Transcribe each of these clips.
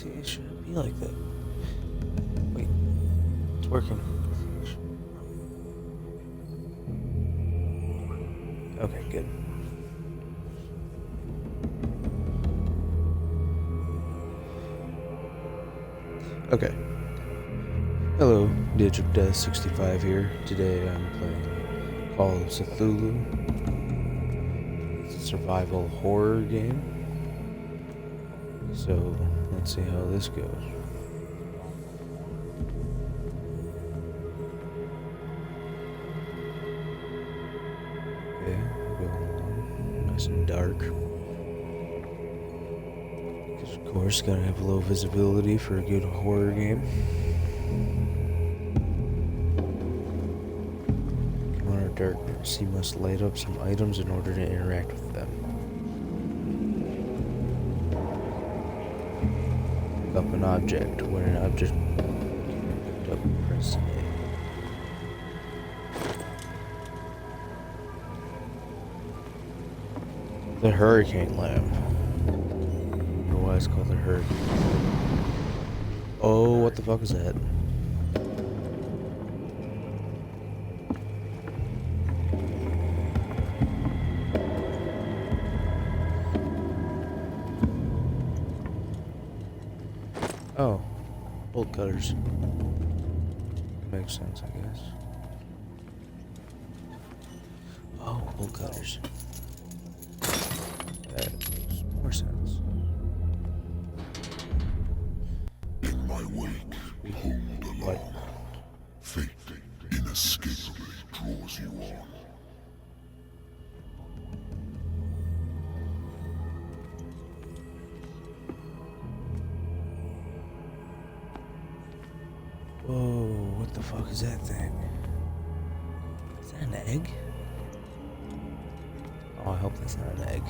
See, it shouldn't be like that. Wait, it's working. Okay, good. Okay. Hello, Digit Death 65 here. Today I'm playing Call of Cthulhu. It's a survival horror game. So, let's see how this goes. Okay, going along. Nice and dark. Because of course, gotta have low visibility for a good horror game. Darkness. You must light up some items in order to interact with them. Pick up an object. When an object picked up, press A. The hurricane lamp. I don't know why it's called the hurricane. Oh, what the fuck is that? Oh, bolt cutters. Makes sense, I guess. Oh, bolt cutters. That makes more sense. In my wake, hold along. Fate inescapably draws you on. Whoa, what the fuck is that thing? Is that an egg? Oh, I hope that's not an egg.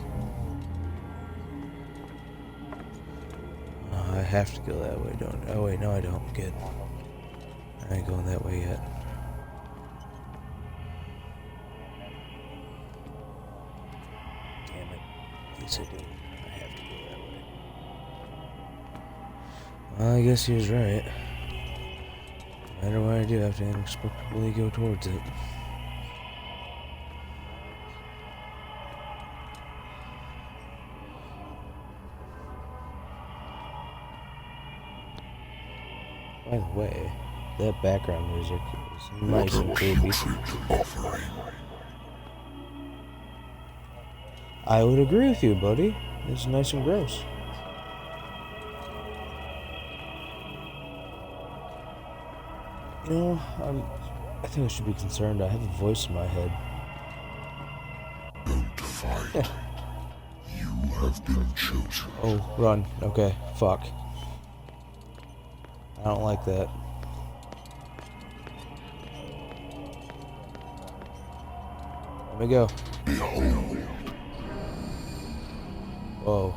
I have to go that way, don't I? Oh wait, no I don't. Good. I ain't going that way yet. Damn it. Yes I do. I have to go that way. Well, I guess he was right. No matter what I do, I have to inexplicably go towards it. By the way, that background music is nice and creepy. I would agree with you, buddy. It's nice and gross. You know, I think I should be concerned. I have a voice in my head. Don't fight. You have been chosen. Oh, run. Okay, fuck. I don't like that. Let me go. Behold. Whoa.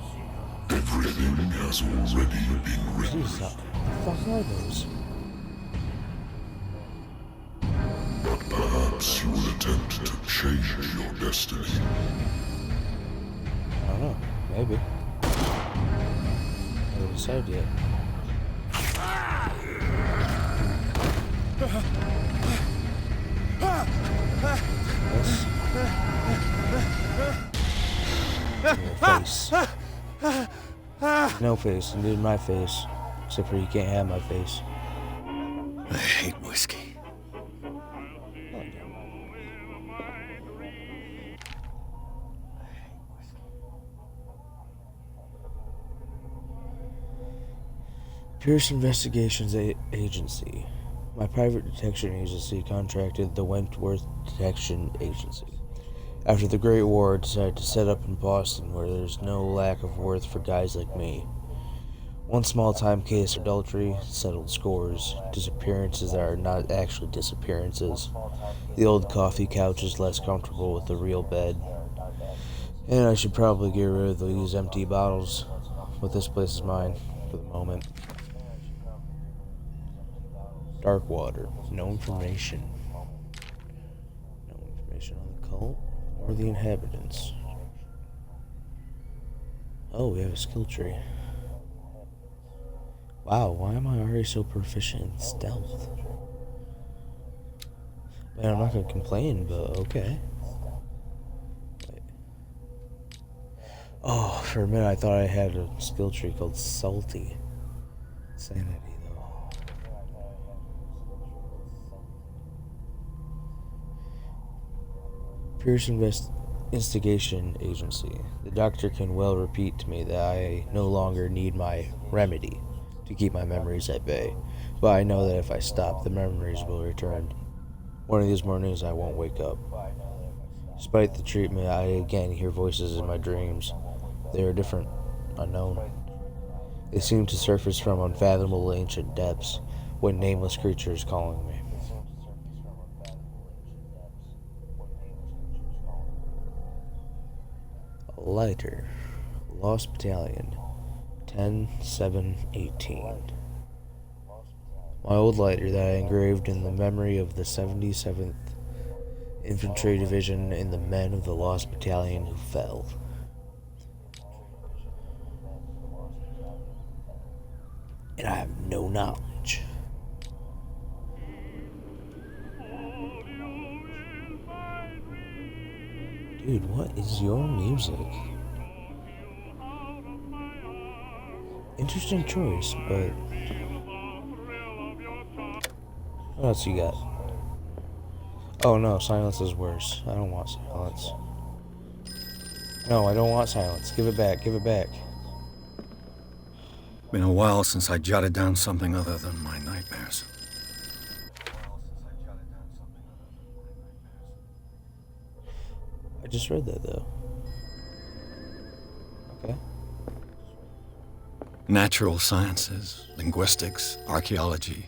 Everything has already been written. Jeez, what the fuck are those? But perhaps you will attempt to change your destiny. I don't know. Maybe. I haven't decided yet. Yes. Your face. No face, indeed my face. Except for you can't have my face. I hate whiskey. Pierce Investigations Agency. My private detection agency contracted the Wentworth Detection Agency. After the Great War, I decided to set up in Boston, where there's no lack of worth for guys like me. One small-time case of adultery, settled scores, disappearances that are not actually disappearances. The old coffee couch is less comfortable with the real bed. And I should probably get rid of these empty bottles, but this place is mine, for the moment. Dark water. No information. No information on the cult or the inhabitants. Oh, we have a skill tree. Wow, why am I already so proficient in stealth? Man, I'm not gonna complain, but okay. Wait. Oh, for a minute I thought I had a skill tree called Salty. Sanity, though. Pierce Investigation Agency. The doctor can well repeat to me that I no longer need my remedy to keep my memories at bay, but I know that if I stop, the memories will return. One of these mornings I won't wake up. Despite the treatment, I again hear voices in my dreams. They are different, unknown. They seem to surface from unfathomable ancient depths, when nameless creatures calling me. A lighter. Lost Battalion. 10-7-18. My old lighter that I engraved in the memory of the 77th Infantry Division and the men of the Lost Battalion who fell. And I have no knowledge. Dude, what is your music? Interesting choice, but what else you got? Oh no, silence is worse. I don't want silence. No, I don't want silence. Give it back, give it back. Been a while since I jotted down something other than my nightmares. I just read that though. Okay. Natural sciences, linguistics, archaeology.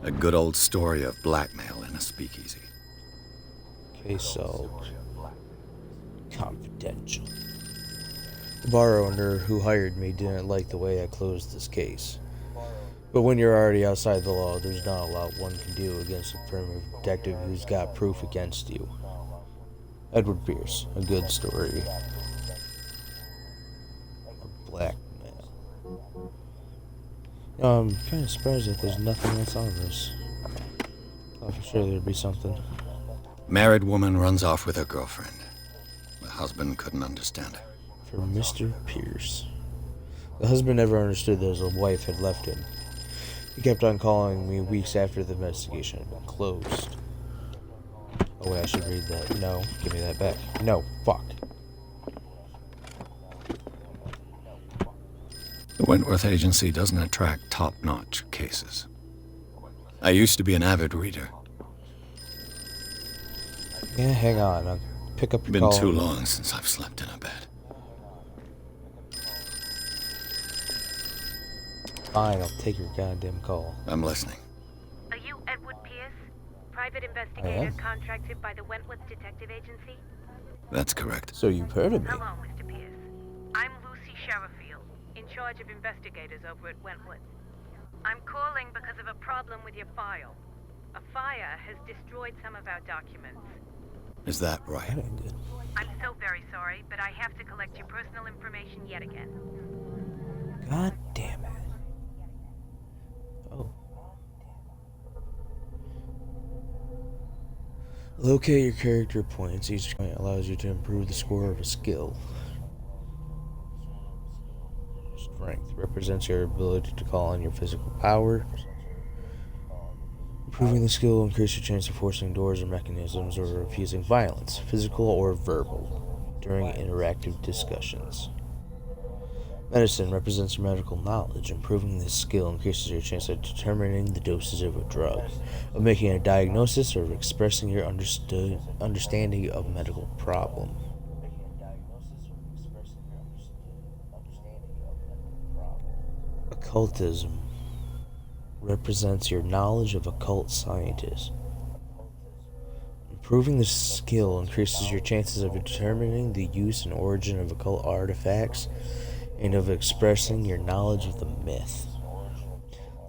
A good old story of blackmail in a speakeasy. Case solved. Confidential. The bar owner who hired me didn't like the way I closed this case. But when you're already outside the law, there's not a lot one can do against a primitive detective who's got proof against you. Edward Pierce, a good story. A blackmail. I'm kind of surprised that there's nothing else on this. Thought for sure there'd be something. Married woman runs off with her girlfriend. The husband couldn't understand her. For Mr. Pierce. The husband never understood that his wife had left him. He kept on calling me weeks after the investigation had been closed. Oh wait, I should read that. No, give me that back. No, fuck. The Wentworth Agency doesn't attract top-notch cases. I used to be an avid reader. Yeah, hang on. I'll pick up your Been call. too long since I've slept in a bed. Fine, I'll take your goddamn call. I'm listening. Are you Edward Pierce? Private investigator contracted by the Wentworth Detective Agency? That's correct. So you've heard of me. Hello, Mr. Pierce. I'm Lucy Sherifield, in charge of investigators over at Wentworth. I'm calling because of a problem with your file. A fire has destroyed some of our documents. Is that right? That ain't good. I'm so very sorry, but I have to collect your personal information yet again. God damn it. Oh. Locate your character points. Each point allows you to improve the score of a skill. Strength represents your ability to call on your physical power. Improving the skill will increase your chance of forcing doors or mechanisms or refusing violence, physical or verbal, during interactive discussions. Medicine represents your medical knowledge. Improving this skill increases your chance of determining the dosage of a drug, of making a diagnosis, or of expressing your understanding of a medical problem. Occultism represents your knowledge of occult scientists. Improving this skill increases your chances of determining the use and origin of occult artifacts and of expressing your knowledge of the myth.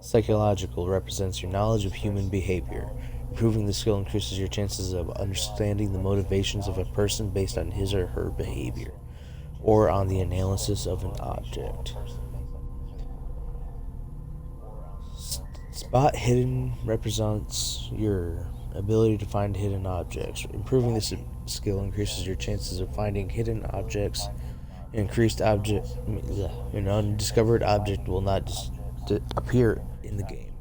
Psychological represents your knowledge of human behavior. Improving the skill increases your chances of understanding the motivations of a person based on his or her behavior. or on the analysis of an object. Spot hidden represents your ability to find hidden objects. Improving this skill increases your chances of finding hidden objects. An undiscovered object will not appear in the game.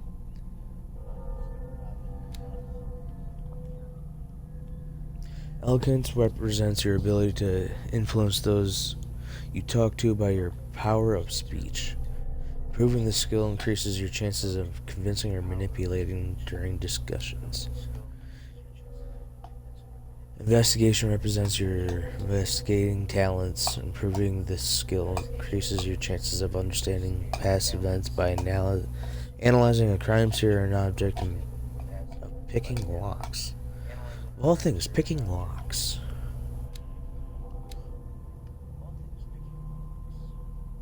Eloquence represents your ability to influence those you talk to by your power of speech. Improving this skill increases your chances of convincing or manipulating during discussions. Investigation represents your investigating talents. Improving this skill increases your chances of understanding past events by analyzing a crime scene or an object and picking locks. Of all things, picking locks.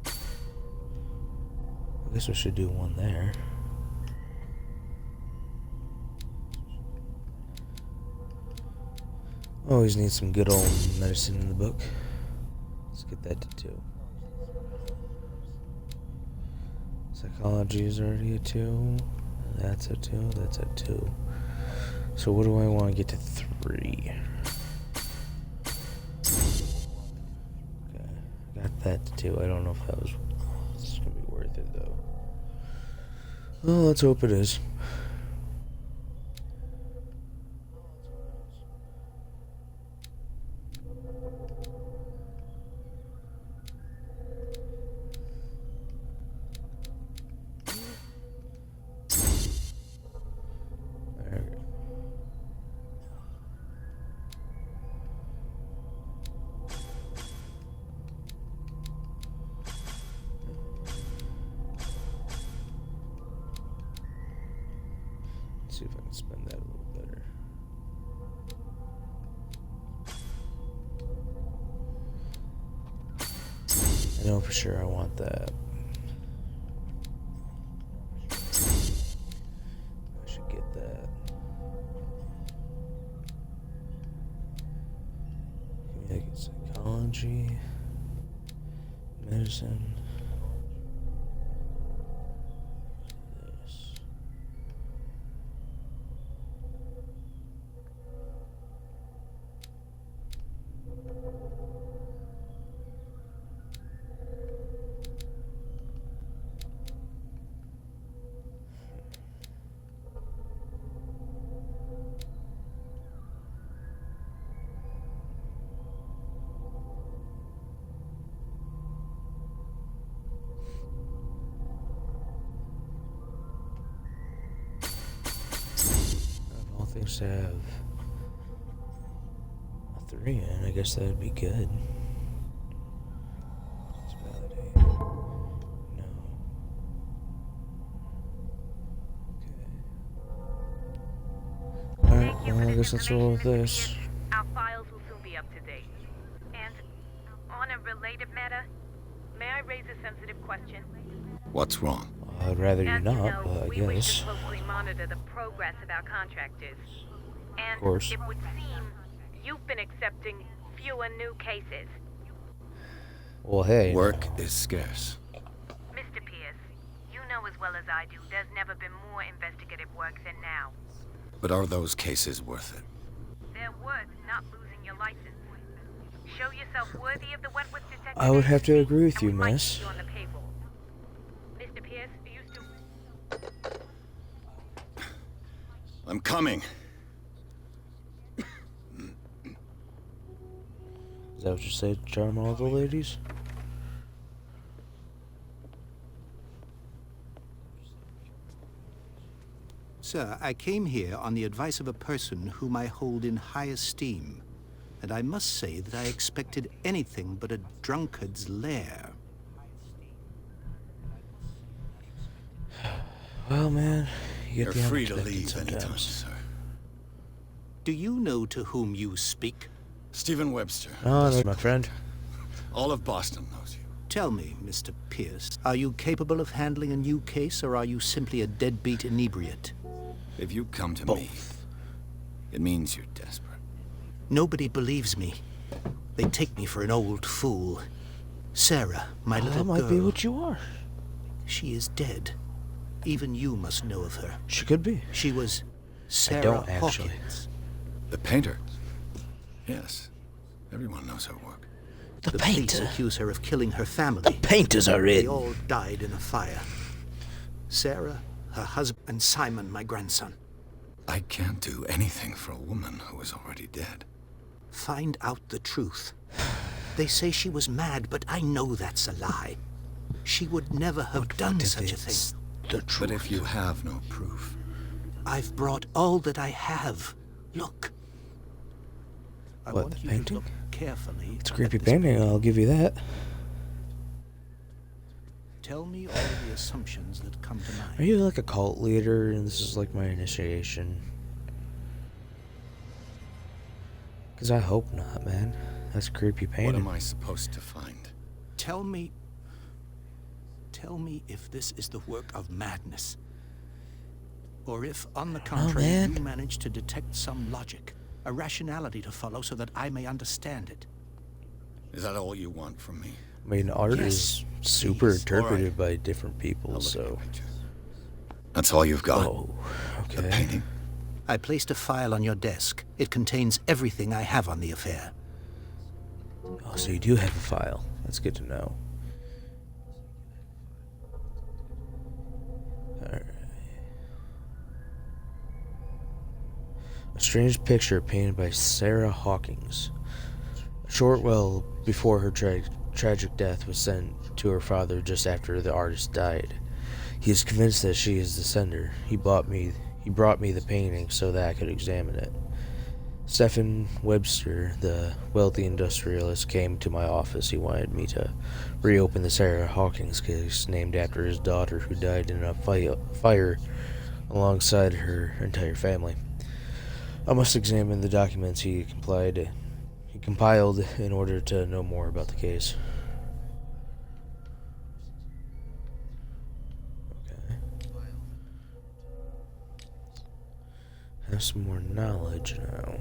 I guess we should do one there. Always need some good old medicine in the book. Let's get that to 2. Psychology is already a 2. That's a 2. That's a 2. So what do I want to get to 3? Okay, got that to 2. I don't know if that was gonna be worth it though. Well, let's hope it is. See if I can spend that a little better. I know for sure I want that. I should get that. Give me like psychology, medicine. Things to have a 3 in, I guess that'd be good. Let's validate. No. Okay. Alright, well, I guess let's roll with this. Our files will soon be up to date. And on a related matter, may I raise a sensitive question? What's wrong? I'd rather you As not, you know, but I we wish guess. to closely monitor the progress of our contractors. And Of course. it would seem you've been accepting fewer new cases. Well, hey. Work is scarce. Mr. Pierce, you know as well as I do, there's never been more investigative work than now. But are those cases worth it? They're worth not losing your license. Show yourself worthy of the Wentworth Detective I would have to Agency, agree with and you, we might miss. keep you on the payroll. Mr. Pierce, are you still... I'm coming. Is that what you say to charm all the ladies? Sir, I came here on the advice of a person whom I hold in high esteem, and I must say that I expected anything but a drunkard's lair. Well, man, you You're get the free to unexpected leave anytime, sometimes. sir. Do you know to whom you speak? Stephen Webster. Oh, no, my friend. All of Boston knows you. Tell me, Mr. Pierce, are you capable of handling a new case, or are you simply a deadbeat inebriate? If you come to me, Both. it means you're desperate. Nobody believes me. They take me for an old fool. Sarah, my Oh, little that might girl. be what you are. She is dead. Even you must know of her. She could be. She was Sarah don't, actually. Hawkins. The painter? Yes. Everyone knows her work. The The police painter. accuse her of killing her family. The painters are They in. all died in a fire. Sarah, her husband, and Simon, my grandson. I can't do anything for a woman who is already dead. Find out the truth. They say she was mad, but I know that's a lie. She would never have done What if such a it's thing. the truth? But if you have no proof, I've brought all that I have. Look. I What, want the you painting? to look carefully. It's a at creepy this painting, I'll give you that. Tell me all the assumptions that come to mind. Are you like a cult leader and this is like my initiation? Because I hope not, man. That's a creepy what painting. am I supposed to find? Tell me if this is the work of madness. Or if, on the contrary, man. you manage to detect some logic, a rationality to follow so that I may understand it. Is that all you want from me? I mean, art Yes, is super please. interpreted by different people, I'll look at your so... picture. That's all you've got? Oh, The okay. painting? I placed a file on your desk. It contains everything I have on the affair. Oh, so you do have a file. That's good to know. Alright. A strange picture painted by Sarah Hawkins. A short while before her tragic death was sent to her father just after the artist died. He is convinced that she is the sender. He brought me the painting so that I could examine it. Stephen Webster, the wealthy industrialist, came to my office. He wanted me to reopen the Sarah Hawkins case, named after his daughter who died in a fire alongside her entire family. I must examine the documents he compiled in order to know more about the case. Okay. Have some more knowledge now.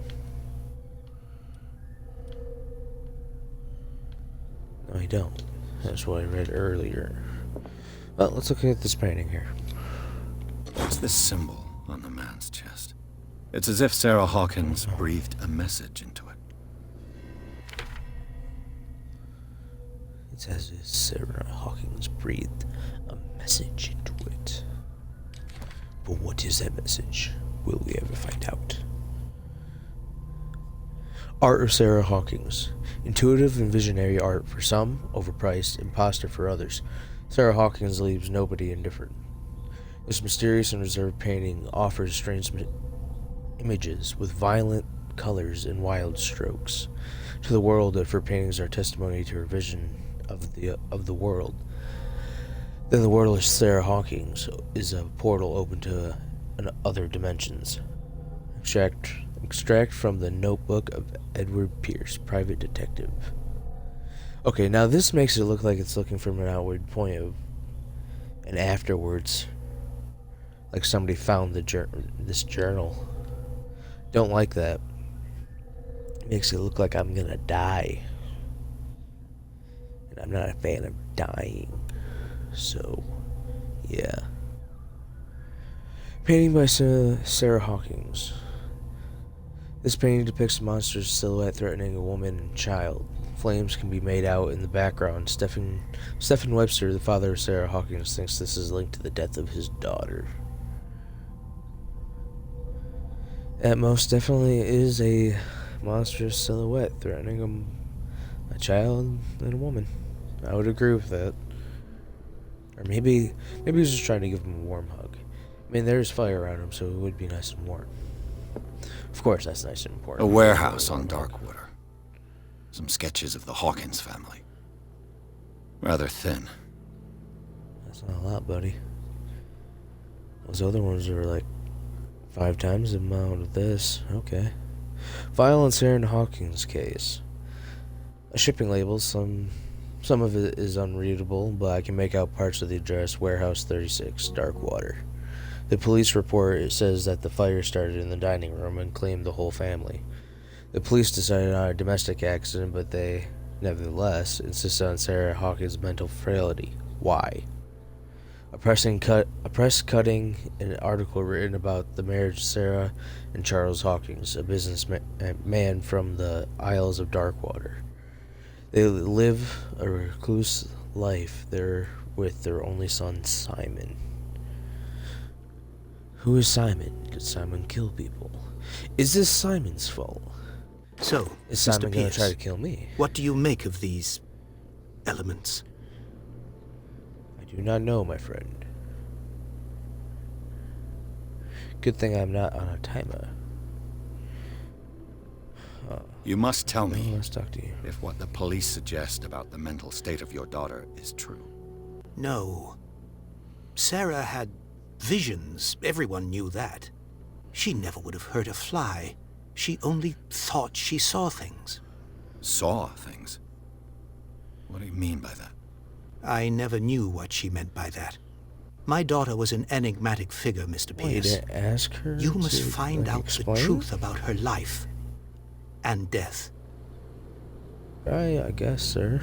No, I don't. That's what I read earlier. Well, let's look at this painting here. What's this symbol on the man's chest? It's as if Sarah Hawkins breathed a message into it. It says Sarah Hawkins breathed a message into it. But what is that message? Will we ever find out? Art of Sarah Hawkins. Intuitive and visionary art for some, overpriced, imposter for others. Sarah Hawkins leaves nobody indifferent. This mysterious and reserved painting offers strange images with violent colors and wild strokes. To the world, if her paintings are testimony to her vision of the world, then the world of Sarah Hawkins is a portal open to other dimensions. Extract from the notebook of Edward Pierce, private detective. Okay, now this makes it look like it's looking from an outward point of, and afterwards, like somebody found this journal. Don't like that. Makes it look like I'm gonna die, and I'm not a fan of dying. So, yeah. Painting by Sarah Hawkins. This painting depicts a monstrous silhouette threatening a woman and child. Flames can be made out in the background. Stephen Webster, the father of Sarah Hawkins, thinks this is linked to the death of his daughter. That most definitely is a monstrous silhouette threatening a child and a woman. I would agree with that. Or maybe he's just trying to give him a warm hug. I mean, there's fire around him, so it would be nice and warm. Of course, that's nice and important. A warehouse on Darkwater. Some sketches of the Hawkins family. Rather thin. That's not a lot, buddy. Those other ones are like 5 times the amount of this. Okay. File on Sarah Hawkins' case. A shipping label. Some of it is unreadable, but I can make out parts of the address: Warehouse 36, Darkwater. The police report says that the fire started in the dining room and claimed the whole family. The police decided on a domestic accident, but they nevertheless, insisted on Sarah Hawkins' mental frailty. Why? A press cutting an article written about the marriage of Sarah and Charles Hawkins, a businessman from the Isles of Darkwater. They live a recluse life there with their only son, Simon. Who is Simon? Did Simon kill people? Is this Simon's fault? So, Is Simon Mr. going Pierce, to try to kill me? what do you make of these elements? I do not know, my friend. Good thing I'm not on a timer. You must tell me Let's talk to you. if what the police suggest about the mental state of your daughter is true. No. Sarah had visions. Everyone knew that. She never would have hurt a fly. She only thought she saw things. Saw things? What do you mean by that? I never knew what she meant by that. My daughter was an enigmatic figure, Mr. Well, you Pierce. didn't ask her You must to, find like, out explain? the truth about her life and death. Right, I guess, sir.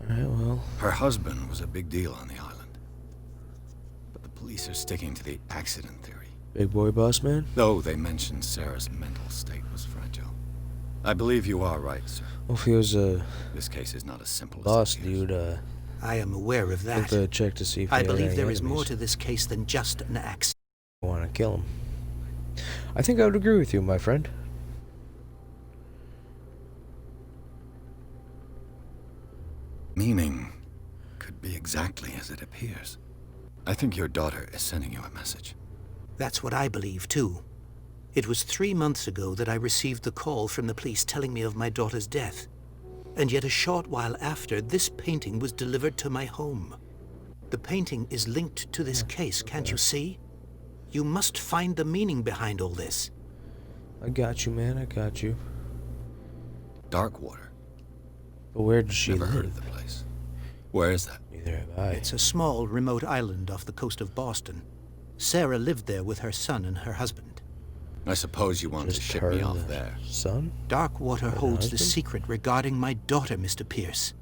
Alright, well. Her husband was a big deal on the island. But the police are sticking to the accident theory. Big boy boss man? Though they mentioned Sarah's mental state was fragile. I believe you are right, sir. Well, if he was a This case is not as simple boss as it appears. dude, I am aware of have that. to check to see if I he had believe any there is more enemies. to this case than just an accident. I want to kill him. I think I would agree with you, my friend. Meaning could be exactly as it appears. I think your daughter is sending you a message. That's what I believe, too. It was 3 months ago that I received the call from the police telling me of my daughter's death. And yet a short while after, this painting was delivered to my home. The painting is linked to this case, can't you see? You must find the meaning behind all this. I got you, man. I got you. Darkwater. But where does she Never heard live? of the place. Where is that? Neither have I. It's a small, remote island off the coast of Boston. Sarah lived there with her son and her husband. I suppose you want to Just ship her me and off the there. son? Darkwater Her holds the husband? secret regarding my daughter, Mr. Pierce.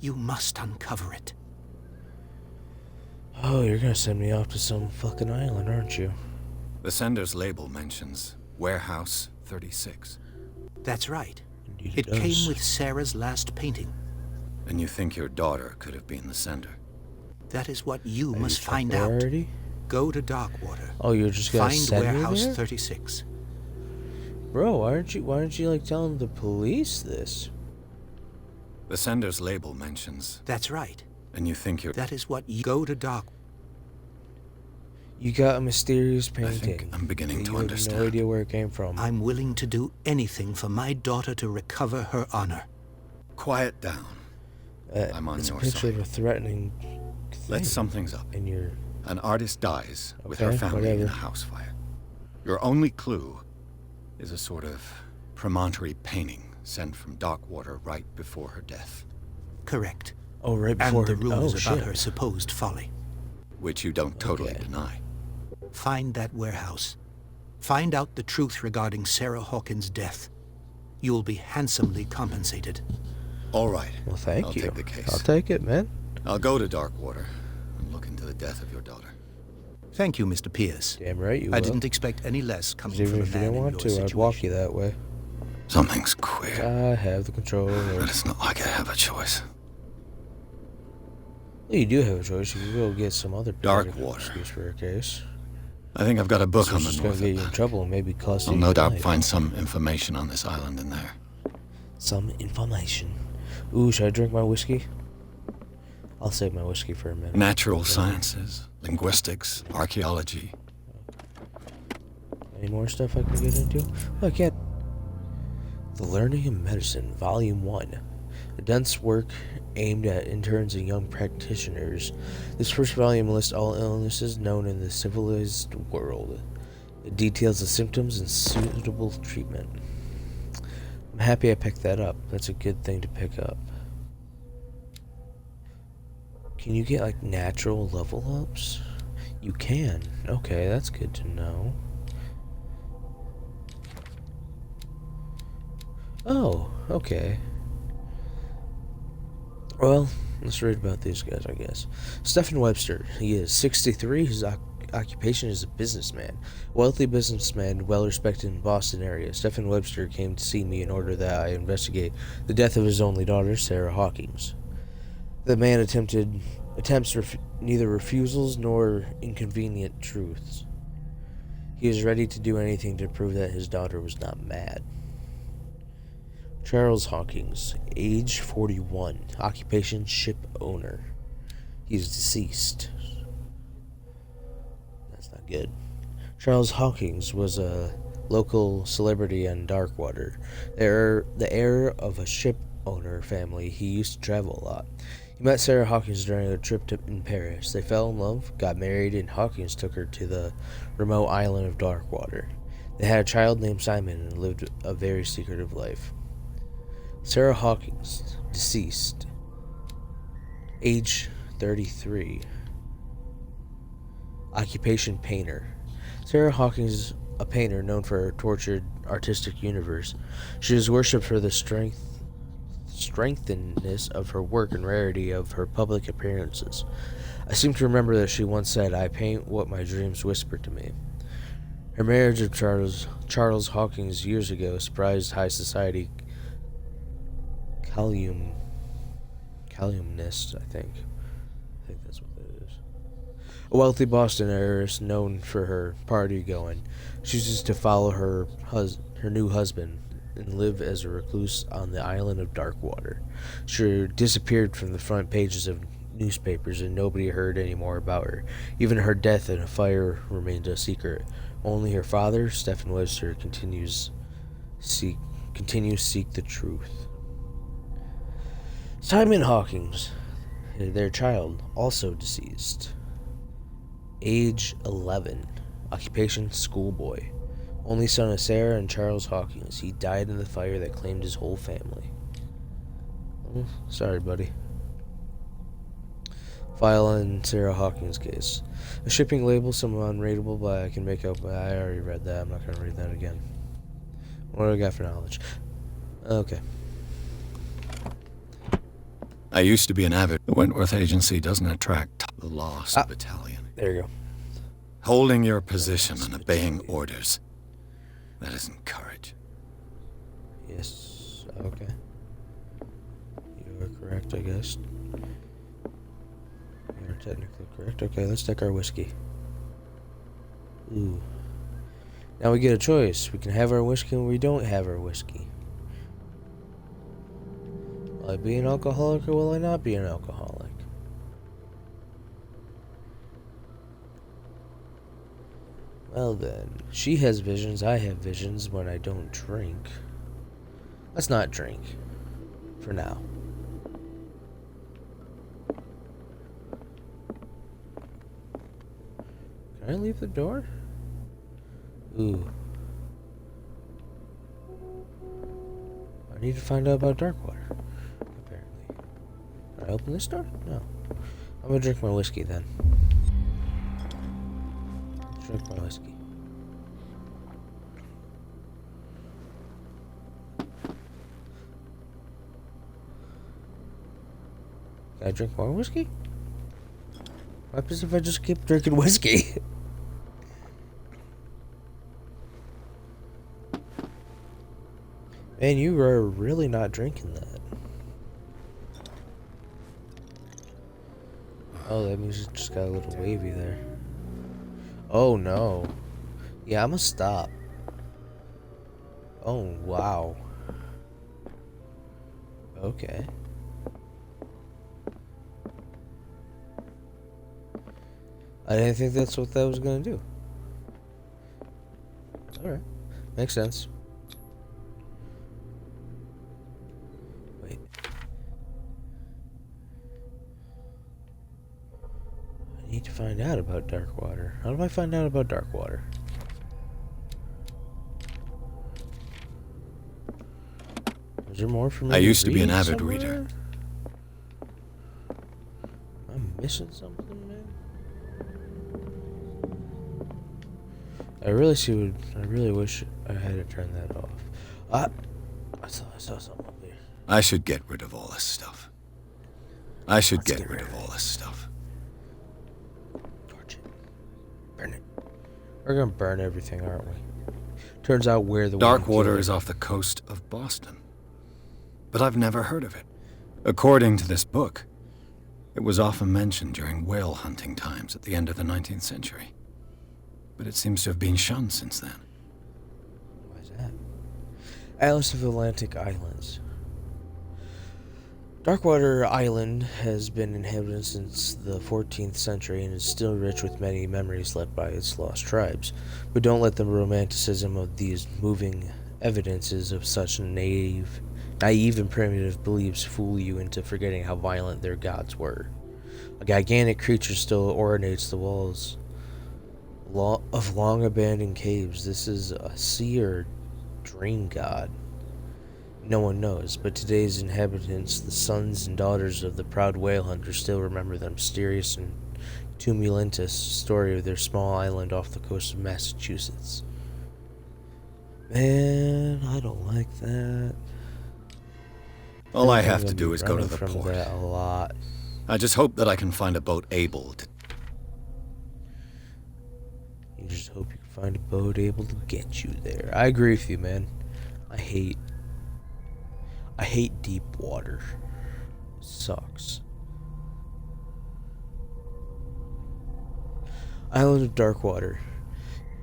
You must uncover it. Oh, you're gonna send me off to some fucking island, aren't you? The sender's label mentions Warehouse 36. That's right. Indeed It does. came with Sarah's last painting. And you think your daughter could have been the sender? That is what you Have must you checked find her out. already? Go to Darkwater. Oh, you're just gonna Find send Warehouse me there? 36. Bro, why aren't you like telling the police this? The sender's label mentions, That's right. and you think That is what you go to Dark. You got a mysterious I think painting. I'm beginning that to you have understand. no idea where it came from. I'm willing to do anything for my daughter to recover her honor. Quiet down. I'm on it's your a picture side. of a threatening thing. Let's sum things up. And you're... An artist dies with her Okay, family in a whatever. house fire. Your only clue is a sort of promontory painting sent from Darkwater right before her death, Correct. Oh, right before And the her... rumors oh, about shit. her supposed folly. which you don't totally Okay. deny. Find that warehouse. Find out the truth regarding Sarah Hawkins' death. You'll be handsomely compensated. All right. Well, thank I'll you. take the case. I'll take it, man. I'll go to Darkwater and look into the death of your daughter. Thank you, Mr. Pierce. Damn right you I will. didn't expect any less 'Cause coming even from a if you man didn't in want your to, situation. I'd walk you that way. Something's queer, I have the control. but it's not like I have a choice. Well, you do have a choice. You can go get some other Darkwater. excuse for a case. I think I've got a book This on is the just gonna North get you in Atlantic. trouble and maybe cost I'll you no your doubt life. find some information on this island in there. Some information. Ooh, should I drink my whiskey? I'll save my whiskey for a minute. Natural sciences, linguistics, archaeology. Any more stuff I can get into? Well, I can't. The Learning of Medicine, Volume 1. A dense work aimed at interns and young practitioners. This first volume lists all illnesses known in the civilized world. It details the symptoms and suitable treatment. I'm happy I picked that up. That's a good thing to pick up. Can you get, like, natural level ups? You can. Okay, that's good to know. Oh, okay. Well, let's read about these guys, I guess. Stephen Webster. He is 63. His occupation is a businessman. A wealthy businessman, well respected in the Boston area. Stephen Webster came to see me in order that I investigate the death of his only daughter, Sarah Hawkins. The man attempts neither refusals nor inconvenient truths. He is ready to do anything to prove that his daughter was not mad. Charles Hawkins, age 41, occupation ship owner. He is deceased. That's not good. Charles Hawkins was a local celebrity on Darkwater. The heir of a ship owner family, he used to travel a lot. He met Sarah Hawkins during a trip in Paris. They fell in love, got married, and Hawkins took her to the remote island of Darkwater. They had a child named Simon and lived a very secretive life. Sarah Hawkins, deceased, age 33, occupation painter. Sarah Hawkins is a painter known for her tortured artistic universe. She is worshipped for the strengthenedness of her work and rarity of her public appearances. I seem to remember that she once said, "I paint what my dreams whisper to me." Her marriage of Charles Hawkins years ago surprised high society columnist, I think that's what that is. A wealthy Boston heiress known for her party going, chooses to follow her new husband and live as a recluse on the island of Darkwater. She disappeared from the front pages of newspapers and nobody heard any more about her. Even her death in a fire remained a secret. Only her father, Stephen Webster, continues seek the truth. Simon Hawkins, their child, also deceased. Age 11. Occupation schoolboy. Only son of Sarah and Charles Hawkins. He died in the fire that claimed his whole family. Oh, sorry, buddy. File on Sarah Hawkins' case. A shipping label, somewhat unreadable, but I can make out. I already read that. I'm not going to read that again. What do I got for knowledge? Okay. I used to be an avid. The Wentworth Agency doesn't attract the lost battalion. There you go. Holding your position and obeying orders. That isn't courage. Yes. Okay. You are correct, I guess. You're technically correct. Okay, let's take our whiskey. Ooh. Now we get a choice. We can have our whiskey or we don't have our whiskey. Will I be an alcoholic or will I not be an alcoholic? Well then, she has visions, I have visions when I don't drink. Let's not drink. For now. Can I leave the door? Ooh. I need to find out about Darkwater. Can I open this door? No. I'm gonna drink my whiskey then. Drink my whiskey. Can I drink more whiskey? What happens if I just keep drinking whiskey? Man, you are really not drinking that. Oh, that means it just got a little wavy there. Oh no. Yeah, I'm gonna stop. Oh, wow. Okay. I didn't think that's what that was gonna do. Alright. Makes sense. Wait. I need to find out about Darkwater. How do I find out about Darkwater? Is there more for me? I used to be an read avid somewhere? reader. I'm missing something, man. I really wish I had to turn that off. I thought I saw something up there. I should get rid of all this stuff. Let's get rid of all this stuff. Torch it. Burn it. We're gonna burn everything, aren't we? Turns out we're the Darkwater is off the coast of Boston. But I've never heard of it. According to this book, it was often mentioned during whale hunting times at the end of the 19th century. But it seems to have been shunned since then. Why is that? Atlas of Atlantic Islands. Darkwater Island has been inhabited since the 14th century and is still rich with many memories left by its lost tribes. But don't let the romanticism of these moving evidences of such naive and primitive beliefs fool you into forgetting how violent their gods were. A gigantic creature still ornates the walls of long-abandoned caves. This is a sea or dream god. No one knows, but today's inhabitants, the sons and daughters of the proud whale hunters, still remember the mysterious and tumultuous story of their small island off the coast of Massachusetts. Man, I don't like that. All I have to do is go to the from port. that a lot. I just hope that I can find a boat able to... You just hope you can find a boat able to get you there. I agree with you, man. I hate deep water. Sucks. Island of Darkwater.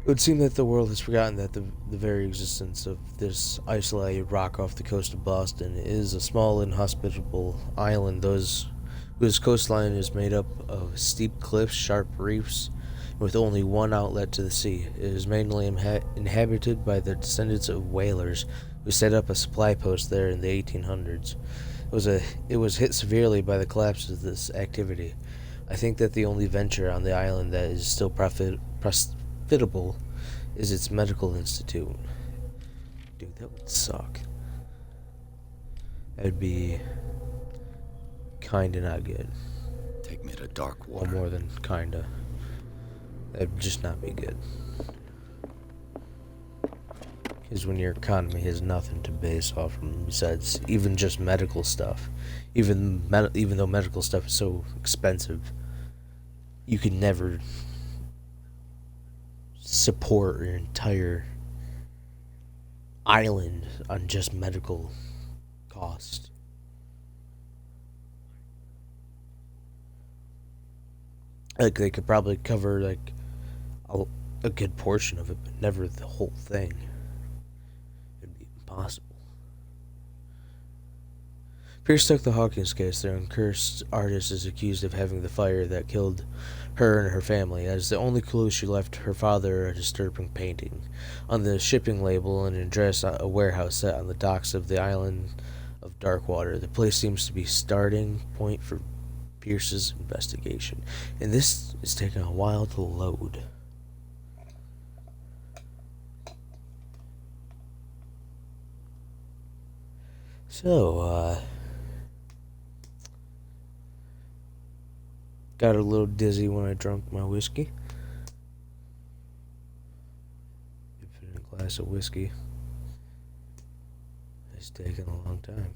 It would seem that the world has forgotten that the very existence of this isolated rock off the coast of Boston is a small, inhospitable island whose coastline is made up of steep cliffs, sharp reefs, with only one outlet to the sea. It is mainly inhabited by the descendants of whalers who set up a supply post there in the 1800s. It was hit severely by the collapse of this activity. I think that the only venture on the island that is still profitable is its medical institute. Dude, that would suck. That'd be kinda not good. Take me to dark Or water. more than kinda. That'd just not be good. Because when your economy has nothing to base off from besides even just medical stuff, even though medical stuff is so expensive, you can never support your entire island on just medical cost. Like, they could probably cover like a good portion of it, but never the whole thing. It'd be impossible. Pierce took the Hawkins case. The uncursed artist is accused of having the fire that killed her and her family. As the only clue, she left her father a disturbing painting. On the shipping label, an address, a warehouse set on the docks of the island of Darkwater. The place seems to be starting point for Pierce's investigation, and this is taking a while to load. So, got a little dizzy when I drank my whiskey. Infinite glass of whiskey. It's taken a long time.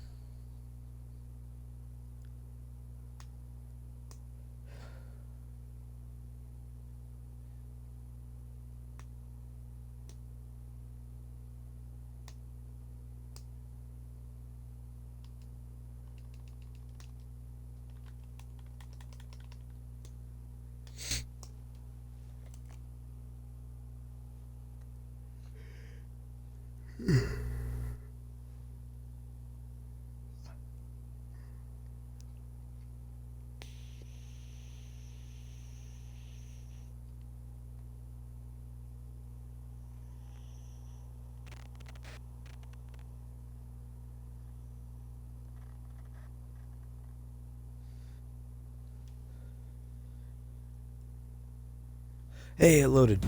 Hey, it loaded.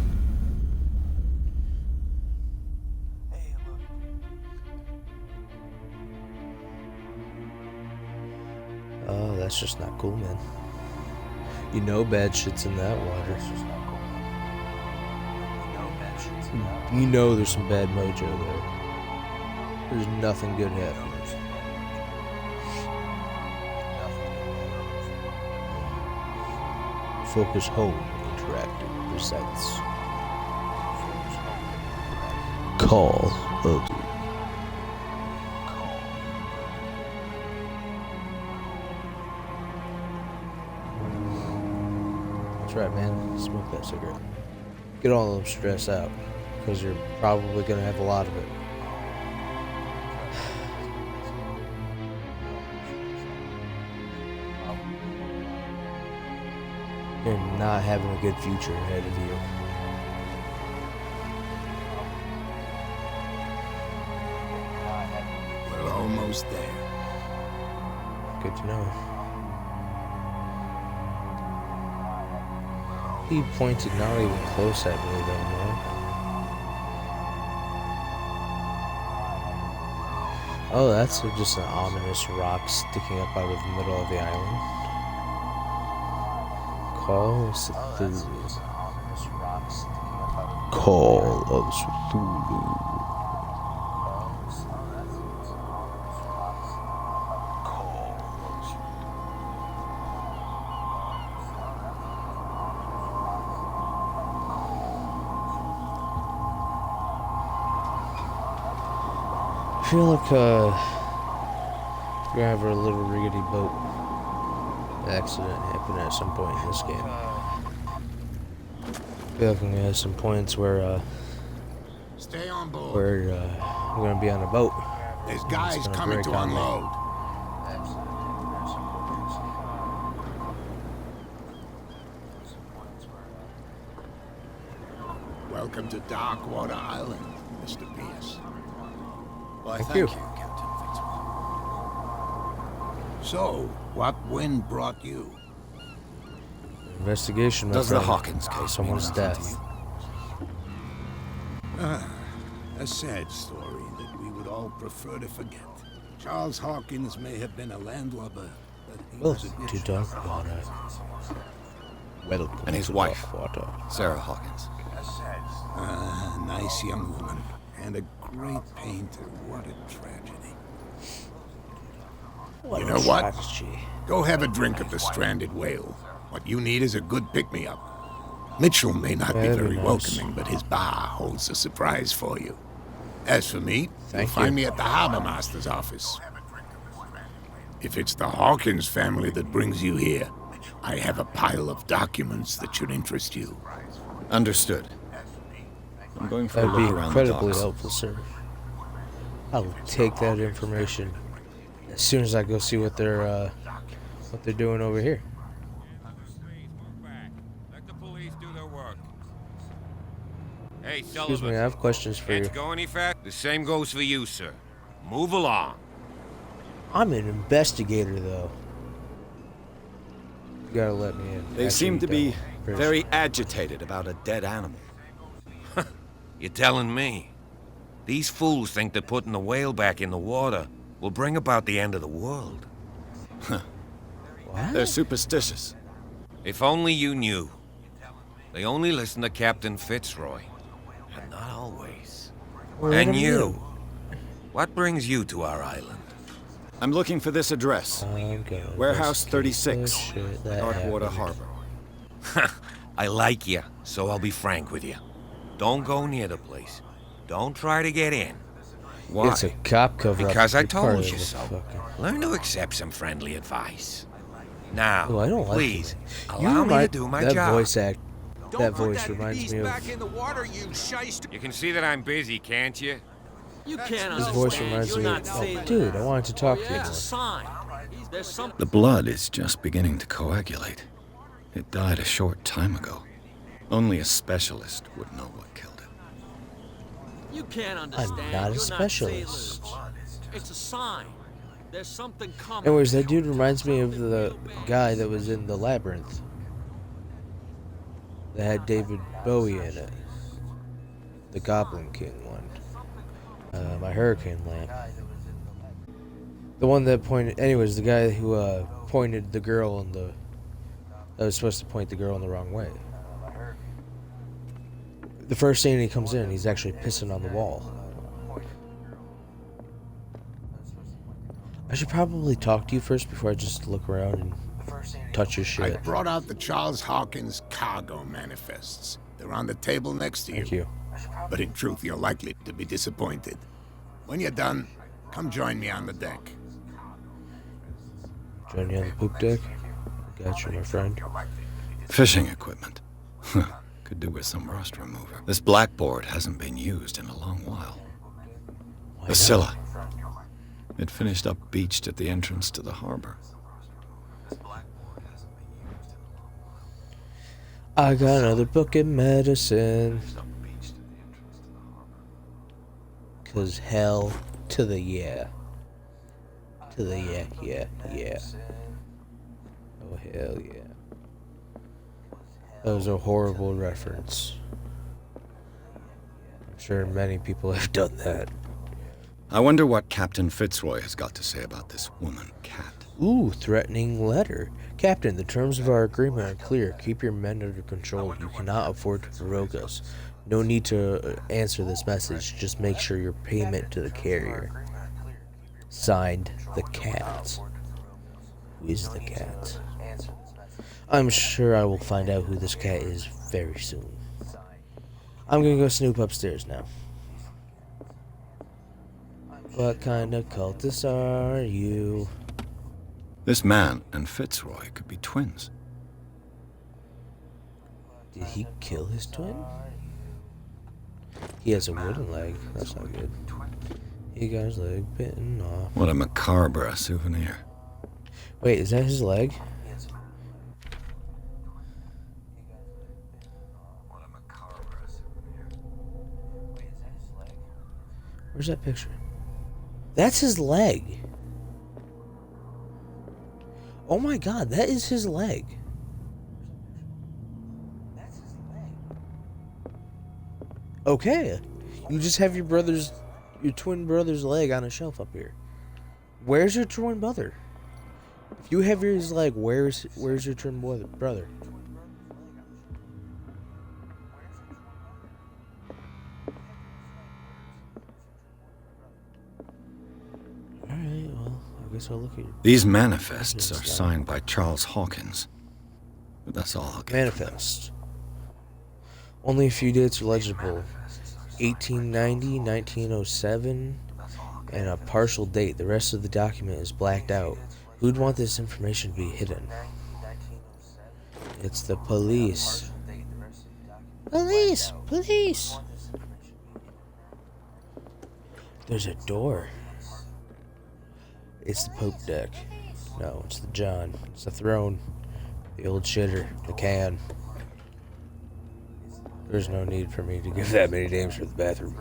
Oh, that's just not cool, man. You know bad shit's in that water. That's just not cool. You know there's some bad mojo there. There's nothing good happening. Focus Home Interactive presents Call of Duty. That's right, man. Smoke that cigarette. Get all of them stressed out, because you're probably going to have a lot of it. You're not having a good future ahead of you. We're almost there. Good to know. He pointed not even close at me though, man. Oh, that's just an ominous rock sticking up out of the middle of the island. Call of Cthulhu. Call of Cthulhu. I feel like we're gonna have a little rickety boat accident happen at some point in this game. I feel like I'm gonna have some points where Stay on board. we're gonna be on a boat. There's It's guys gonna coming break to on me. unload. Welcome to Darkwater Island, Mr. Pierce. Why, Thank you. Captain Fitzroy. So, what wind brought you? Investigation. My Does the friend. Hawkins case mean Someone's something to death. you? A sad story that we would all prefer to forget. Charles Hawkins may have been a landlubber, but he was a Welcome good to shot. Darkwater. Welcome And his to wife. Darkwater. Sarah Hawkins. A nice young woman and a great painter. What a tragedy. What You a know what? strategy. Go have a drink of the stranded whale. What you need is a good pick-me-up. Mitchell may not be That'd be very nice. welcoming, but his bar holds a surprise for you. As for me, Thank you'll find you. me at the harbor master's office. If it's the Hawkins family that brings you here, I have a pile of documents that should interest you. Understood. I'm going for That'd a be look around the incredibly docks. helpful, sir. I'll take that information as soon as I go see what they're doing over here. Let the police do their work. Hey, Excuse Sullivan. me, I have questions for you. Can't go any fast. The same goes for you, sir. Move along. I'm an investigator, though. You gotta let me in. They Actually, seem to be don't. very agitated about a dead animal. You're telling me? These fools think that putting the whale back in the water will bring about the end of the world. What? They're superstitious. If only you knew. They only listen to Captain Fitzroy. And not always. Well, And what do you. What brings you to our island? I'm looking for this address. I'm gonna Warehouse investigate the 36, shit that Darkwater happened. Harbor. I like you, so I'll be frank with you. Don't go near the place. Don't try to get in. Why? It's a cop cover-up. Because I You're part told of you the so. fucking- Learn to accept some friendly advice. Now, Oh, I don't like please, it. allow me to remind- do my that job. voice act. That voice reminds me of. in the water, you shyster. You can see that I'm busy, can't you? You can't His voice reminds me of. Oh, dude, I wanted to talk to you more. sign. There's something. The blood is just beginning to coagulate. It died a short time ago. Only a specialist would know what killed it. You can't understand. not a You're specialist. sailors. It's a sign. There's something coming. Anyways, that dude reminds me of the guy that was in the Labyrinth. That had David Bowie in it. The Goblin King one. My Hurricane Lamp. The one that pointed. Anyways, the guy who pointed the girl in the. That was supposed to point the girl in the wrong way. The first scene he comes in, he's actually pissing on the wall. I should probably talk to you first before I just look around and touch your I shit. brought out the Charles Hawkins cargo manifests. They're on the table next to you. Thank you. But in truth, you're likely to be disappointed. When you're done, come join me on the deck. Join you on the poop deck? Got you, my friend. Fishing equipment. Could do with some rust remover. This blackboard hasn't been used in a long while. Why The Scylla. It finished up beached at the entrance to the harbor. I got another book in medicine. 'Cause hell to the yeah. To the yeah. Oh, hell yeah. That was a horrible reference. I'm sure many people have done that. I wonder what Captain Fitzroy has got to say about this woman cat. Ooh, threatening letter. Captain, the terms of our agreement are clear. Keep your men under control. You cannot afford to provoke us. No need to answer this message. Just make sure your payment to the carrier. Signed, the cat. Who is the cat? I'm sure I will find out who this cat is very soon. I'm gonna go snoop upstairs now. What kind of cultist are you? This man and Fitzroy could be twins. Did he kill his twin? He has a wooden leg. That's not good. He got his leg bitten off. What a macabre souvenir. Wait, is that his leg? Where's that picture? That's his leg. Oh my god, that is his leg. Okay. You just have your twin brother's leg on a shelf up here. Where's your twin brother? If you have his leg, where's your twin brother? Alright, well, I guess I'll look at your These manifests are signed by Charles Hawkins. But that's all I'll get. manifest. Only a few dates are legible. 1890, 1907, and a partial date. The rest of the document is blacked out. Who'd want this information to be hidden? It's the police. Police! Police! There's a door. It's the Pope deck. No, it's the John. It's the throne. The old shitter. The can. There's no need for me to give that many names for the bathroom.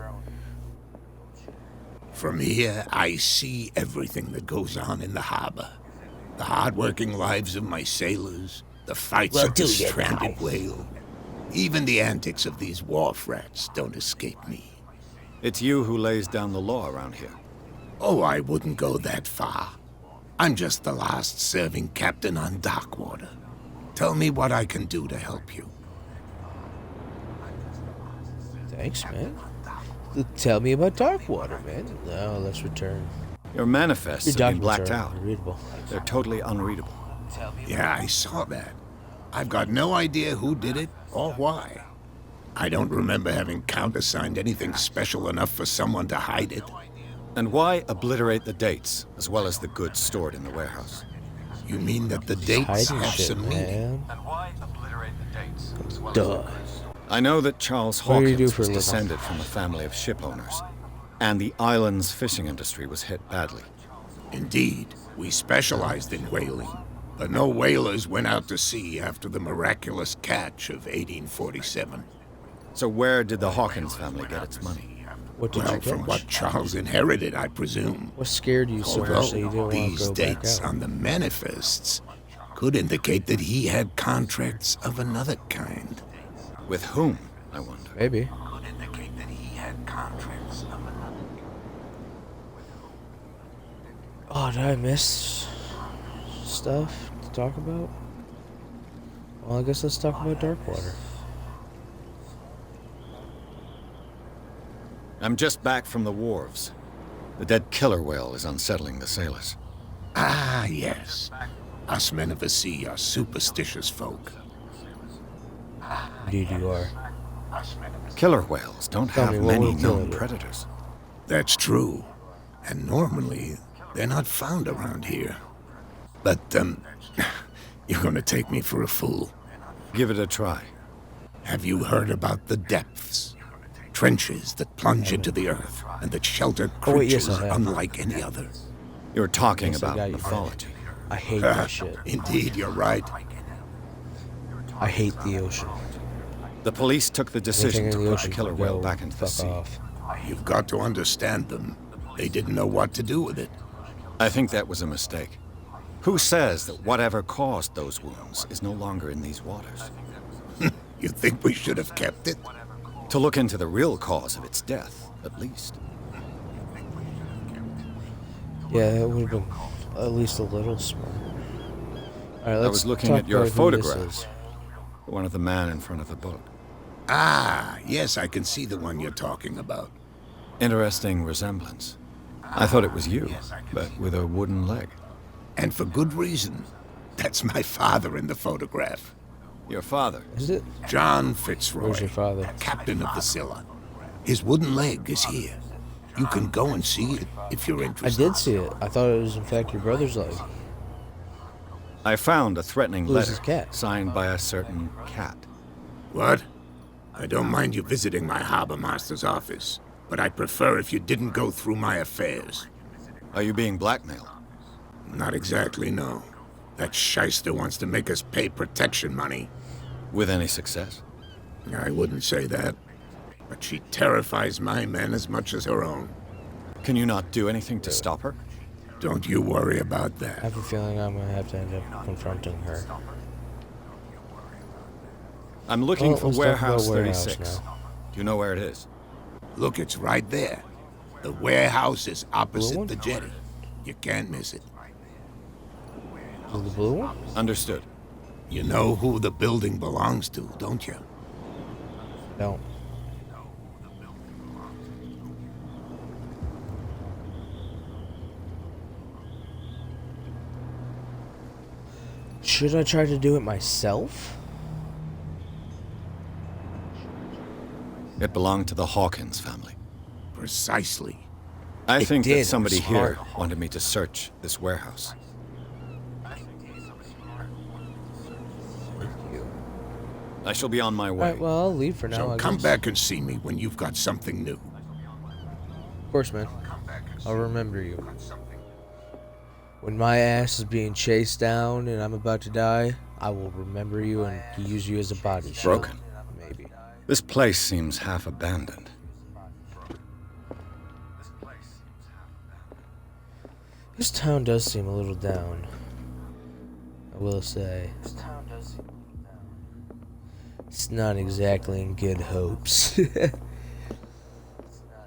From here, I see everything that goes on in the harbor. The hard-working lives of my sailors, the fights Well, of the do you stranded now? whale. Even the antics of these wharf rats don't escape me. It's you who lays down the law around here. Oh, I wouldn't go that far. I'm just the last serving captain on Darkwater. Tell me what I can do to help you. Thanks, man. Tell me about Darkwater, man. Now let's return. Your manifests Your have been documents blacked are out. unreadable. They're totally unreadable. Yeah, I saw that. I've got no idea who did it or why. I don't remember having countersigned anything special enough for someone to hide it. And why obliterate the dates, as well as the goods stored in the warehouse? You mean that the dates Hiding have shit, some meaning? man. And why obliterate the dates, as well Duh. I know that Charles What do you do Hawkins for was a living? descended from a family of ship owners, and the island's fishing industry was hit badly. Indeed, we specialized in whaling, but no whalers went out to sea after the miraculous catch of 1847. So where did the Hawkins family get its money? What did Well, you from catch? what Charles inherited, I presume. What scared you so much Although that you didn't want to these go back dates out? on the manifests could indicate that he had contracts of another kind. With whom, I wonder? Maybe. Could indicate that he had contracts of another kind. Oh, did I miss stuff to talk about? Well, I guess let's talk about Darkwater. I'm just back from the wharves. The dead killer whale is unsettling the sailors. Ah, yes. Us men of the sea are superstitious folk. Indeed you are. Killer whales don't Tell me, have what many will kill known you? predators. That's true. And normally, they're not found around here. But, you're gonna take me for a fool. Give it a try. Have you heard about the depths? Trenches that plunge into the earth and that shelter Oh, wait, yes, creatures I have. unlike any other. You're talking Yes, I about got you, mythology. I hate that shit. Indeed, you're right. I hate the ocean. The police took the decision Anything to in the put the ocean killer can whale go back into the fuck sea. off. You've got to understand them. They didn't know what to do with it. I think that was a mistake. Who says that whatever caused those wounds is no longer in these waters? You think we should have kept it? To look into the real cause of its death, at least. Yeah, it would have been at least a little smart. Alright, let's I was looking talk at your about who this photograph. is. The one of the man in front of the boat. Ah, yes, I can see the one you're talking about. Interesting resemblance. I thought it was you, but with a wooden leg. And for good reason. That's my father in the photograph. Your father. Is it? John Fitzroy, Where's your father? captain of the Scylla. His wooden leg is here. You can go and see it if you're I interested. did see it. I thought it was in fact your brother's leg. I found a threatening Who's letter his cat? signed by a certain cat. What? I don't mind you visiting my harbor master's office, but I'd prefer if you didn't go through my affairs. Are you being blackmailed? Not exactly, no. That shyster wants to make us pay protection money. With any success? I wouldn't say that. But she terrifies my men as much as her own. Can you not do anything to stop her? Don't you worry about I that. have a feeling I'm gonna have to end up confronting her. I'm looking Well, for let's talk about Warehouse Warehouse 36. now. Do you know where it is? Look, it's right there. The warehouse is Blue opposite one? the jetty. You can't miss it. Is it the blue one? Understood. You know who the building belongs to, don't you? No. Should I try to do it myself? It belonged to the Hawkins family. Precisely. I It think did, that it somebody was here hard. wanted me to search this warehouse. Thank you. I shall be on my way. Alright, well, I'll leave for now. So I come guess. back and see me when you've got something new. Of course, man. I'll remember you. When my ass is being chased down and I'm about to die, I will remember you and use you as a body shield. Broken. Maybe. This place seems half abandoned. This town does seem a little down. I will say. It's not exactly in good hopes.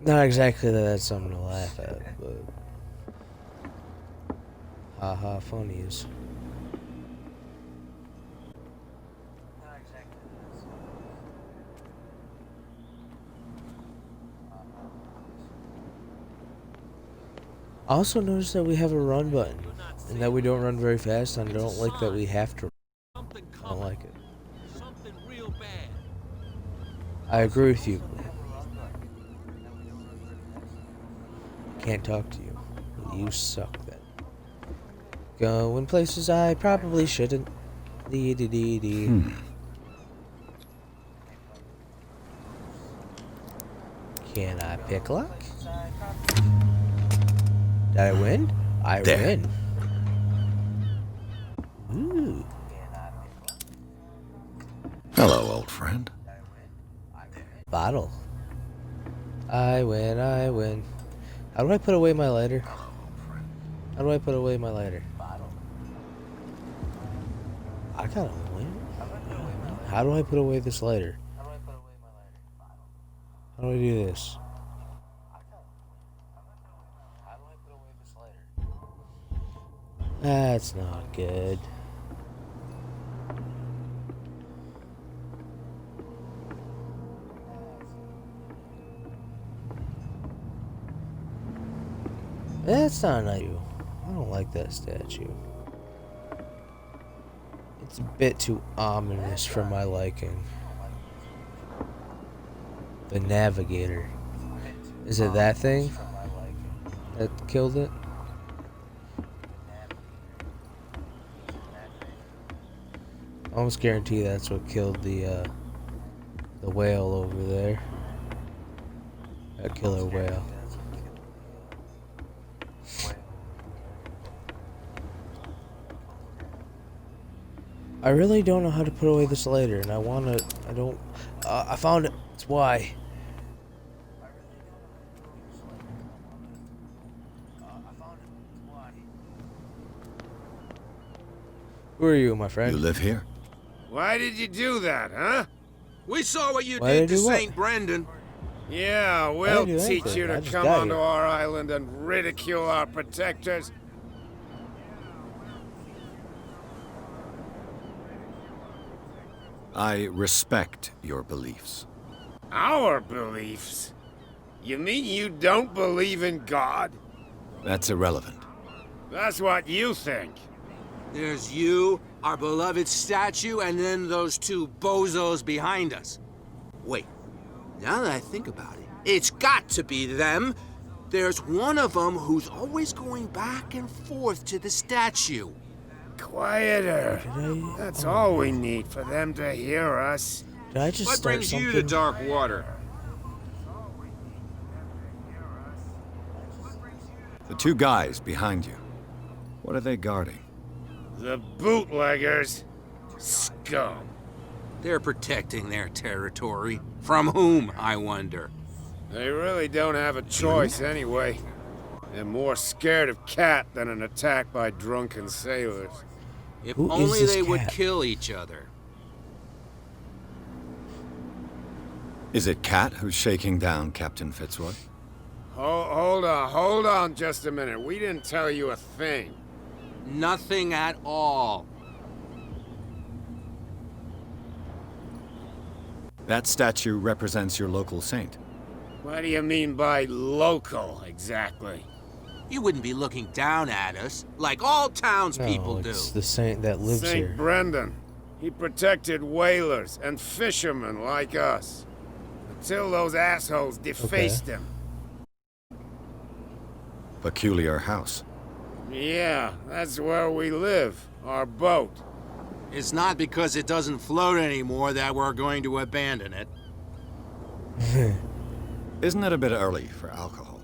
Not exactly that that's something to laugh at, but... Haha, funnies. I also noticed that we have a run button, and that we don't run very fast, and I don't like that we have to. Something I don't like it. Something real bad. I agree with you. Can't talk to you. You suck then. Going places I probably shouldn't. Dee dee dee dee. Can I pick lock? Did I win? I There. win. Ooh. Hello, old friend. Bottle. I win, I win. How do I put away my lighter? How do I put away my lighter? I gotta win. How do I put away this lighter? How do I do this? That's not good. That's not nice. I don't like that statue. It's a bit too ominous for my liking. The Navigator. Is it that thing that killed it? I almost guarantee that's what killed the whale over there. That killer whale. I really don't know how to put away this lighter, and I found it. That's why. Who are you, my friend? You live here? Why did you do that, huh? We saw what you Why did did to I do what? St. Brendan. Yeah, didn't we'll do teach anything. you I to just come got onto here. our island and ridicule our protectors. I respect your beliefs. Our beliefs? You mean you don't believe in God? That's irrelevant. That's what you think. There's you, our beloved statue, and then those two bozos behind us. Wait, now that I think about it, it's got to be them. There's one of them who's always going back and forth to the statue. Quieter. That's all we need for them to hear us. Did I just What start brings something? you to Dark Water? The two guys behind you. What are they guarding? The bootleggers. Scum. They're protecting their territory. From whom, I wonder? They really don't have a choice anyway. They're more scared of Cat than an attack by drunken sailors. If Who is only this they would cat? kill each other. Is it Cat who's shaking down Captain Fitzroy? Hold on just a minute. We didn't tell you a thing. Nothing at all. That statue represents your local saint. What do you mean by local, exactly? You wouldn't be looking down at us, like all townspeople No, do. it's the saint that lives St. here. Brendan. He protected whalers and fishermen like us. Until those assholes defaced him. Peculiar house. Yeah, that's where we live. Our boat. It's not because it doesn't float anymore that we're going to abandon it. Isn't it a bit early for alcohol?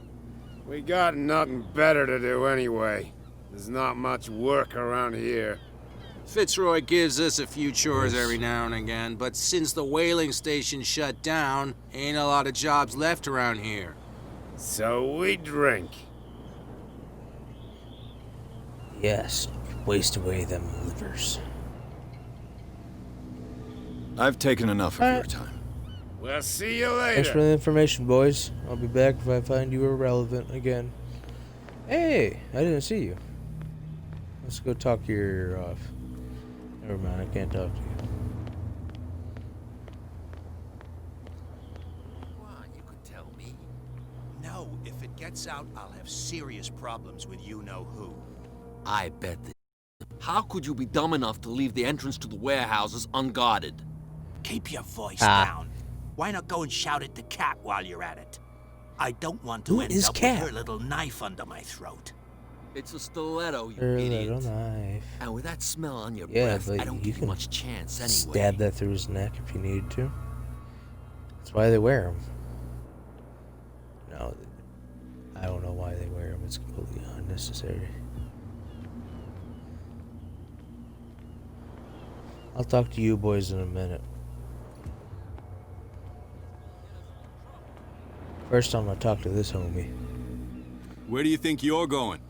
We got nothing better to do anyway. There's not much work around here. Fitzroy gives us a few chores every now and again, but since the whaling station shut down, ain't a lot of jobs left around here. So we drink. Yes, waste away them livers. I've taken enough of your time. We'll see you Thanks for later. the information, boys. I'll be back if I find you irrelevant again. Hey, I didn't see you. Let's go talk your ear off. Never mind, I can't talk to you. Come on, you could tell me. No, if it gets out, I'll have serious problems with you-know-who. I bet that. How could you be dumb enough to leave the entrance to the warehouses unguarded? Keep your voice down. Why not go and shout at the cat while you're at it? I don't want to Who end is up Cat? with her little knife under my throat. It's a stiletto, you Little idiot. knife. And with that smell on your Yeah, breath, but I don't you give you can much chance anyway. Stab that through his neck if you need to. That's why they wear them. No, I don't know why they wear them. It's completely unnecessary. I'll talk to you boys in a minute. First, I'm gonna talk to this homie. Where do you think you're going?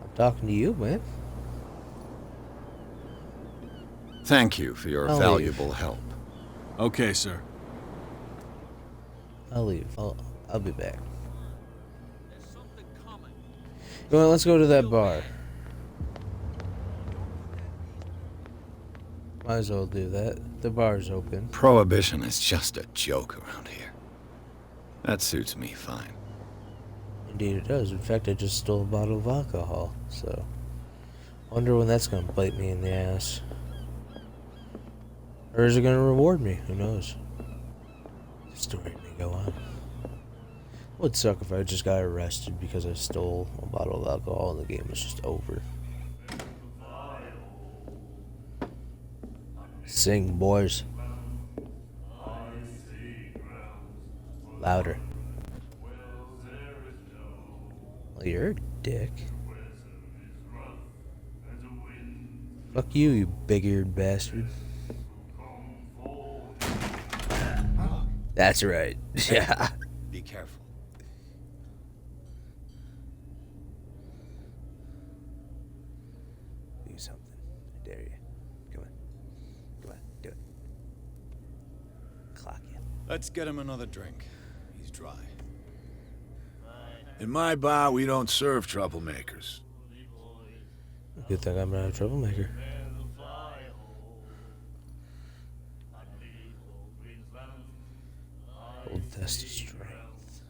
I'm talking to you, man. Thank you for your I'll valuable help. Okay, sir. I'll leave. I'll be back. There's something coming. Well, let's go to that bar. Might as well do that. The bar's open. Prohibition is just a joke around here. That suits me fine. Indeed it does. In fact, I just stole a bottle of alcohol, so... Wonder when that's gonna bite me in the ass. Or is it going to reward me? Who knows? The story may go on. It would suck if I just got arrested because I stole a bottle of alcohol and the game was just over. Sing, boys. Louder. Well, you're a dick. Fuck you, you big-eared bastard. That's right. Yeah. Be careful. Do something. I dare you. Come on. Come on, do it. Clock you. Let's get him another drink. He's dry. In my bar, we don't serve troublemakers. Good thing I'm not a troublemaker. Old test of strength.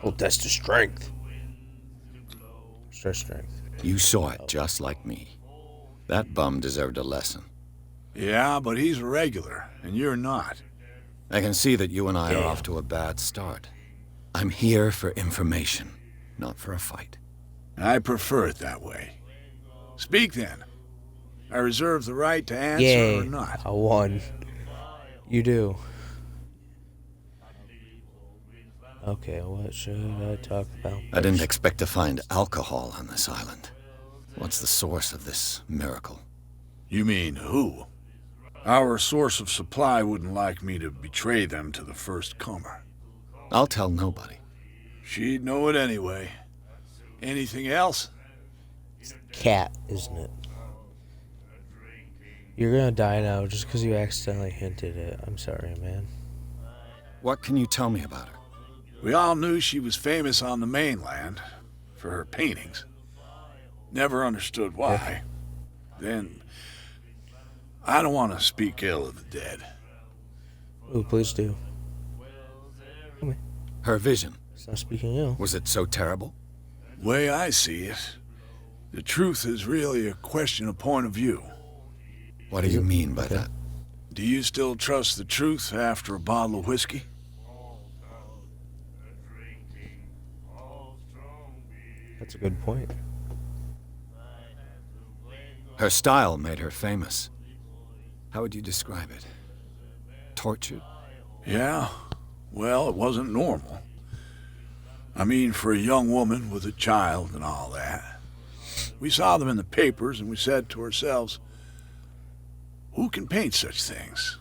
Old test of strength. Strength. You saw it just like me. That bum deserved a lesson. Yeah, but he's a regular, and you're not. I can see that you and I are off to a bad start. I'm here for information, not for a fight. I prefer it that way. Speak then. I reserve the right to answer Yay, or not. I won. You do. Okay, what should I talk about? I didn't expect to find alcohol on this island. What's the source of this miracle? You mean who? Our source of supply wouldn't like me to betray them to the first comer. I'll tell nobody. She'd know it anyway. Anything else? Cat, isn't it? You're gonna die now just because you accidentally hinted it. I'm sorry, man. What can you tell me about her? We all knew she was famous on the mainland for her paintings. Never understood why. Then, I don't want to speak ill of the dead. Oh, please do. Come here. Her vision. Stop speaking ill. Was it so terrible? Way I see it, the truth is really a question of point of view. What do you mean by that? Do you still trust the truth after a bottle of whiskey? That's a good point. Her style made her famous. How would you describe it? Tortured? Yeah. Well, it wasn't normal. I mean, for a young woman with a child and all that. We saw them in the papers and we said to ourselves, who can paint such things?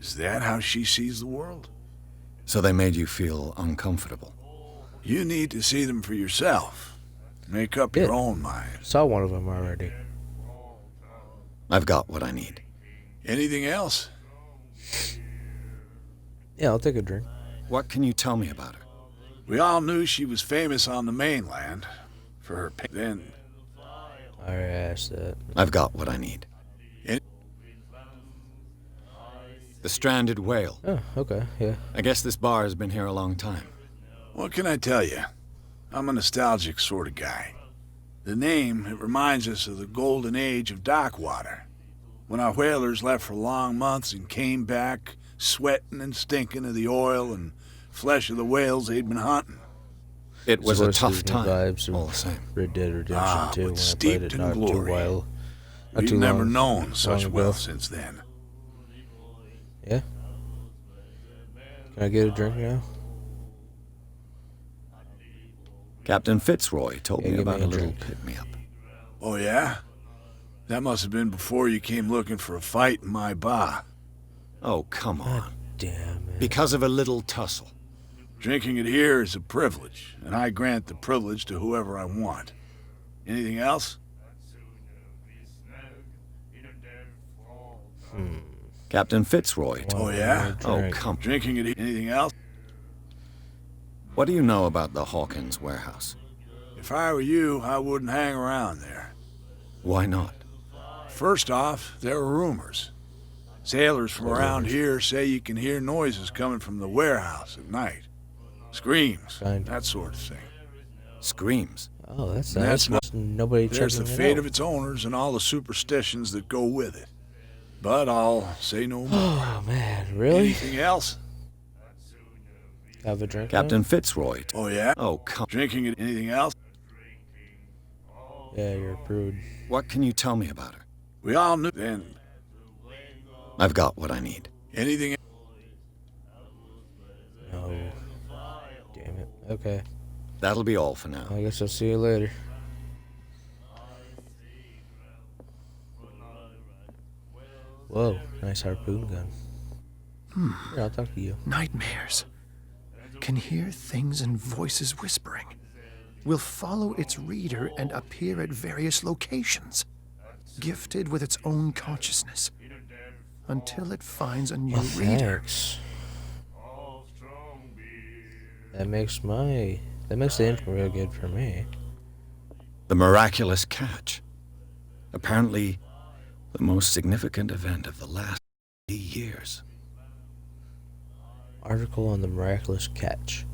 Is that how she sees the world? So they made you feel uncomfortable? You need to see them for yourself. Make up your own mind. Saw one of them already. I've got what I need. Anything else? Yeah, I'll take a drink. What can you tell me about her? We all knew she was famous on the mainland for her then. I already asked that. I've got what I need. The stranded whale. Oh, okay, yeah. I guess this bar has been here a long time. What can I tell you? I'm a nostalgic sort of guy. The name, it reminds us of the golden age of dockwater, when our whalers left for long months and came back sweating and stinking of the oil and flesh of the whales they'd been hunting. It was a tough time, vibes all the same. Red Dead Redemption 2 when I played it steeped in not too glory. while. Not We've too never long, known long such ago. wealth since then. Yeah? Can I get a drink now? Captain Fitzroy told Yeah, me give me about a a little drink. pick-me-up. Oh, yeah? That must have been before you came looking for a fight in my bar. Oh, come on. Damn it. Because of a little tussle. Drinking it here is a privilege, and I grant the privilege to whoever I want. Anything else? Captain Fitzroy told Oh, yeah? Oh, Drink. come. Drinking it. Anything else? What do you know about the Hawkins warehouse? If I were you, I wouldn't hang around there. Why not? First off, there are rumors. Sailors from around here say you can hear noises coming from the warehouse at night. Screams, Kind. that sort of thing. Screams. Oh, that's And nice. that's not. Nobody There's checking the it fate out. of its owners and all the superstitions that go with it. But I'll say no more. Oh man, really? Anything else? Have a drink? Captain now? Fitzroy. Oh, yeah? Oh, come. Drinking it. Anything else? Yeah, you're a prude. What can you tell me about her? We all knew then. I've got what I need. Anything? No. Damn it. Okay. That'll be all for now. I guess I'll see you later. Whoa, nice harpoon gun. Here, I'll talk to you. Nightmares. Can hear things and voices whispering. Will follow its reader and appear at various locations. Gifted with its own consciousness. Until it finds a new reader. Thanks. That makes the intro real good for me. The miraculous catch. Apparently, the most significant event of the last 80 years. Article on the miraculous catch.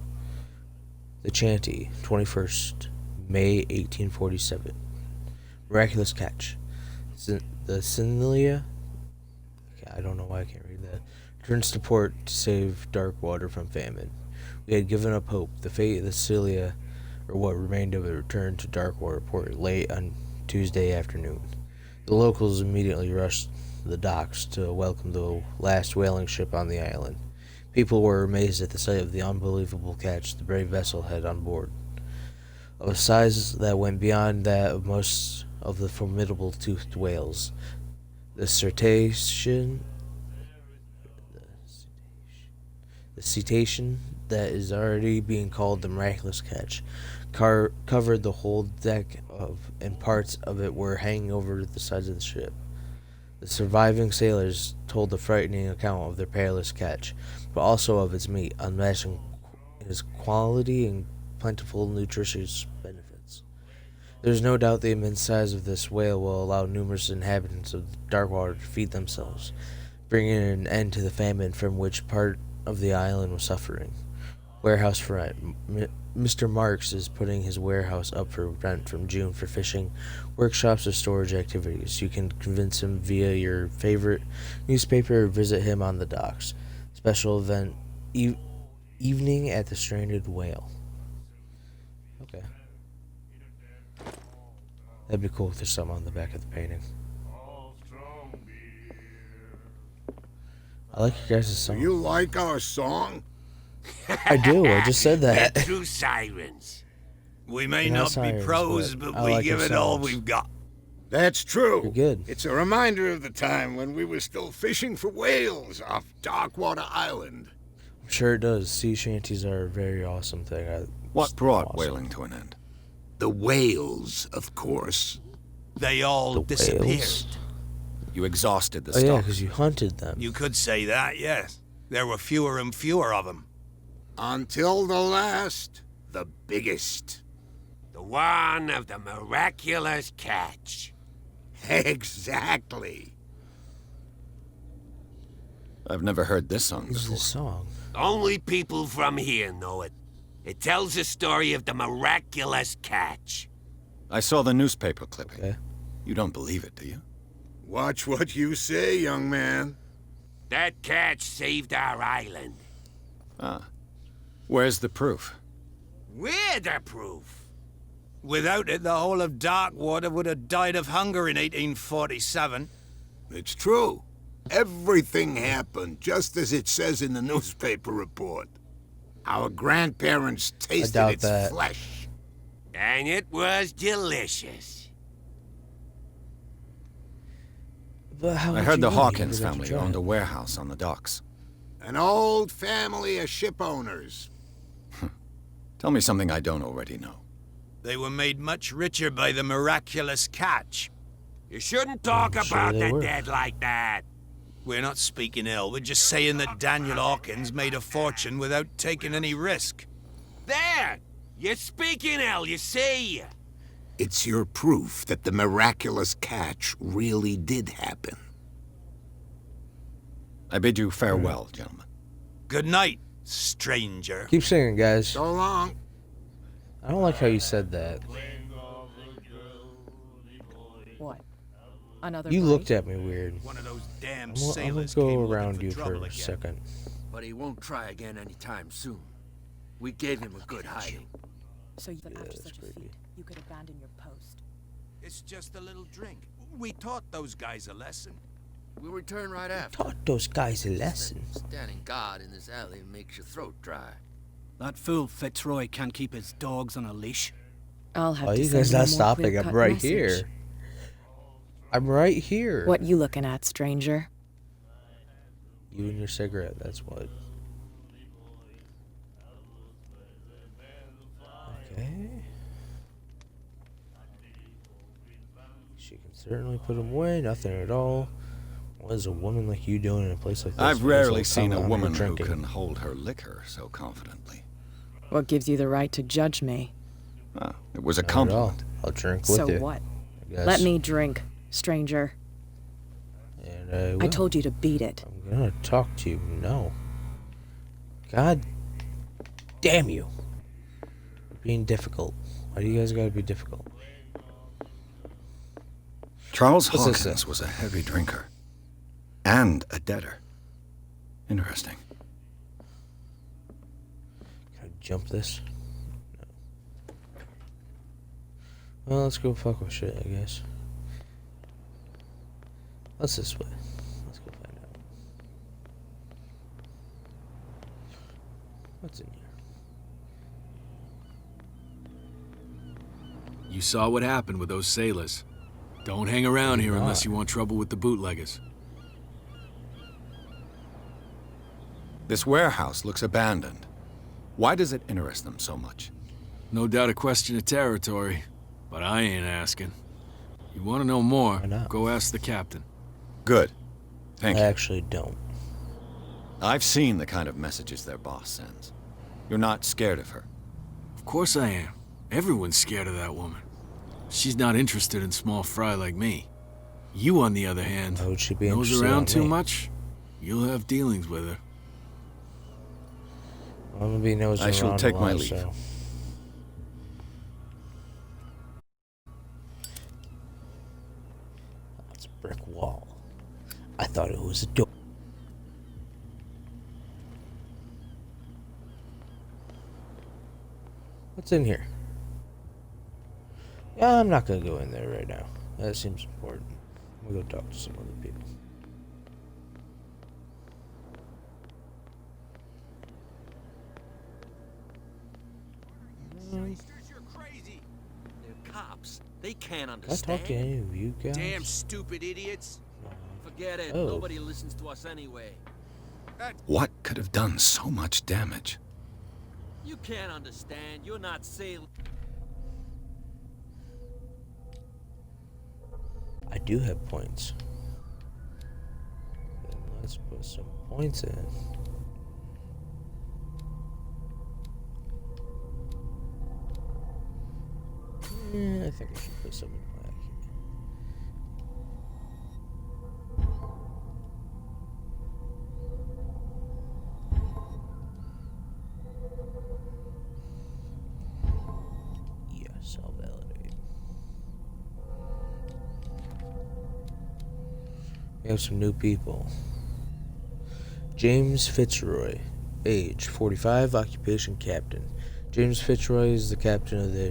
The Chanty, 21st May 1847. Miraculous catch. The Cilia, I don't know why I can't read that, returns to port to save Darkwater from famine. We had given up hope. The fate of the Cilia, or what remained of it, returned to Darkwater port late on Tuesday afternoon. The locals immediately rushed the docks to welcome the last whaling ship on the island. People were amazed at the sight of the unbelievable catch the brave vessel had on board, of a size that went beyond that of most of the formidable toothed whales. The cetacean that is already being called the miraculous catch covered the whole deck of, and parts of it were hanging over the sides of the ship. The surviving sailors told a frightening account of their perilous catch, but also of its meat, unmatched in its quality and plentiful nutritious benefits. There is no doubt the immense size of this whale will allow numerous inhabitants of Darkwater to feed themselves, bringing an end to the famine from which part of the island was suffering. Warehouse for rent. Mr. Marks is putting his warehouse up for rent from June for fishing, workshops, or storage activities. You can convince him via your favorite newspaper or visit him on the docks. Special event, evening at the Stranded Whale. Okay. That'd be cool if there's something on the back of the painting. I like your guys' song. You like our song? I do, I just said that. They're true sirens. We may They're not not sirens, be pros, but but I we like give your it all songs. we've got. That's true. You're good. It's a reminder of the time when we were still fishing for whales off Darkwater Island. I'm sure it does. Sea shanties are a very awesome thing. What brought whaling to an end? The whales, of course. They all The disappeared. whales? You exhausted the Oh yeah, stock. because you hunted them. You could say that, yes. There were fewer and fewer of them. Until the last, the biggest. The one of the miraculous catch. Exactly. I've never heard this song What's before. this song? Only people from here know it. It tells the story of the miraculous catch. I saw the newspaper clipping. Okay. You don't believe it, do you? Watch what you say, young man. That catch saved our island. Ah. Where's the proof? We're the proof. Without it, the whole of Darkwater would have died of hunger in 1847. It's true. Everything happened just as it says in the newspaper report. Our grandparents tasted doubt its that. flesh. And it was delicious. But how I would heard you the know? You Hawkins never got to family try owned it. a warehouse on the docks. An old family of ship owners. Tell me something I don't already know. They were made much richer by the miraculous catch. You shouldn't talk I'm sure about they the were. dead like that. We're not speaking ill. We're just saying that Daniel Hawkins made a fortune without taking any risk. There! You're speaking ill, you see. It's your proof that the miraculous catch really did happen. I bid you farewell, gentlemen. Good night, stranger. Keep singing, guys. So long. I don't like how you said that. What? Another You bite? looked at me weird. One of those damn I'm gonna sailors go came looking around for you for trouble a again. second. But he won't try again anytime soon. We gave him a good hiding. So that after that's such a creepy. feat, you could abandon your post. It's just a little drink. We taught those guys a lesson. We'll return right after. Taught those guys a lesson. Standing guard in this alley makes your throat dry. That fool Fitzroy can't keep his dogs on a leash. I'll have Oh, to you send guys him a not more stopping. I'm clear-cut right message. here. I'm right here. What you looking at, stranger? You and your cigarette, that's what. Okay. She can certainly put him away, nothing at all. What is a woman like you doing in a place like this? I've Where there's rarely no seen a comment on her woman who drinking? can hold her liquor so confidently. What gives you the right to judge me? Ah, it was a Not at all. compliment. I'll drink with So you. what? I guess. Let me drink, stranger. And I will. told you to beat it. I'm gonna talk to you. No. God damn you. You're being difficult. Why do you guys gotta be difficult? Charles What's this Hawkins was a heavy drinker. And a debtor. Interesting. Can I jump this? No. Well, let's go fuck with shit, I guess. What's this way? Let's go find out. What's in here? You saw what happened with those sailors. Don't hang around here unless you want trouble with the bootleggers. This warehouse looks abandoned. Why does it interest them so much? No doubt a question of territory, but I ain't asking. You want to know more, go ask the captain. Good. Thank you. I actually don't. I've seen the kind of messages their boss sends. You're not scared of her. Of course I am. Everyone's scared of that woman. She's not interested in small fry like me. You, on the other hand, Why would she be knows interested around in too me? much, you'll have dealings with her. I'm gonna be nosing I shall around take a my lot, leave. so. That's a brick wall. I thought it was a door. What's in here? Yeah, I'm not gonna go in there right now. That seems important. I'm gonna go talk to some other people. They're cops. They can't Can I understand. talk to any of you guys? Damn stupid idiots. Forget it. Oh. Nobody listens to us anyway. What could have done so much damage? You can't understand. You're not sailing. I do have points. Then let's put some points in. I think I should put some in black. Yes, I'll validate. We have some new people. James Fitzroy, age 45, occupation captain. James Fitzroy is the captain of the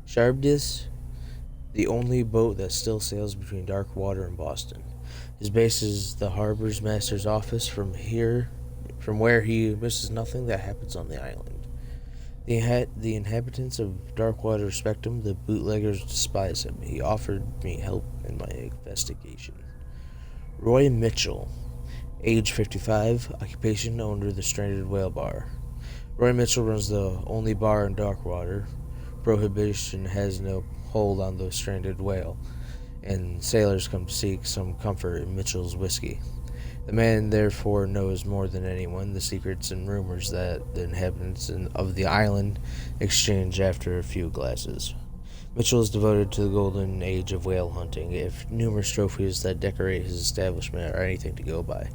Sharbdis, the only boat that still sails between dark water and Boston. His base is the harbor's master's office. From where he misses nothing that happens on the island. The inhabitants of Darkwater respect him. The bootleggers despise him. He offered me help in my investigation. Roy Mitchell, age 55, occupation owner of the Stranded Whale Bar. Roy Mitchell runs the only bar in Darkwater. Prohibition has no hold on the stranded whale, and sailors come to seek some comfort in Mitchell's whiskey. The man therefore knows more than anyone the secrets and rumors that the inhabitants of the island exchange after a few glasses. Mitchell is devoted to the golden age of whale hunting, if numerous trophies that decorate his establishment are anything to go by.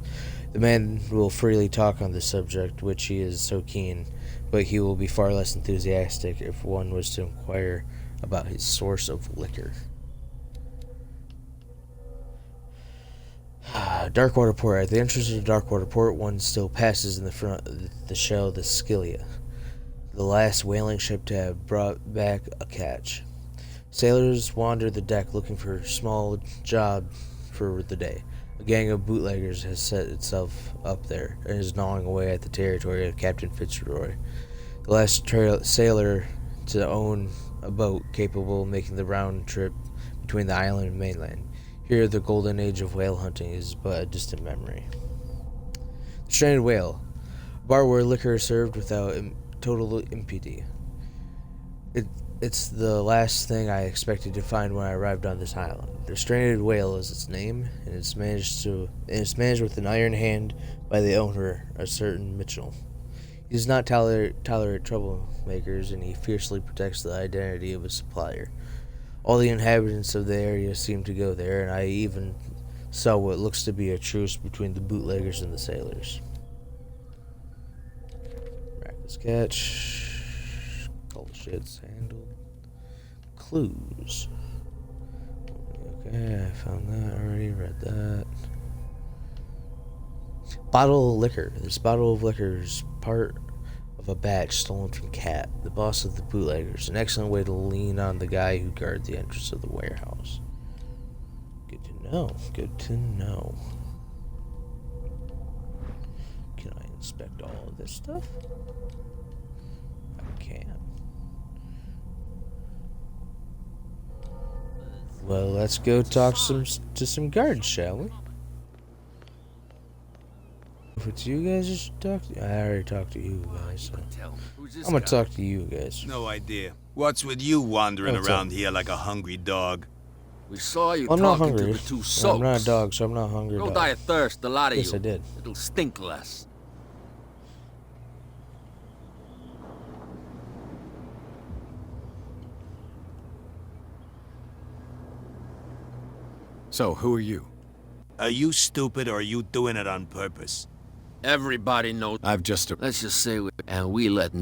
The man will freely talk on the subject, which he is so keen, but he will be far less enthusiastic if one was to inquire about his source of liquor. Darkwater Port. At the entrance to Darkwater Port, one still passes in the front of the shell the Scylla, the last whaling ship to have brought back a catch. Sailors wander the deck looking for a small job for the day. A gang of bootleggers has set itself up there and is gnawing away at the territory of Captain Fitzroy, the last sailor to own a boat capable of making the round trip between the island and mainland. Here, the golden age of whale hunting is but a distant memory. The Stranded Whale, a bar where liquor is served without total impunity. It's the last thing I expected to find when I arrived on this island. The Stranded Whale is its name, and it's managed with an iron hand by the owner, a certain Mitchell. He does not tolerate troublemakers, and he fiercely protects the identity of his supplier. All the inhabitants of the area seem to go there, and I even saw what looks to be a truce between the bootleggers and the sailors. Miraculous catch. Call the shits handled. Clues. Okay, I found that already, read that. Bottle of liquor. This bottle of liquor is part of a batch stolen from Cat, the boss of the bootleggers. An excellent way to lean on the guy who guards the entrance of the warehouse. Good to know. Good to know. Can I inspect all of this stuff? I can. Well, let's go talk to some guards, shall we? If it's you guys, I should talk to. I already talked to you guys, so I'm gonna talk to you guys. No idea. What's with you wandering around here like a hungry dog? We saw you I'm not talking to hungry. the two I'm soaks. not a dog, so I'm not hungry. Go dog. die of thirst, the lot of you. Yes, I did. It'll stink less. So, who are you? Are you stupid or are you doing it on purpose? Everybody knows. I've just... Let's just say we let...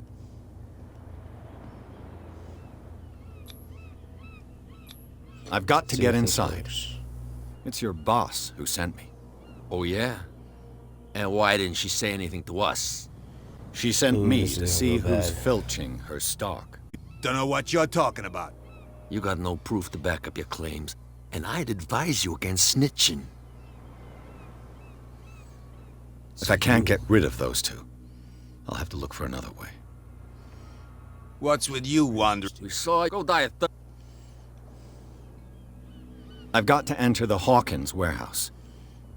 I've got to get inside. It's your boss who sent me. Oh, yeah? And why didn't she say anything to us? She sent me to see who's filching her stock. Don't know what you're talking about. You got no proof to back up your claims, and I'd advise you against snitching. If I can't get rid of those two, I'll have to look for another way. What's with you, Wander? We saw you. Go die of thirst. I've got to enter the Hawkins warehouse.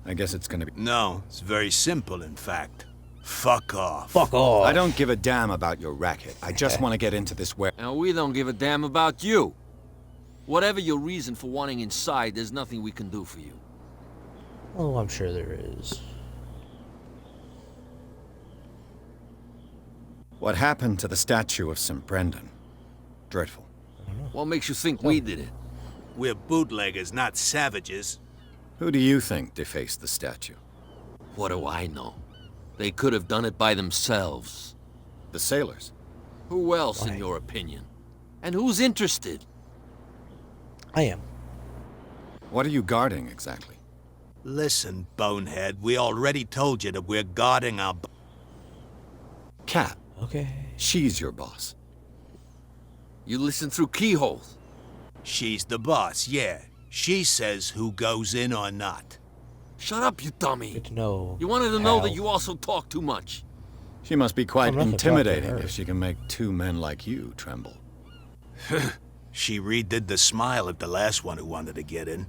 I guess it's gonna be... No, it's very simple, in fact. Fuck off. Fuck off. I don't give a damn about your racket. I just want to get into this warehouse. And we don't give a damn about you. Whatever your reason for wanting inside, there's nothing we can do for you. Oh, I'm sure there is. What happened to the statue of St. Brendan? Dreadful. What makes you think we did it? We're bootleggers, not savages. Who do you think defaced the statue? What do I know? They could have done it by themselves. The sailors? Who else, in your opinion? And who's interested? I am. What are you guarding, exactly? Listen, bonehead, we already told you that we're guarding our... Cat. Okay. She's your boss. You listen through keyholes. She's the boss, yeah. She says who goes in or not. Shut up, you dummy. Good to know. You wanted to know that you also talk too much. She must be quite I'm not gonna talk to intimidating her. if she can make two men like you tremble. She redid the smile at the last one who wanted to get in.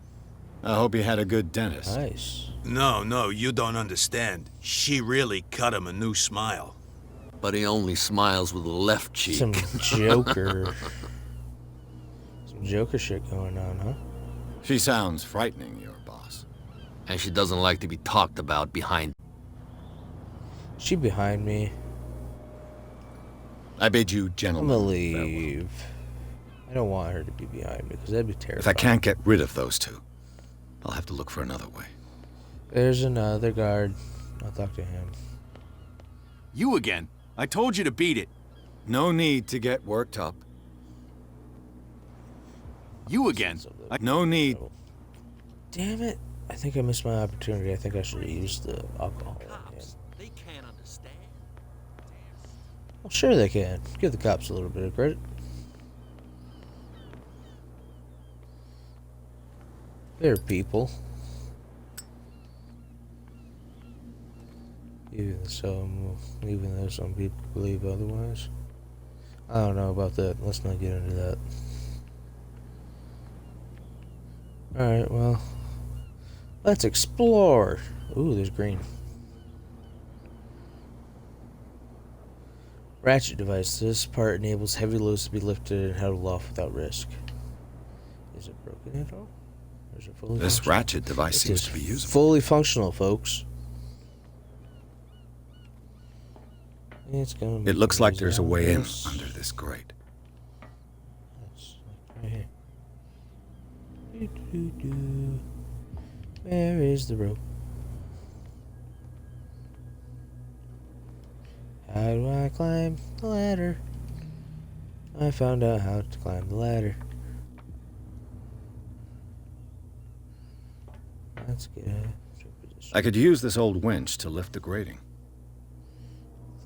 I hope you had a good dentist. Nice. No, you don't understand. She really cut him a new smile. But he only smiles with the left cheek. Some Joker. Some Joker shit going on, huh? She sounds frightening, your boss. And she doesn't like to be talked about behind. She behind me. I bid you I'm gentlemen gonna leave. I don't want her to be behind me, because that'd be terrifying. If I can't get rid of those two, I'll have to look for another way. There's another guard. I'll talk to him. You again? I told you to beat it. No need to get worked up. You again? No need. Damn it. I think I missed my opportunity. I think I should have used the alcohol. They can't understand. Well, sure they can. Give the cops a little bit of credit. They're people. Even though some people believe otherwise. I don't know about that. Let's not get into that. Alright, well. Let's explore. Ooh, there's green. Ratchet device. This part enables heavy loads to be lifted and held aloft without risk. Is it broken at all? Or is it fully This functional? ratchet device seems to be usable. Fully functional, folks. It looks like there's a way in under this grate. Right here. Where is the rope? How do I climb the ladder? I found out how to climb the ladder. Let's get a position. I could use this old winch to lift the grating.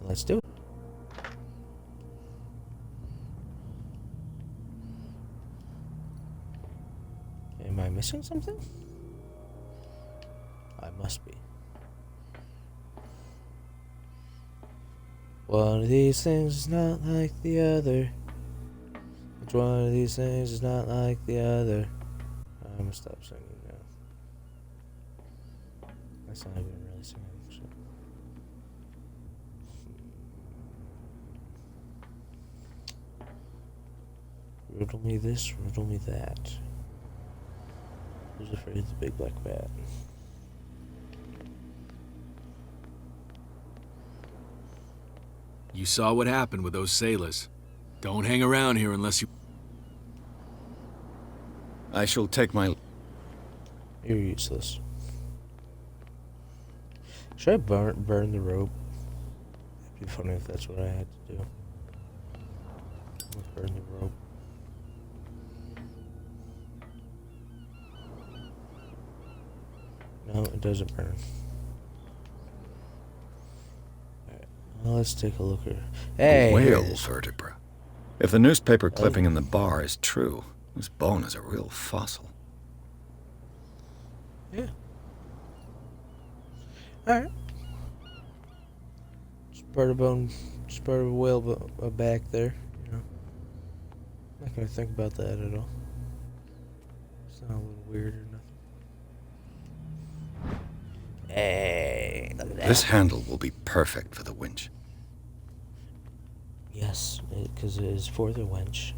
Let's do it. Am I missing something? I must be. One of these things is not like the other. Which one of these things is not like the other? I'm gonna stop singing now. That's not even really singing. So. Riddle me this, riddle me that. Who's afraid of the big black bat? You saw what happened with those sailors. Don't hang around here unless you... I shall take my... You're useless. Should I burn the rope? It'd be funny if that's what I had to do. Let's burn the rope. No, it doesn't burn. Alright, well, let's take a look at... Hey! A whale vertebra. If the newspaper clipping in the bar is true, this bone is a real fossil. Yeah. Alright. Just part of bone, just part of a whale back there, you know. Not gonna think about that at all. It's not a little weird or nothing. Hey, look at that. This handle will be perfect for the winch. Yes, because it is for the winch.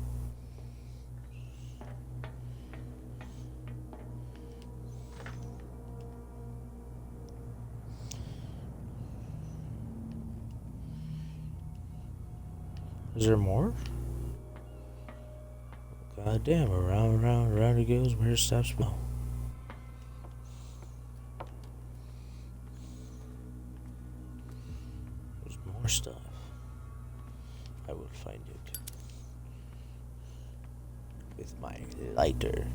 Is there more? God damn, around, around, around it goes, where it stops. No. There's more stuff. I will find it. With my lighter.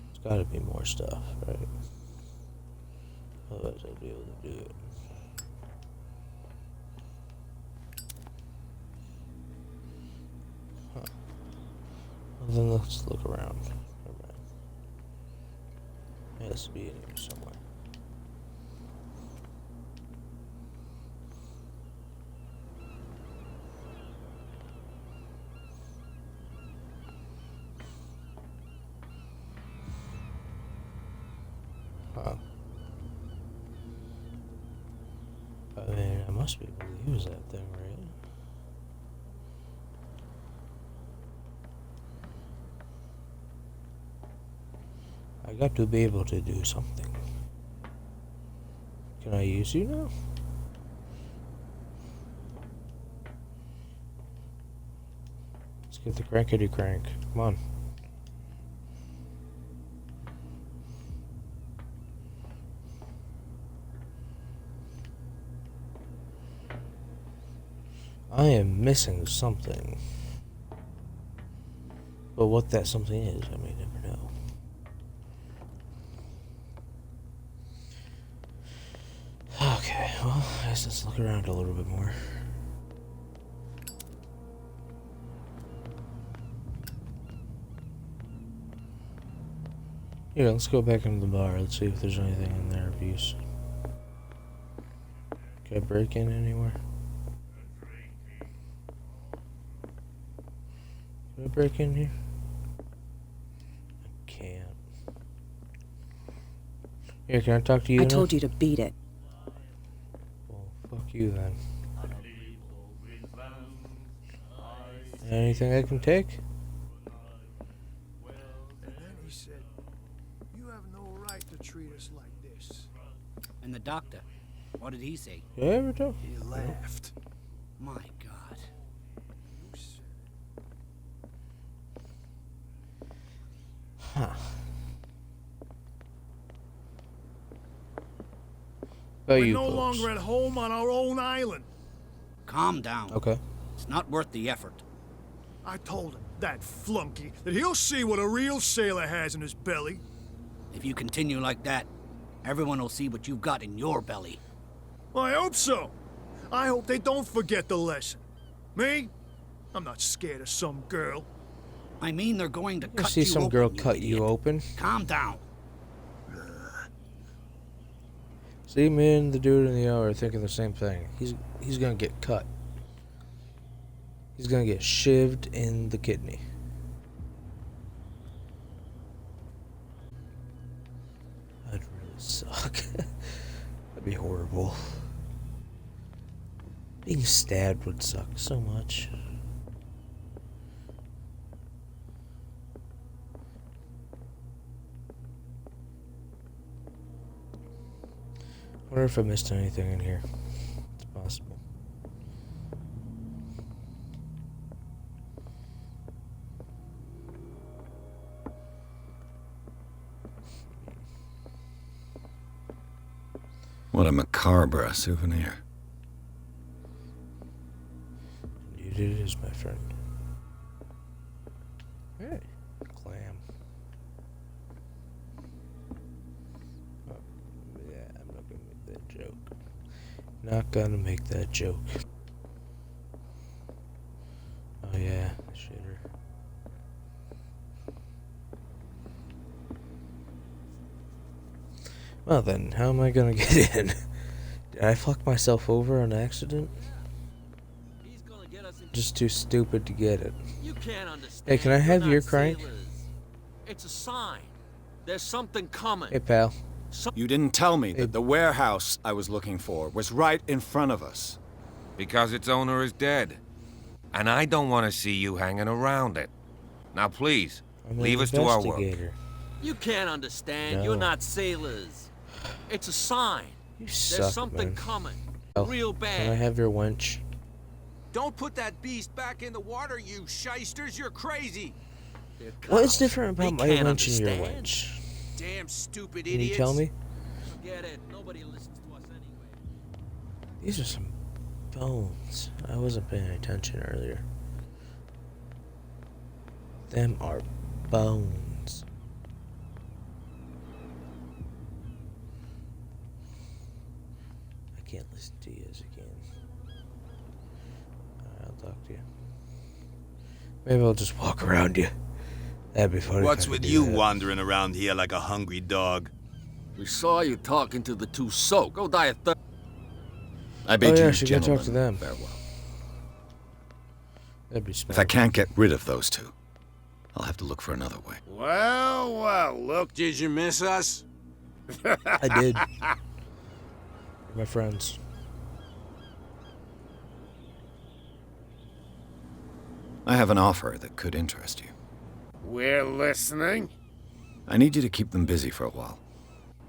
There's gotta be more stuff, right? Otherwise I'll be able to do it. Huh. Well, then let's look around. It has to be in here somewhere. Huh. I mean, I must be able to use that thing, right? I got to be able to do something. Can I use you now? Let's get the crankety crank. Come on. I am missing something. But what that something is, I may never know. well, I guess let's look around a little bit more. Yeah, let's go back into the bar. Let's see if there's anything in there of use. Can I break in anywhere? Can I break in here? I can't. Here, can I talk to you I now? told you to beat it. Well, fuck you then. Anything I can take? And then he said, "You have no right to treat us like this." And the doctor, what did he say? Did I ever talk? He laughed. My God. You said Huh. About We're you no folks. longer at home on our own island. Calm down. Okay. It's not worth the effort. I told him, that flunky, that he'll see what a real sailor has in his belly. If you continue like that, everyone will see what you've got in your belly. Well, I hope so. I hope they don't forget the lesson. Me? I'm not scared of some girl. I mean, they're going to You cut see you some open, girl you cut idiot. you open? Calm down. See, me and the dude in the yellow are thinking the same thing. He's gonna get cut. He's gonna get shivved in the kidney. That'd really suck. That'd be horrible. Being stabbed would suck so much. I wonder if I missed anything in here. It's possible. What a macabre souvenir. Indeed it is, my friend. Hey, clam. Oh, yeah, I'm not gonna make that joke. Not gonna make that joke. Oh yeah, shitter. Well then, how am I gonna get in? Did I fuck myself over on accident? Just too stupid to get it. You can't understand. Hey, can I have your crank? It's a sign. There's something coming. Hey, pal. You didn't tell me that the warehouse I was looking for was right in front of us. Because its owner is dead. And I don't want to see you hanging around it. Now please, I'm an leave us to our work. investigator. You can't understand. No. You're not sailors. It's a sign. You There's suck, something man. coming. Oh, Real Can I bad. have your wench? Don't put that beast back in the water, you shysters. You're crazy. What is different about my can't wench and your understand. wench? Damn stupid Can idiots. you tell me? Forget it. Nobody listens to us anyway. These are some bones. I wasn't paying attention earlier. Them are bones. I can't listen to you as again. I'll talk to you. Maybe I'll just walk around you. That'd be funny. What's if I with could do you that. wandering around here like a hungry dog? We saw you talking to the two soak. Go die at I bid yeah, I you should go talk gentlemen to them. farewell. That'd be smart. If I can't get rid of those two, I'll have to look for another way. Well, well, look, did you miss us? I did. My friends. I have an offer that could interest you. We're listening. I need you to keep them busy for a while.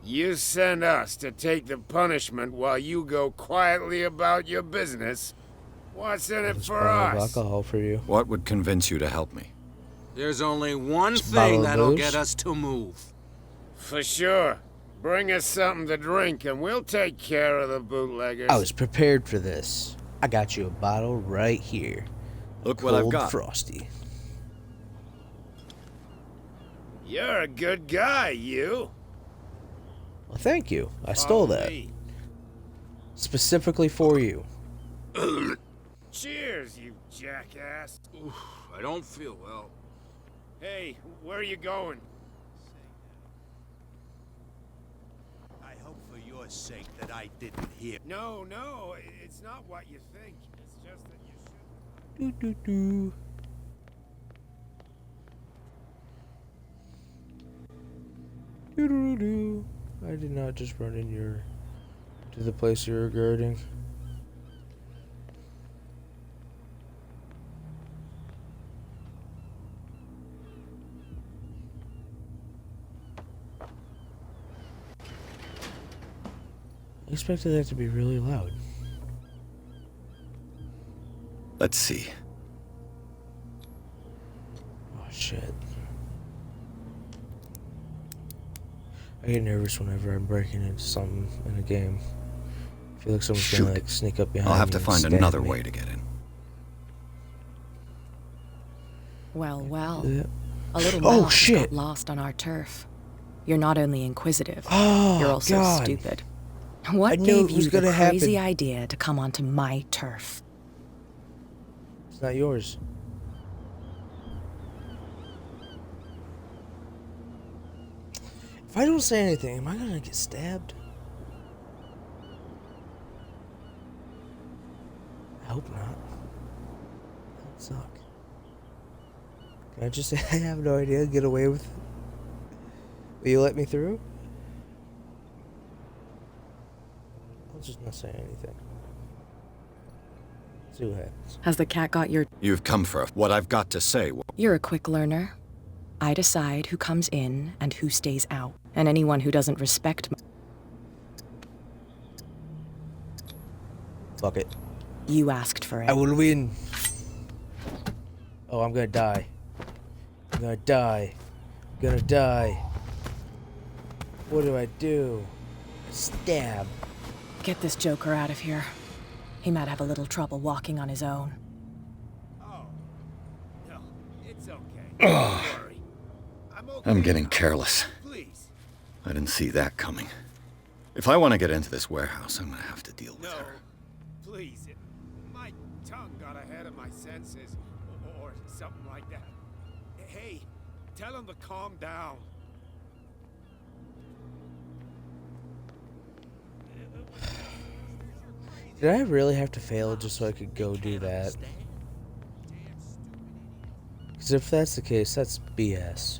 You send us to take the punishment while you go quietly about your business. What's in it for Bottle of us? alcohol for you. What would convince you to help me? There's only one Just a bottle thing of that'll booze? get us to move. For sure. Bring us something to drink and we'll take care of the bootleggers. I was prepared for this. I got you a bottle right here. Look what I've Cold got. Frosty. You're a good guy, you. Well, thank you. I stole that. Me. Specifically for you. Cheers, you jackass. Oof, I don't feel well. Hey, where are you going? I hope for your sake that I didn't hear. No, it's not what you think. It's just that you should... Do. Do. I did not just run in to the place you're guarding. I expected that to be really loud. Let's see. Oh shit. I get nervous whenever I'm breaking into something in a game. I feel like someone's Shoot. gonna sneak up behind me. I'll have to and find stab another me. way to get in. Well, Yeah. a little Oh, mouse shit. got lost on our turf. You're not only inquisitive, Oh, you're also God. stupid. I What knew gave it was you the gonna crazy happen. idea to come onto my turf? It's not yours. If I don't say anything, am I gonna get stabbed? I hope not. That would suck. Can I just say I have no idea? Get away with it? Will you let me through? I'll just not say anything. See what happens. Has the cat got your... You've come for what I've got to say. You're a quick learner. I decide who comes in and who stays out. And anyone who doesn't respect my... Fuck it. You asked for it. I will win. Oh, I'm gonna die. I'm gonna die. I'm gonna die. What do I do? Stab. Get this joker out of here. He might have a little trouble walking on his own. Oh. No, it's okay. Ugh. Don't worry. I'm okay. I'm getting careless. Please. I didn't see that coming. If I want to get into this warehouse, I'm gonna have to deal with No. her. Please. My tongue got ahead of my senses. Or something like that. Hey, tell him to calm down. Did I really have to fail just so I could go do that? Because if that's the case, that's BS.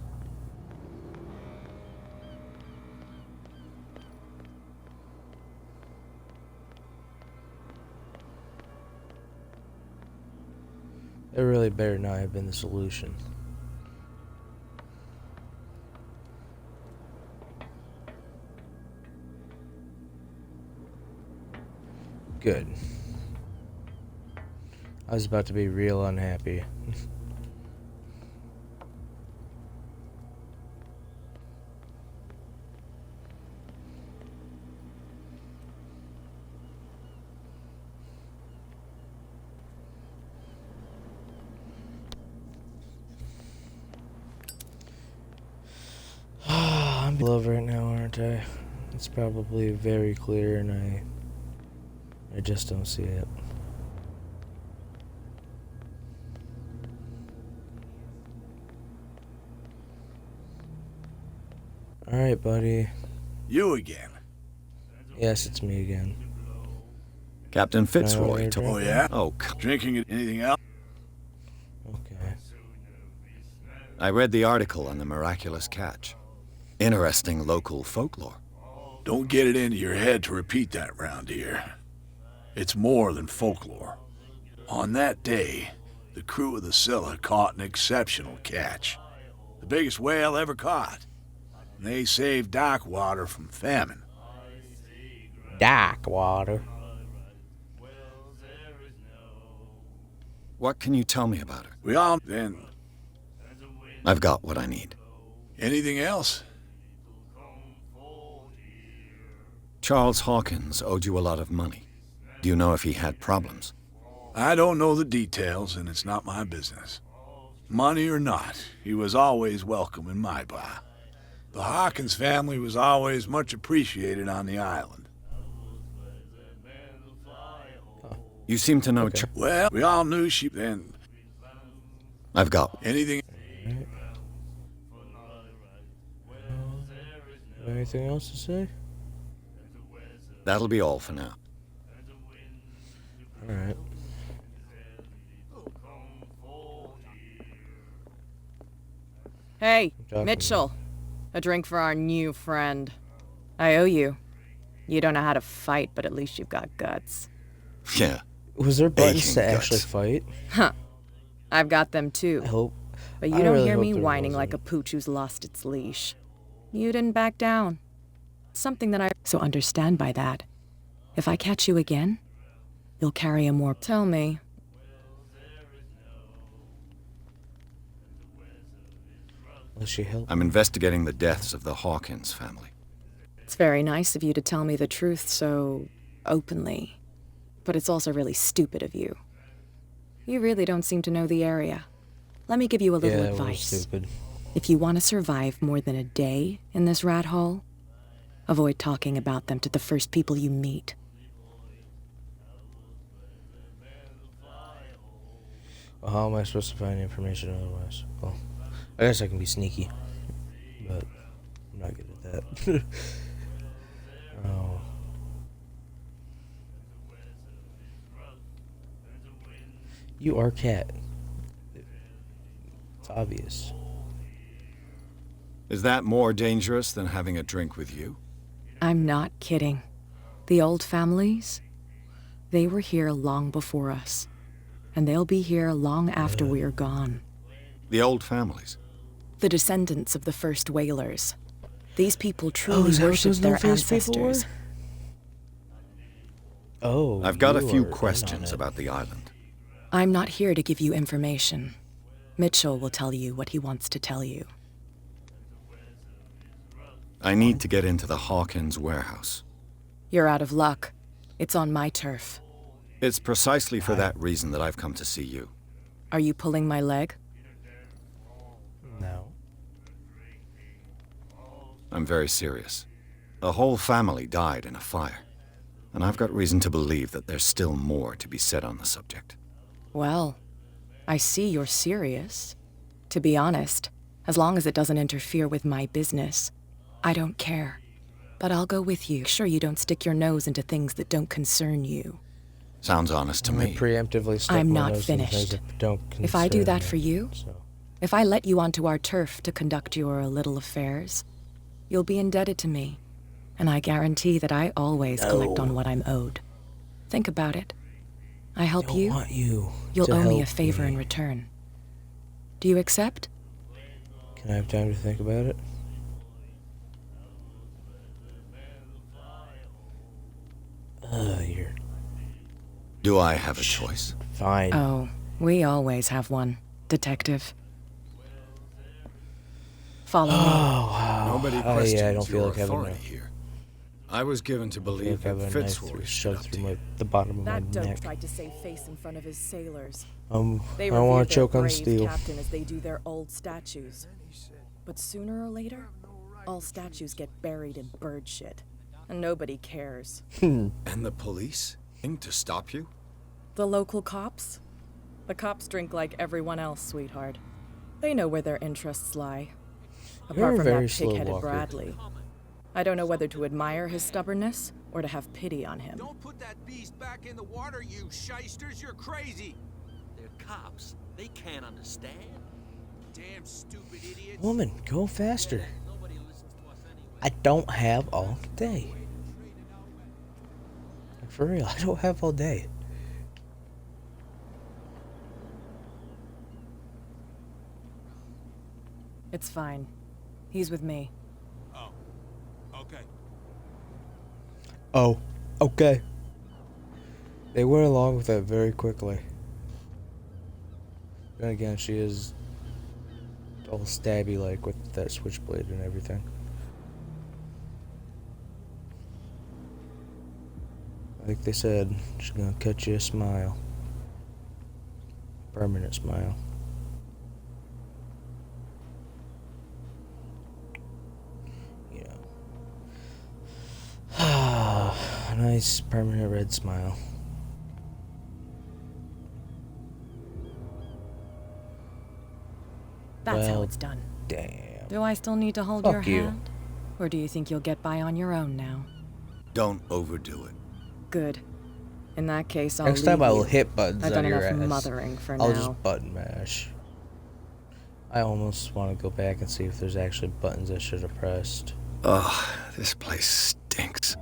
It really better not have been the solution. Good. I was about to be real unhappy. I'm in love right now, aren't I? It's probably very clear, and I just don't see it. Alright, buddy. You again. Yes, it's me again. Captain Fitzroy. Oh, yeah? Oh, Drinking anything else? Okay. I read the article on the miraculous catch. Interesting local folklore. Don't get it into your head to repeat that round here. It's more than folklore. On that day, the crew of the Scylla caught an exceptional catch. The biggest whale ever caught. And they saved Darkwater from famine. Darkwater? What can you tell me about her? We all then. I've got what I need. Anything else? Charles Hawkins owed you a lot of money. Do you know if he had problems? I don't know the details, and it's not my business. Money or not, he was always welcome in my bar. The Hawkins family was always much appreciated on the island. You seem to know. Okay. Well, we all knew she then. I've got Anything? Anything else to say? That'll be all for now. All right. Hey, Talking Mitchell. A drink for our new friend. I owe you. You don't know how to fight, but at least you've got guts. Yeah. Was there buttons Aching to guts. actually fight? Huh. I've got them too. I hope. But you I don't really hear hope me there whining like wasn't. a pooch who's lost its leash. You didn't back down. Something that I... So understand by that. If I catch you again, you'll carry a more... Tell me. Will she help? I'm investigating the deaths of the Hawkins family. It's very nice of you to tell me the truth so openly. But it's also really stupid of you. You really don't seem to know the area. Let me give you a little Yeah, it was advice. stupid. If you want to survive more than a day in this rat hole, avoid talking about them to the first people you meet. Well, how am I supposed to find information otherwise? Well, I guess I can be sneaky, but I'm not good at that. Oh. You are Cat. It's obvious. Is that more dangerous than having a drink with you? I'm not kidding. The old families, they were here long before us. And they'll be here long after we are gone. The old families? The descendants of the first whalers. These people truly is that what worship those their no-face people were? ancestors. Oh, I've got a you few are in on questions it. about the island. I'm not here to give you information. Mitchell will tell you what he wants to tell you. I need to get into the Hawkins warehouse. You're out of luck. It's on my turf. It's precisely for that reason that I've come to see you. Are you pulling my leg? No. I'm very serious. A whole family died in a fire. And I've got reason to believe that there's still more to be said on the subject. Well, I see you're serious. To be honest, as long as it doesn't interfere with my business, I don't care. But I'll go with you. Sure you don't stick your nose into things that don't concern you. Sounds honest to I me. preemptively stuck I'm my not nose in things finished. that don't If I do concern that me, for you, so. if I let you onto our turf to conduct your little affairs, you'll be indebted to me. And I guarantee that I always collect on what I'm owed. Think about it. I help don't you, want you you'll to owe me a help favor me. in return. Do you accept? Can I have time to think about it? You're Do I have a choice? fine. Oh, we always have one, Detective. Follow me. Wow. Nobody Oh, questions yeah, I don't feel your like having authority a, here. I was given to I feel believe like having that a knife Fitzroy stood shoved up to through you. the bottom of That my dope neck. tried to save face in front of his sailors. I They want revere to choke their on brave steel. captain as they do their old statues. But sooner or later, all statues get buried in bird shit. And nobody cares. And the police? To stop you? The local cops? The cops drink like everyone else, sweetheart. They know where their interests lie. You're Apart a from very that slow pig-headed walker. Bradley. I don't know whether to admire his stubbornness or to have pity on him. Don't put that beast back in the water, you shysters. You're crazy. They're cops. They can't understand. Damn stupid idiots. Woman, go faster. I don't have all day. Like, for real, I don't have all day. It's fine. He's with me. Oh, okay. Oh, okay. They went along with that very quickly. Then again, she is all stabby like with that switchblade and everything. Like they said, she's gonna cut you a smile. Permanent smile. You know. A nice permanent red smile. That's how Well, it's done. damn. Do I still need to hold Fuck your you. hand? Or do you think you'll get by on your own now? Don't overdo it. Good. In that case, I'll Next leave time I will you. hit buttons I've on done your enough ass. mothering for I'll now. just button mash. I almost want to go back and see if there's actually buttons I should have pressed. Ugh, this place stinks.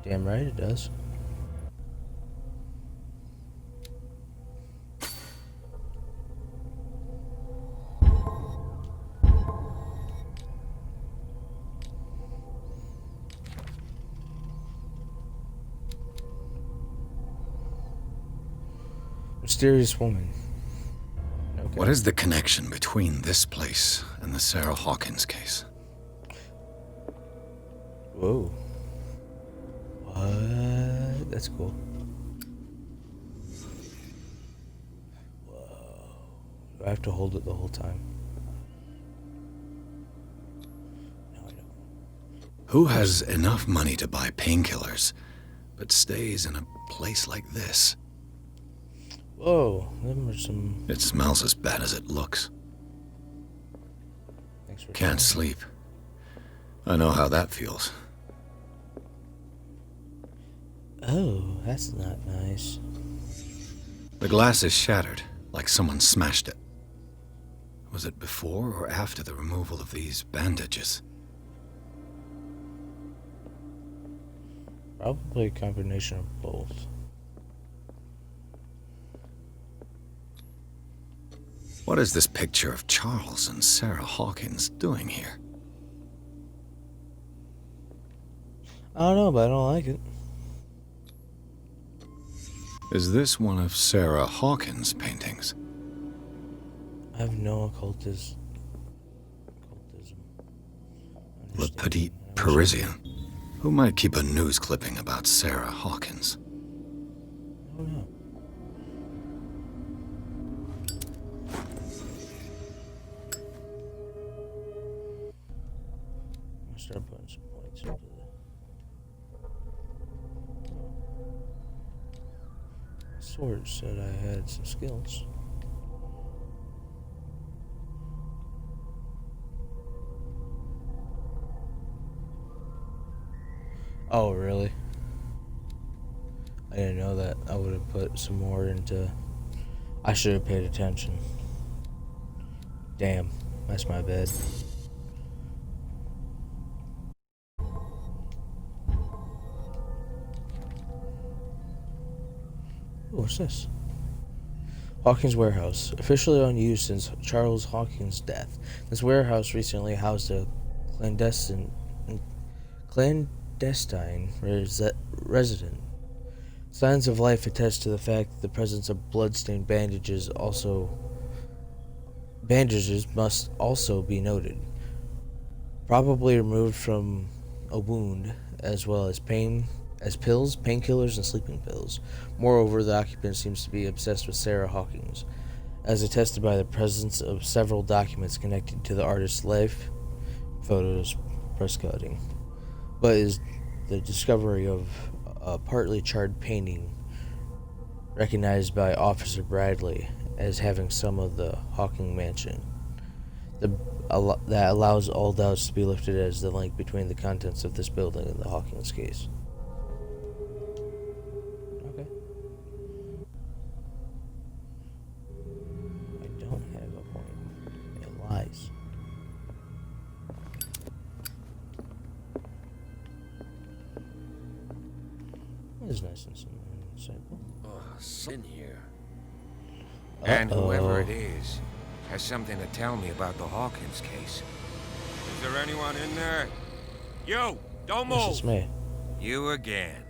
Damn right it does. Mysterious woman. Okay. What is the connection between this place and the Sarah Hawkins case? Whoa. What? That's cool. Whoa. Do I have to hold it the whole time? No, I don't. Who has enough money to buy painkillers, but stays in a place like this? Whoa, them are some... It smells as bad as it looks. Thanks for Can't sleep. I know how that feels. Oh, that's not nice. The glass is shattered, like someone smashed it. Was it before or after the removal of these bandages? Probably a combination of both. What is this picture of Charles and Sarah Hawkins doing here? I don't know, but I don't like it. Is this one of Sarah Hawkins' paintings? I have no occultism. Le Petit Parisien. Who might keep a news clipping about Sarah Hawkins? I don't know. I'll start putting some points into the... Sword said I had some skills. Oh, really? I didn't know that. I would have put some more into... I should have paid attention. Damn, that's my bad. What's this? Hawkins Warehouse. Officially unused since Charles Hawkins' death. This warehouse recently housed a clandestine resident. Signs of life attest to the fact that the presence of blood-stained bandages must also be noted. Probably removed from a wound, as well as pills, painkillers, and sleeping pills. Moreover, the occupant seems to be obsessed with Sarah Hawkins, as attested by the presence of several documents connected to the artist's life, photos, press cutting. But is the discovery of a partly charred painting recognized by Officer Bradley as having some of the Hawking mansion. That allows all doubts to be lifted as the link between the contents of this building and the Hawkins case. Okay. I don't have a point. It lies. It's nice and simple. Oh, in here. And whoever it is has something to tell me about the Hawkins case. Is there anyone in there? You! Don't move! This is me. You again.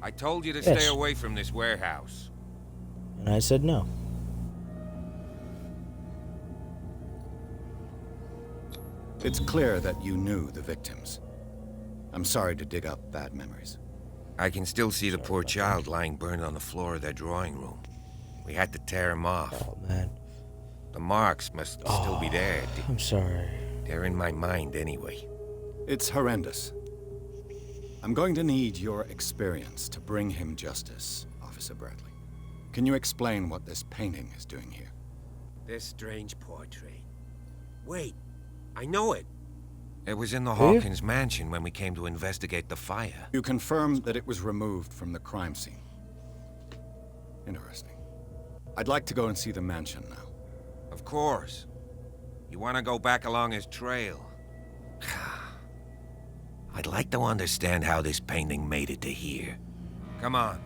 I told you to Yes. stay away from this warehouse. And I said no. It's clear that you knew the victims. I'm sorry to dig up bad memories. I can still see the poor child lying burned on the floor of their drawing room. We had to tear him off. Oh, man. The marks must still be there. I'm sorry. They're in my mind anyway. It's horrendous. I'm going to need your experience to bring him justice, Officer Bradley. Can you explain what this painting is doing here? This strange portrait. Wait, I know it. It was in the Do you? Hawkins mansion when we came to investigate the fire. You confirm that it was removed from the crime scene. Interesting. I'd like to go and see the mansion now. Of course. You want to go back along his trail? I'd like to understand how this painting made it to here. Come on.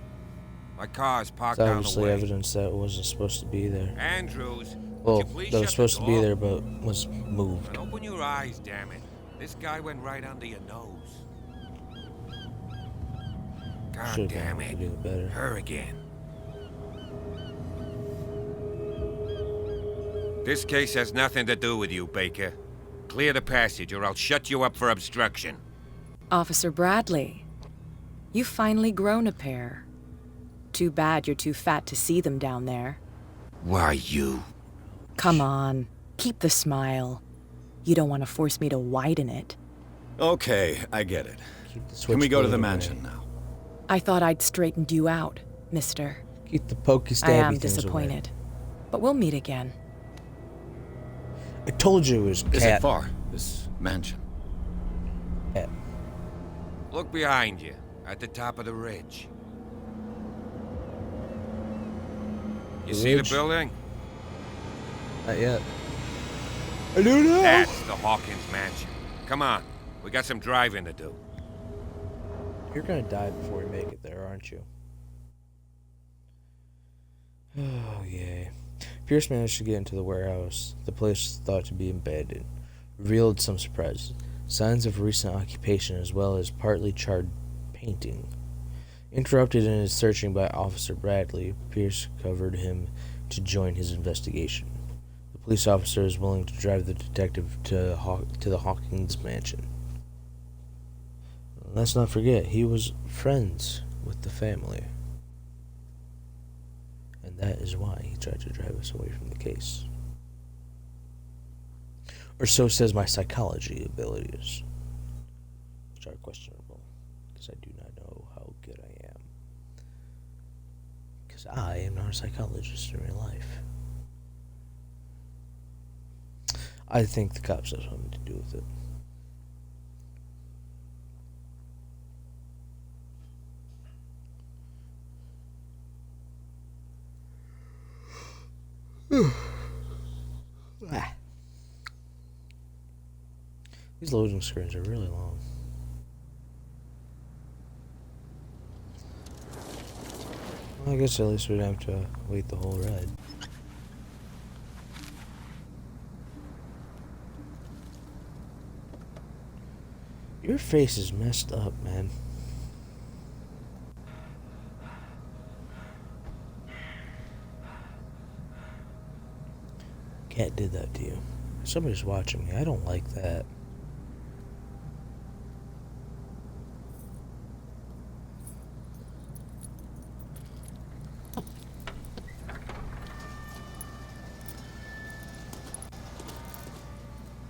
My car's parked It's down the obviously way. evidence that wasn't supposed to be there. Andrews, Well, would you please that was shut supposed the to be door? there, but was moved. And open your eyes, damn it. This guy went right under your nose. God Should've damn been it. able to do it better. Her again. This case has nothing to do with you, Baker. Clear the passage or I'll shut you up for obstruction. Officer Bradley, you've finally grown a pair. Too bad you're too fat to see them down there. Why, you? Come on, keep the smile. You don't want to force me to widen it. Okay, I get it. The Can we go to the switchblade mansion away. now? I thought I'd straightened you out, mister. Keep the pokey stabby I am things disappointed, but we'll meet again. Away. I told you it was cat. Is it far, this mansion? Cat. Look behind you, at the top of the ridge. You The see ridge? the building? Not yet. I do now. That's the Hawkins mansion. Come on, we got some driving to do. You're gonna die before we make it there, aren't you? Oh, yay. Pierce managed to get into the warehouse. The place thought to be abandoned revealed some surprises. Signs of recent occupation as well as partly charred painting. Interrupted in his searching by Officer Bradley, Pierce covered him to join his investigation. The police officer is willing to drive the detective to the Hawkins mansion. Let's not forget, he was friends with the family. And that is why he tried to drive us away from the case. Or so says my psychology abilities, which are questionable, because I do not know how good I am. Because I am not a psychologist in real life. I think the cops have something to do with it. These loading screens are really long. Well, I guess at least we'd have to wait the whole ride. Your face is messed up, man. Cat did that to you. Somebody's watching me. I don't like that.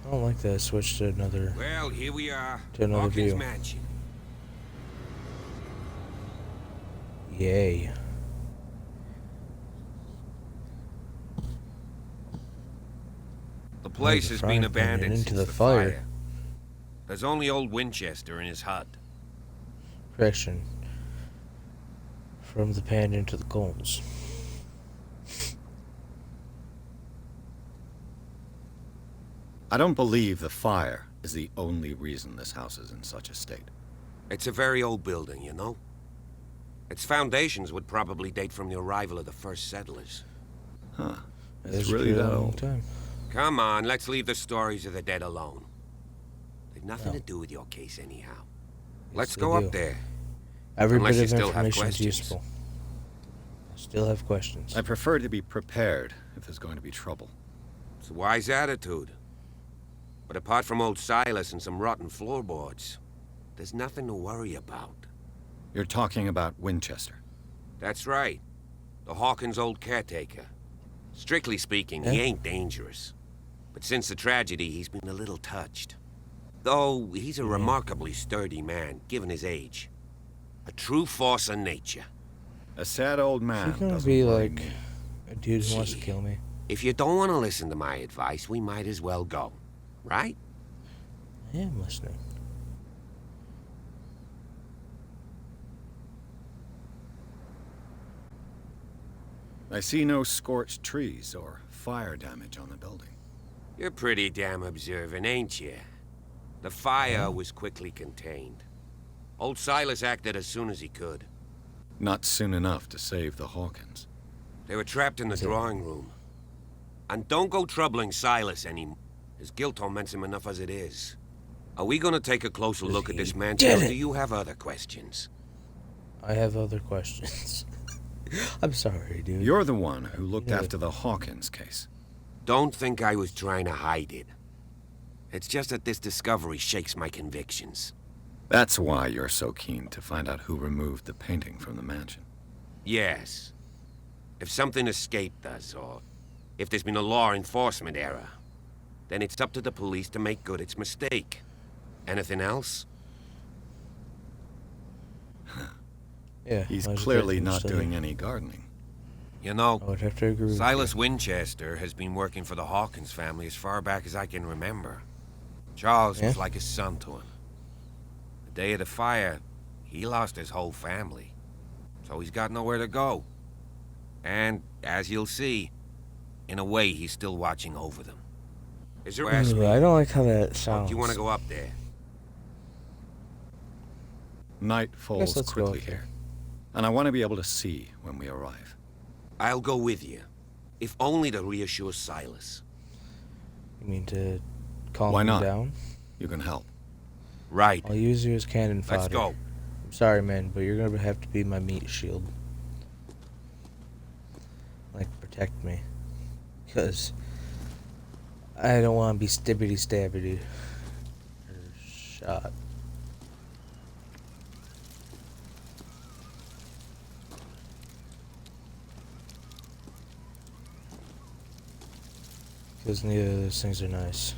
I don't like that. Switch to another. Well, here we are. To another Hawkins view. mansion. Yay. The place has been abandoned into since the the fire. fire. There's only old Winchester in his hut. Correction. From the pan into the coals. I don't believe the fire is the only reason this house is in such a state. It's a very old building, you know? Its foundations would probably date from the arrival of the first settlers. Huh. It's It's really that long old. time. Come on, let's leave the stories of the dead alone. They've nothing to do with your case anyhow. Let's they go do. up there. Every Unless bit you of still have information is questions. useful. I still have questions. I prefer to be prepared if there's going to be trouble. It's a wise attitude. But apart from old Silas and some rotten floorboards, there's nothing to worry about. You're talking about Winchester. That's right. The Hawkins' old caretaker. Strictly speaking, he Yeah. ain't dangerous. But since the tragedy, he's been a little touched. Though he's a remarkably sturdy man, given his age. A true force of nature. A sad old man Is he gonna doesn't be worry like me. a dude who wants to kill me? If you don't want to listen to my advice, we might as well go. Right? I am listening. I see no scorched trees or fire damage on the building. You're pretty damn observant, ain't you? The fire was quickly contained. Old Silas acted as soon as he could. Not soon enough to save the Hawkins. They were trapped in the drawing room. And don't go troubling Silas anymore. His guilt torments him enough as it is. Are we gonna take a closer look at this mansion, or do you have other questions? I have other questions. I'm sorry, dude. You're the one who looked after the Hawkins case. Don't think I was trying to hide it. It's just that this discovery shakes my convictions. That's why you're so keen to find out who removed the painting from the mansion. Yes. If something escaped us, or if there's been a law enforcement error, then it's up to the police to make good its mistake. Anything else? Yeah. He's clearly not doing any gardening. You know, I would have to agree with Silas Winchester has been working for the Hawkins family as far back as I can remember. Charles was like his son to him. The day of the fire, he lost his whole family. So he's got nowhere to go. And, as you'll see, in a way, he's still watching over them. Is there ask me? I don't like how that Or sounds. do you want to go up there? Night falls let's go quickly up there. here, and I want to be able to see when we arrive. I'll go with you, if only to reassure Silas. You mean to calm Why him not? down? You can help. Right. I'll use you as cannon fodder. Let's go. I'm sorry, man, but you're gonna have to be my meat shield. Like, protect me. Because I don't want to be stibbity-stabbity. Or shot. Because neither of those things are nice.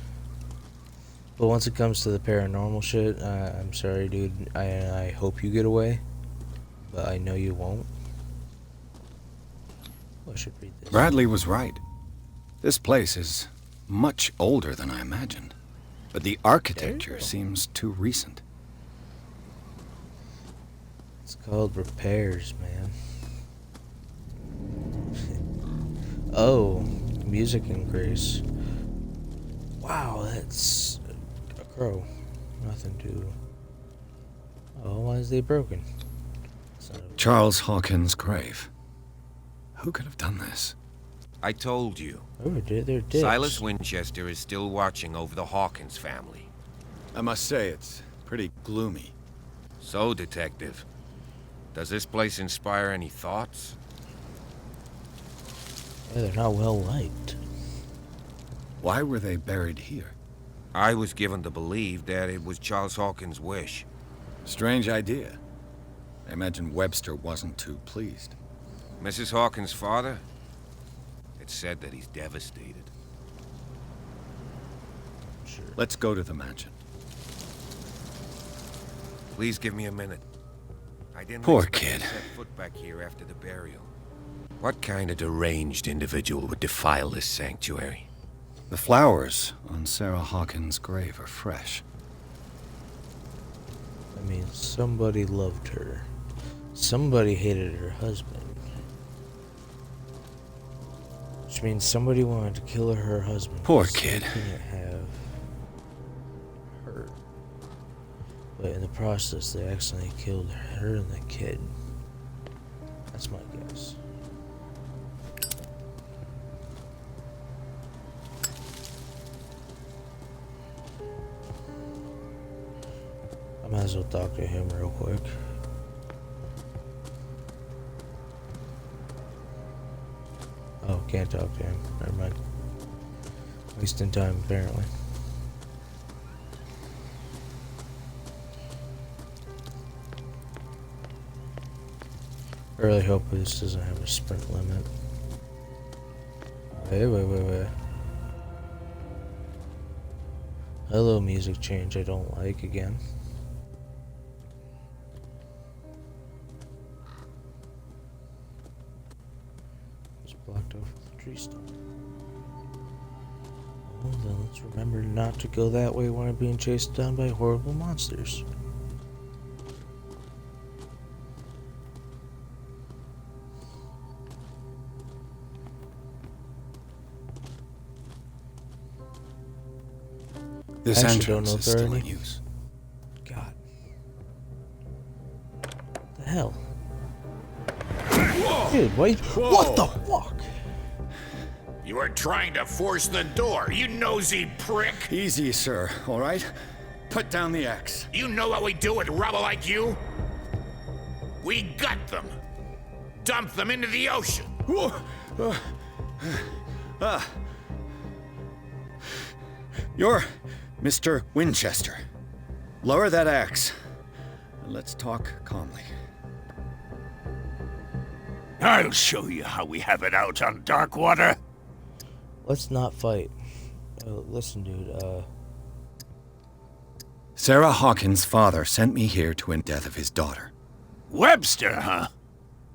But once it comes to the paranormal shit, I'm sorry, dude. I hope you get away. But I know you won't. I should read this. Bradley was right. This place is much older than I imagined. But the architecture seems too recent. It's called repairs, man. Oh, music increase. Wow, that's a crow. Nothing to... Oh, why is they broken? Charles Hawkins' grave. Who could have done this? I told you. Oh, they're dicks. Silas Winchester is still watching over the Hawkins family. I must say, it's pretty gloomy. So, Detective, does this place inspire any thoughts? Yeah, they're not well liked. Why were they buried here? I was given to believe that it was Charles Hawkins' wish. Strange idea. I imagine Webster wasn't too pleased. Mrs. Hawkins' father? It's said that he's devastated. Sure. Let's go to the mansion. Please give me a minute. I didn't Poor expect kid. to set foot back here after the burial. What kind of deranged individual would defile this sanctuary? The flowers on Sarah Hawkins' grave are fresh. I mean, somebody loved her. Somebody hated her husband. Which means somebody wanted to kill her husband. Poor so kid. they couldn't have her. But in the process, they accidentally killed her and the kid. That's my guess. I might as well talk to him real quick. Oh, can't talk to him. Never mind. Wasting time, apparently. I really hope this doesn't have a sprint limit. Wait. Hello, music change I don't like again. It's blocked off with a tree stump. Well, then let's remember not to go that way when I'm being chased down by horrible monsters. This I actually don't entrance know is if there are still in any. use. God. The hell? Dude, wait. What the fuck? You are trying to force the door, you nosy prick! Easy, sir, all right? Put down the axe. You know what we do with rubble like you? We gut them. Dump them into the ocean. You're Mr. Winchester. Lower that axe. And let's talk calmly. I'll show you how we have it out on Darkwater. Let's not fight. Listen, dude, Sarah Hawkins' father sent me here to end the death of his daughter. Webster, huh?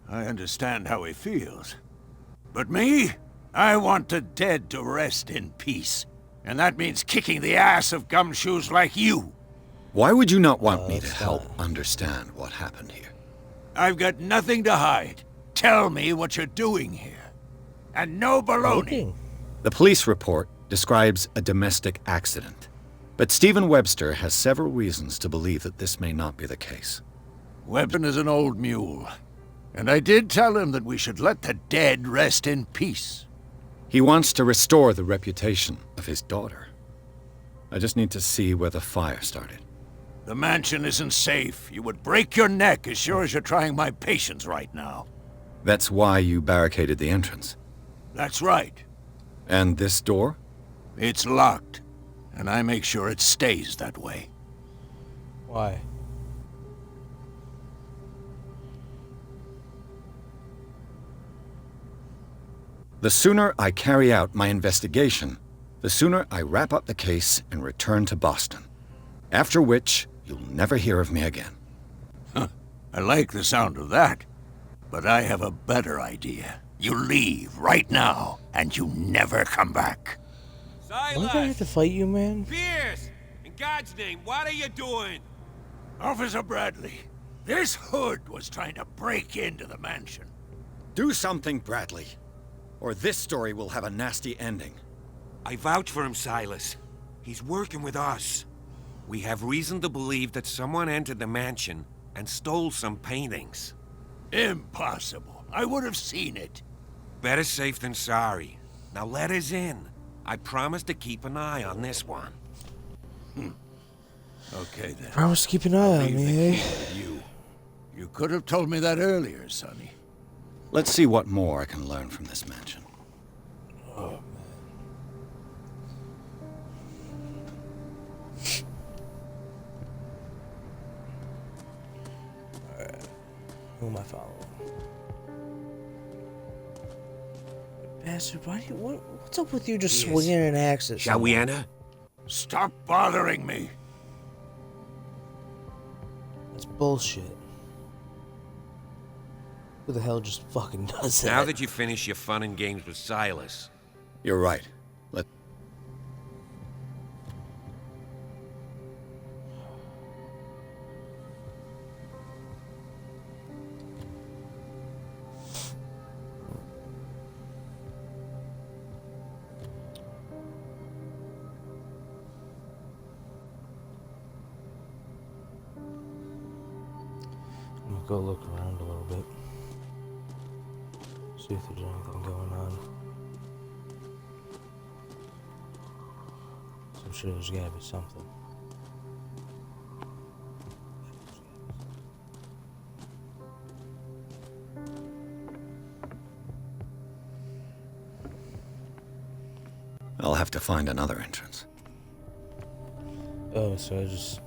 I understand how he feels. But me? I want the dead to rest in peace. And that means kicking the ass of gumshoes like you. Why would you not want me to help understand what happened here? I've got nothing to hide. Tell me what you're doing here. And no baloney. The police report describes a domestic accident. But Stephen Webster has several reasons to believe that this may not be the case. Webster is an old mule. And I did tell him that we should let the dead rest in peace. He wants to restore the reputation of his daughter. I just need to see where the fire started. The mansion isn't safe. You would break your neck as sure as you're trying my patience right now. That's why you barricaded the entrance. That's right. And this door? It's locked. And I make sure it stays that way. Why? The sooner I carry out my investigation, the sooner I wrap up the case and return to Boston. After which, you'll never hear of me again. Huh. I like the sound of that. But I have a better idea. You leave right now, and you never come back. Silas! Why do I have to fight you, man? Pierce! In God's name, what are you doing? Officer Bradley, this hood was trying to break into the mansion. Do something, Bradley. Or this story will have a nasty ending. I vouch for him, Silas. He's working with us. We have reason to believe that someone entered the mansion and stole some paintings. Impossible. I would have seen it. Better safe than sorry. Now let us in. I promise to keep an eye on this one. Okay, then. Promise to keep an eye on me, eh? You could have told me that earlier, Sonny. Let's see what more I can learn from this mansion. Oh, man. Alright. Who am I following? Bastard, why do you... What's up with you just swinging an axe at Shall we enter? Stop bothering me. That's bullshit. Who the hell just fucking does that? Now that you finish your fun and games with Silas. You're right. I'm gonna go look around a little bit. See if there's anything going on. So I'm sure there's gotta be something. I'll have to find another entrance. Oh, so I just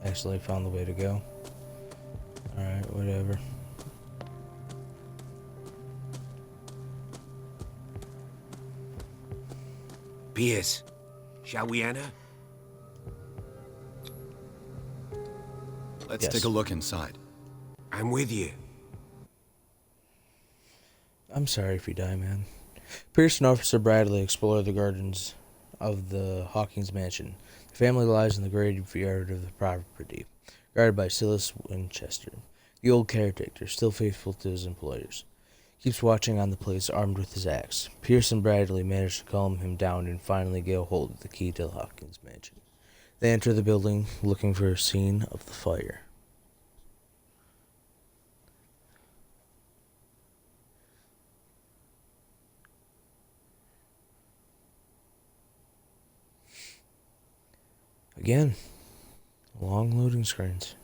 accidentally found the way to go. Alright, whatever. Pierce, shall we enter? Let's take a look inside. I'm with you. I'm sorry if you die, man. Pierce and Officer Bradley explore the gardens of the Hawkins mansion. The family lies in the graveyard of the property, guarded by Silas Winchester, the old caretaker, still faithful to his employers. Keeps watching on the place, armed with his axe. Pierce and Bradley manage to calm him down and finally get a hold of the key to the Hawkins mansion. They enter the building, looking for a scene of the fire. Again, long loading screens.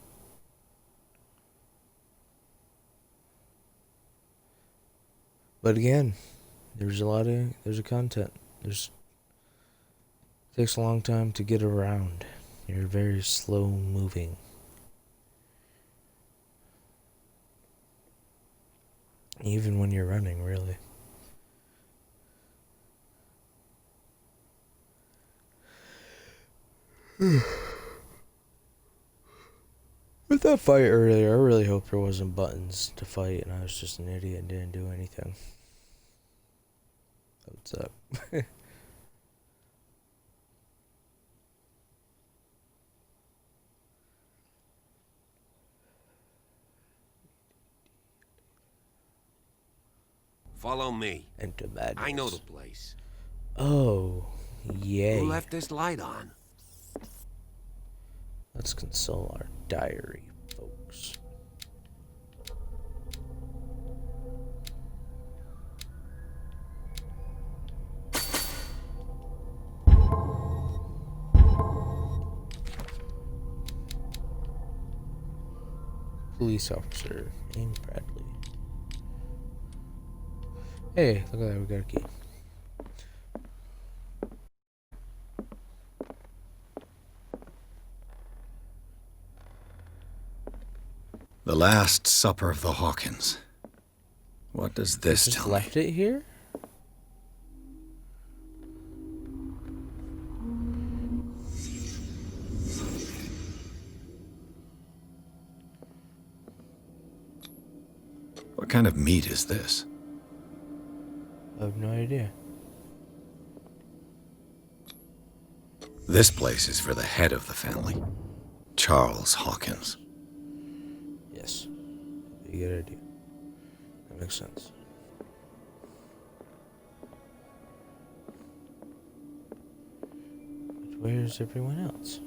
But again, there's a content. It takes a long time to get around. You're very slow moving. Even when you're running, really. With that fight earlier, I really hope there wasn't buttons to fight and I was just an idiot and didn't do anything. What's up? Follow me. Into madness. I know the place. Oh, yay. Who left this light on? Let's consult our diary, folks. Police officer, Amy Bradley. Hey, look at that, we got a key. The Last Supper of the Hawkins. What does this Just tell me? left it here? What kind of meat is this? I have no idea. This place is for the head of the family, Charles Hawkins. Yes. A good idea. That makes sense. But where's everyone else?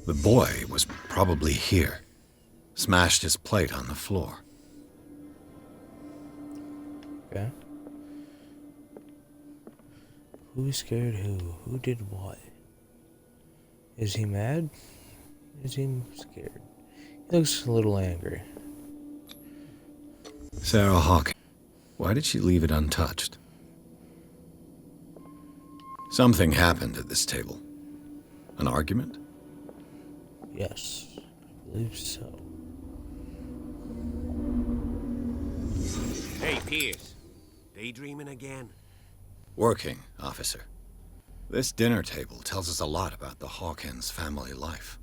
The boy was probably here. Smashed his plate on the floor. Okay. Who scared who? Who did what? Is he mad? Is he scared? He looks a little angry. Sarah Hawkins. Why did she leave it untouched? Something happened at this table. An argument? Yes, I believe so. Hey, Pierce. Daydreaming again? Working, officer. This dinner table tells us a lot about the Hawkins family life.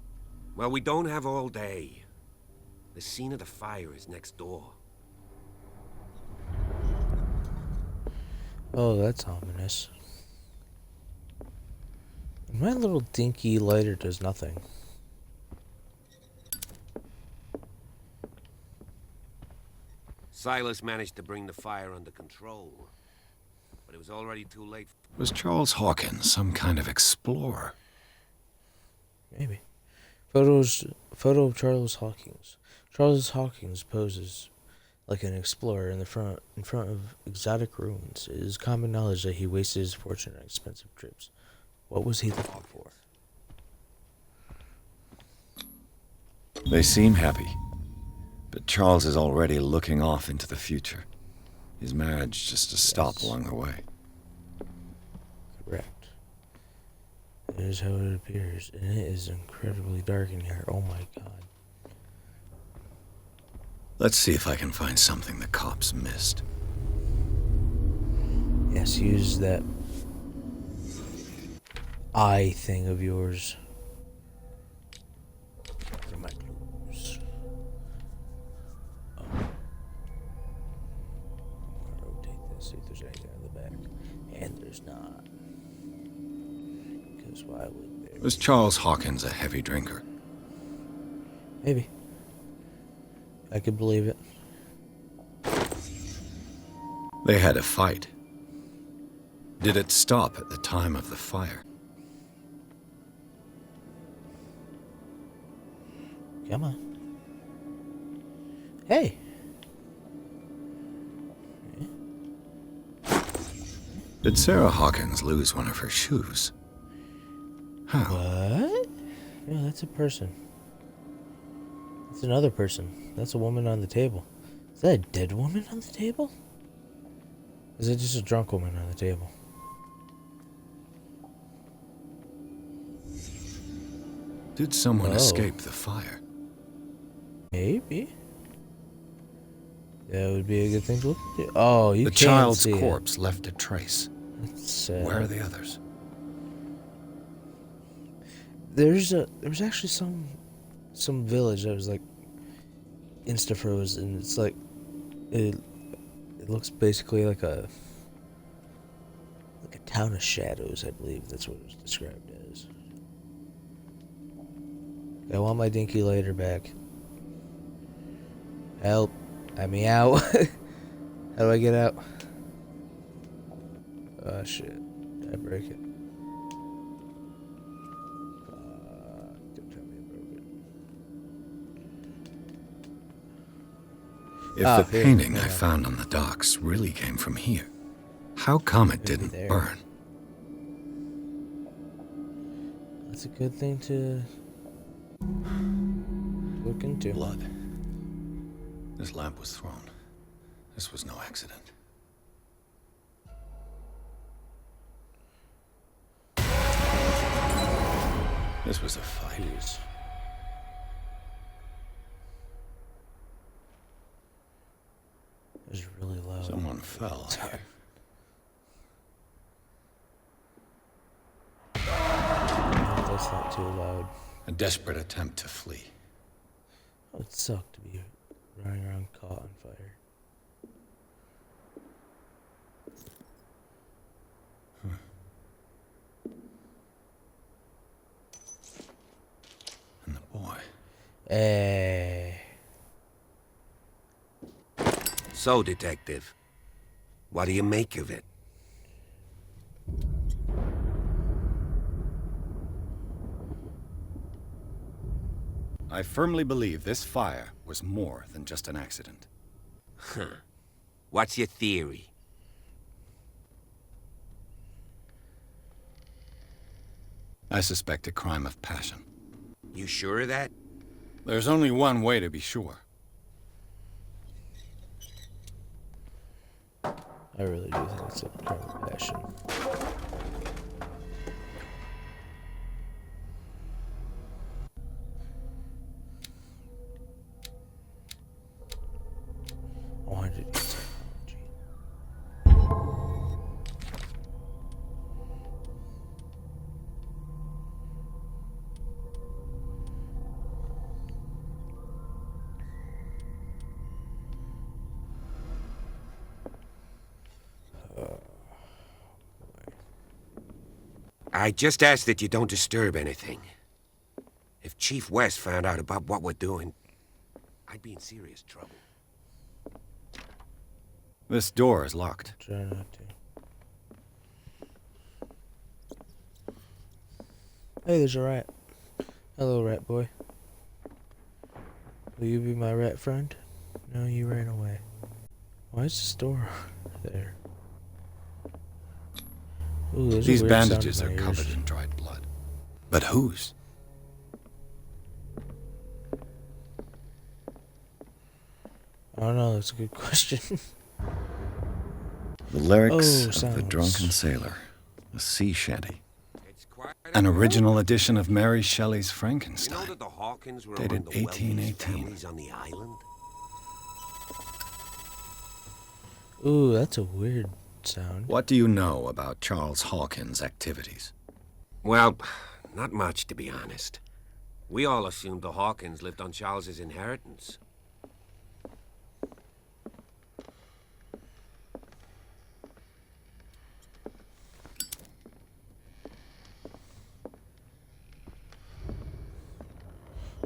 Well, we don't have all day. The scene of the fire is next door. Oh, that's ominous. My little dinky lighter does nothing. Silas managed to bring the fire under control, but it was already too late. Was Charles Hawkins some kind of explorer? Maybe. Photo of Charles Hawkins. Charles Hawkins poses like an explorer in front of exotic ruins. It is common knowledge that he wasted his fortune on expensive trips. What was he looking for? They seem happy. But Charles is already looking off into the future. His marriage just a stop along the way. Correct. That is how it appears, and it is incredibly dark in here. Oh my god. Let's see if I can find something the cops missed. Yes, use that eye thing of yours. Where are my clues? Oh. Rotate this. if there's anything on the back. And there's not. Because why would there? Was Charles Hawkins a heavy drinker? Maybe. I could believe it. They had a fight. Did it stop at the time of the fire? Come on. Hey. Did Sarah Hawkins lose one of her shoes? How? What? Yeah, that's a person. That's another person. That's a woman on the table. Is that a dead woman on the table? Is it just a drunk woman on the table? Did someone escape the fire? Maybe. That would be a good thing to look into. Oh, you The can't child's see corpse left a trace. That's sad. Where are the others? There was actually some village that was like insta-froze, and it's like it looks basically like a town of shadows, I believe that's what it was described as. I want my dinky lighter back. Help. Let me out. How do I get out? Oh shit. Did I break it? Don't tell me I broke it. If the painting I found on the docks really came from here, how come it didn't burn? That's a good thing to look into. Blood. This lamp was thrown. This was no accident. This was a fight. Jeez. It was really loud. Someone fell here. That's not too loud. A desperate attempt to flee. Oh, it sucked to be running around caught on fire. And the boy. Hey. So, Detective, what do you make of it? I firmly believe this fire was more than just an accident. Huh. What's your theory? I suspect a crime of passion. You sure of that? There's only one way to be sure. I really do think it's a crime of passion. I wanted to do technology. I just ask that you don't disturb anything. If Chief West found out about what we're doing, I'd be in serious trouble. This door is locked. Try not to. Hey, there's a rat. Hello, rat boy. Will you be my rat friend? No, you ran away. Why is this door there? Ooh, there's These a weird sound bandages in are my covered ears. in dried blood. But whose? I don't know, that's a good question. The lyrics Oh, of The sounds. Drunken Sailor, a sea shanty. An original edition of Mary Shelley's You know Frankenstein, that the Hawkins were dated among the wealthiest 1818. families on the island? Ooh, that's a weird sound. What do you know about Charles Hawkins' activities? Well, not much, to be honest. We all assumed the Hawkins lived on Charles's inheritance.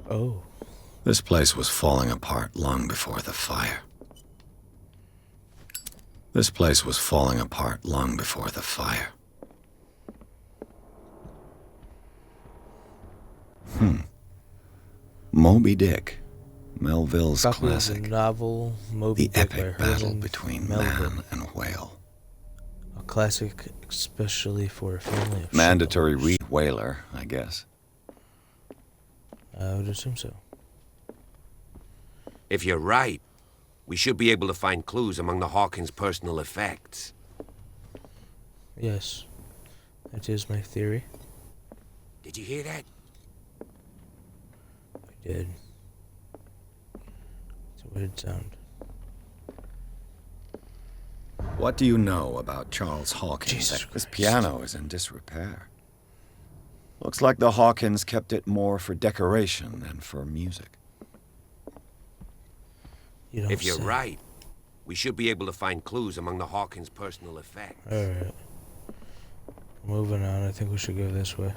Oh. This place was falling apart long before the fire. This place was falling apart long before the fire. Moby Dick, Melville's Copy of classic. the novel Moby The Dick by epic battle Herman between Melville. man and whale. A classic especially for a family of Mandatory read whaler, I guess. I would assume so. If you're right, we should be able to find clues among the Hawkins' personal effects. Yes. That is my theory. Did you hear that? I did. It's a weird sound. What do you know about Charles Hawkins? Jesus This Christ. piano is in disrepair. Looks like the Hawkins kept it more for decoration than for music. You don't If you're say. right, we should be able to find clues among the Hawkins' personal effects. Alright. Moving on, I think we should go this way.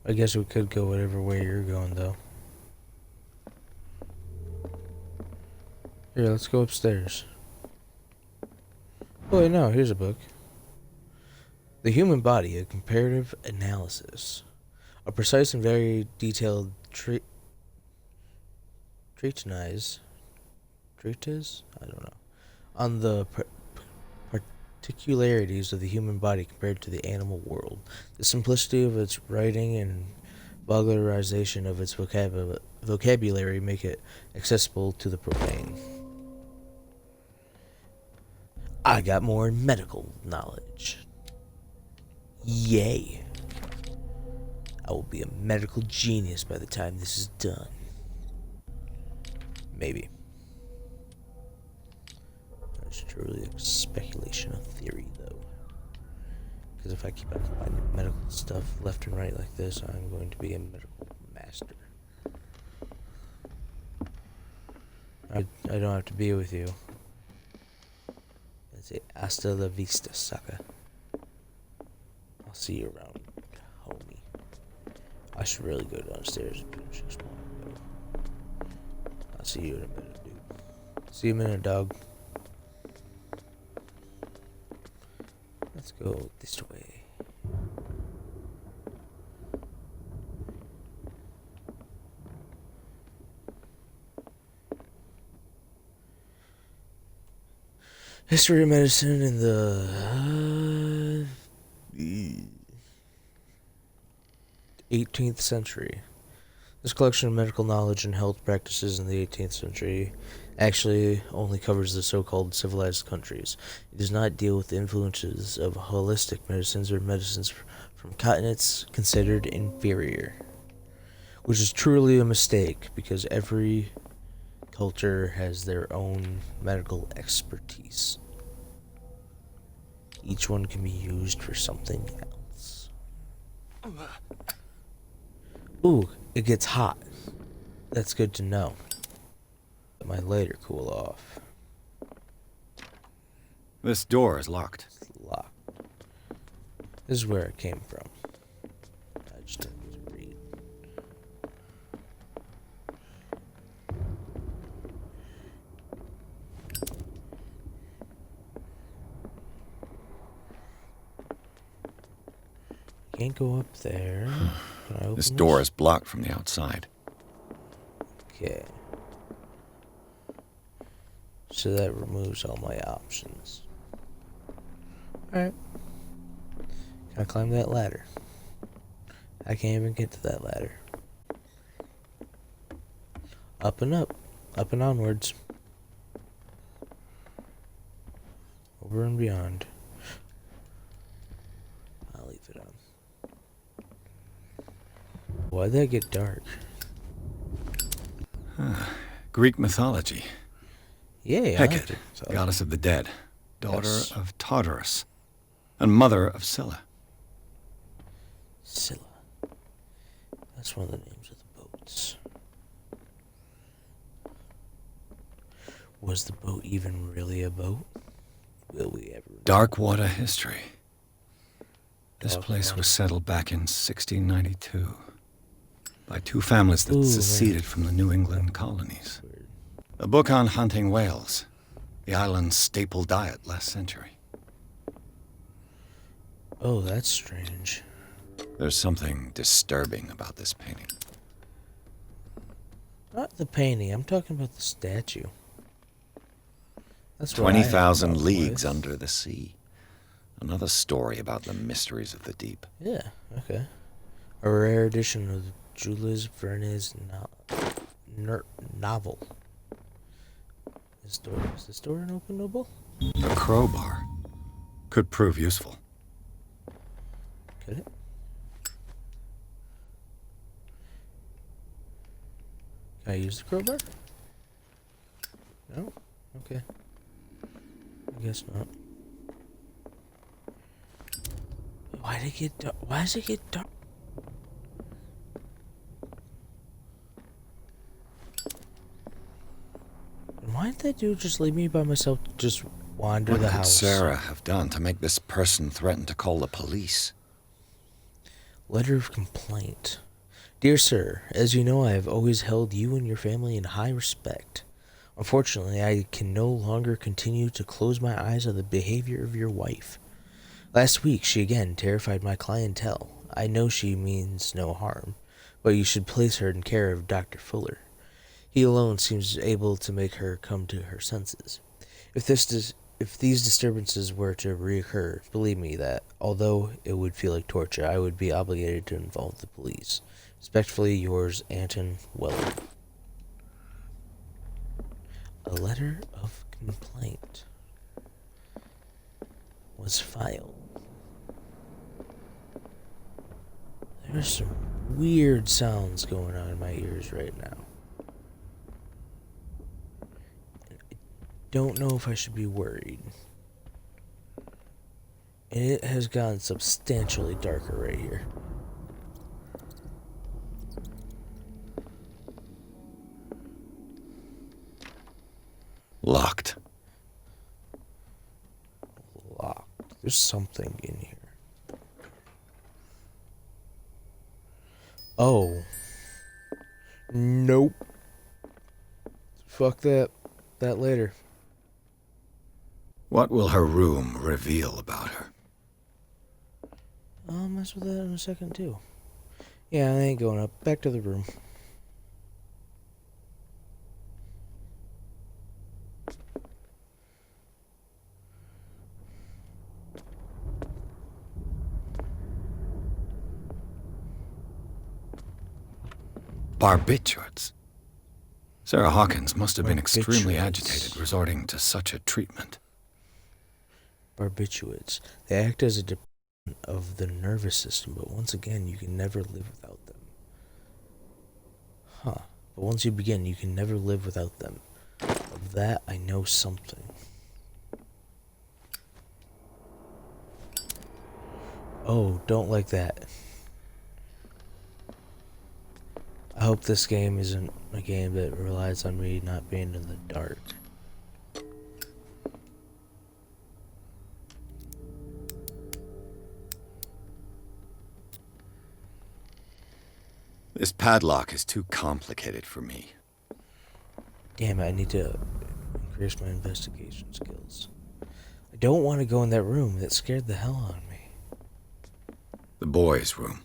I guess we could go whatever way you're going, though. Here, let's go upstairs. Oh, wait, no, here's a book. The Human Body, a Comparative Analysis. A precise and very detailed treatise? I don't know. On the particularities of the human body compared to the animal world. The simplicity of its writing and vulgarization of its vocabulary make it accessible to the profane. I got more medical knowledge. Yay. I will be a medical genius by the time this is done. Maybe. That's truly a speculation, a theory, though. Because if I keep on finding medical stuff left and right like this, I'm going to be a medical master. I don't have to be with you. Let's say hasta la vista, sucker. I'll see you around, homie. I should really go downstairs and finish this one. I'll see you in a minute, dude. See you in a minute, dog. Let's go this way. History of medicine in the 18th century. This collection of medical knowledge and health practices in the 18th century actually only covers the so-called civilized countries. It does not deal with the influences of holistic medicines or medicines from continents considered inferior, which is truly a mistake because every culture has their own medical expertise. Each one can be used for something else. Ooh, it gets hot. That's good to know. Let my lighter cool off. This door is locked. It's locked. This is where it came from. I just don't need to read. Can't go up there. Can I open This door is blocked from the outside. Okay. So that removes all my options. Alright. Can I climb that ladder? I can't even get to that ladder. Up and up. Up and onwards. Over and beyond. I'll leave it on. Why'd that get dark? Greek mythology. Yeah, Hecate, goddess of the dead, daughter of Tartarus, and mother of Scylla. Scylla. That's one of the names of the boats. Was the boat even really a boat? Will we ever know? Dark water history. This place was settled back in 1692 by two families that seceded from the New England colonies. A book on hunting whales, the island's staple diet last century. Oh, that's strange. There's something disturbing about this painting. Not the painting, I'm talking about the statue. That's 20,000 leagues under the sea. Another story about the mysteries of the deep. Yeah, okay. A rare edition of Jules Verne's novel. Is this door an openable? A crowbar could prove useful. Could it? Can I use the crowbar? No? Okay. I guess not. Why did it get dark? Why does it get dark? Why did that dude just leave me by myself to just wander the house? What could Sarah have done to make this person threaten to call the police? Letter of complaint. Dear sir, as you know, I have always held you and your family in high respect. Unfortunately, I can no longer continue to close my eyes on the behavior of your wife. Last week, she again terrified my clientele. I know she means no harm, but you should place her in care of Dr. Fuller. He alone seems able to make her come to her senses. If these disturbances were to reoccur, believe me that, although it would feel like torture, I would be obligated to involve the police. Respectfully yours, Anton Weller. A letter of complaint was filed. There's some weird sounds going on in my ears right now. I don't know if I should be worried. And it has gotten substantially darker right here. Locked. Locked. There's something in here. Oh. Nope. Fuck that. That later. What will her room reveal about her? I'll mess with that in a second, too. Yeah, I ain't going up. Back to the room. Barbiturates. Sarah Hawkins must have been extremely agitated, resorting to such a treatment. Barbiturates. They act as a depressant of the nervous system, but once again, you can never live without them. Huh. But once you begin, you can never live without them. Of that, I know something. Oh, don't like that. I hope this game isn't a game that relies on me not being in the dark. This padlock is too complicated for me. Damn it, I need to increase my investigation skills. I don't want to go in that room. That scared the hell out of me. The boys' room.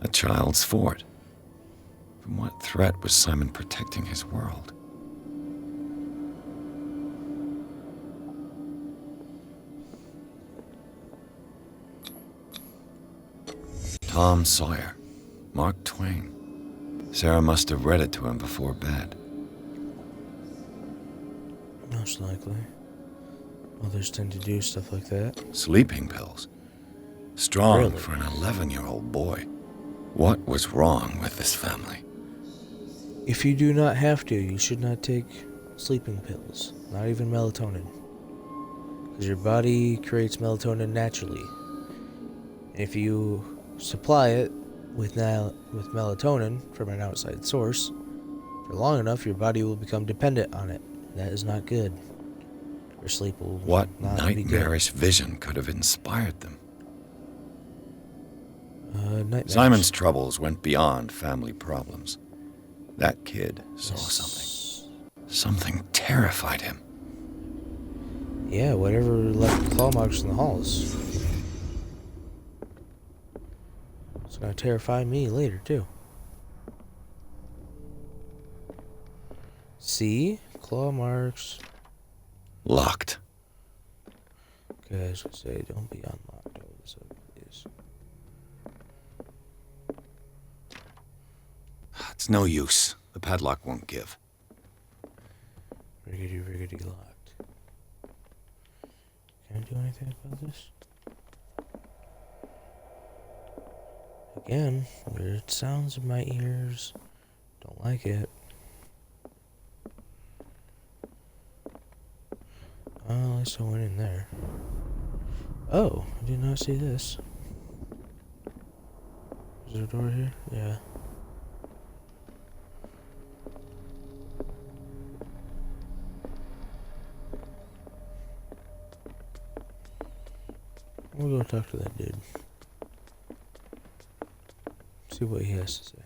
A child's fort. From what threat was Simon protecting his world? Tom Sawyer, Mark Twain. Sarah must have read it to him before bed. Most likely. Mothers tend to do stuff like that. Sleeping pills. Strong Really? for an 11-year-old boy. What was wrong with this family? If you do not have to, you should not take sleeping pills. Not even melatonin. because your body creates melatonin naturally. And if you supply it with melatonin from an outside source for long enough, your body will become dependent on it. That is not good. Your sleep will What not be good. nightmarish vision could have inspired them? Nightmares. Simon's troubles went beyond family problems. That kid saw something. Something terrified him. Yeah, whatever left claw marks in the halls. It's gonna terrify me later, too. See? Claw marks. Locked. Okay, I was gonna say, don't be unlocked. So please. It's no use. The padlock won't give. Riggedy locked. Can I do anything about this? Again, weird sounds in my ears. Don't like it. At least I went in there. Oh, I did not see this. Is there a door here? Yeah. We'll go talk to that dude. See what he has to say.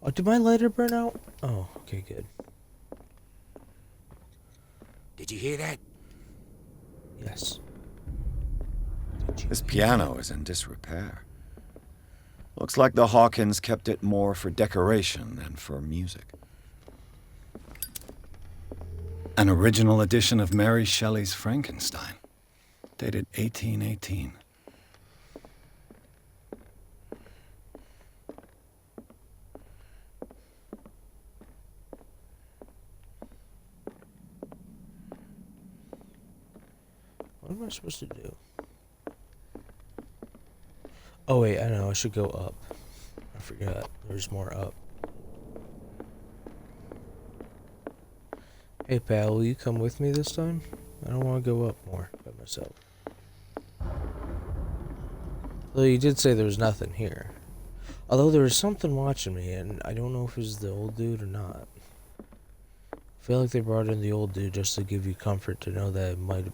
Oh, did my lighter burn out? Oh, okay, good. Did you hear that? Yes. This piano is in disrepair. Looks like the Hawkins kept it more for decoration than for music. An original edition of Mary Shelley's Frankenstein, dated 1818. What am I supposed to do? Oh wait, I know, I should go up. I forgot, there's more up. Hey pal, will you come with me this time? I don't want to go up more by myself. Though you did say there was nothing here. Although there was something watching me, and I don't know if it was the old dude or not. I feel like they brought in the old dude just to give you comfort to know that it might have...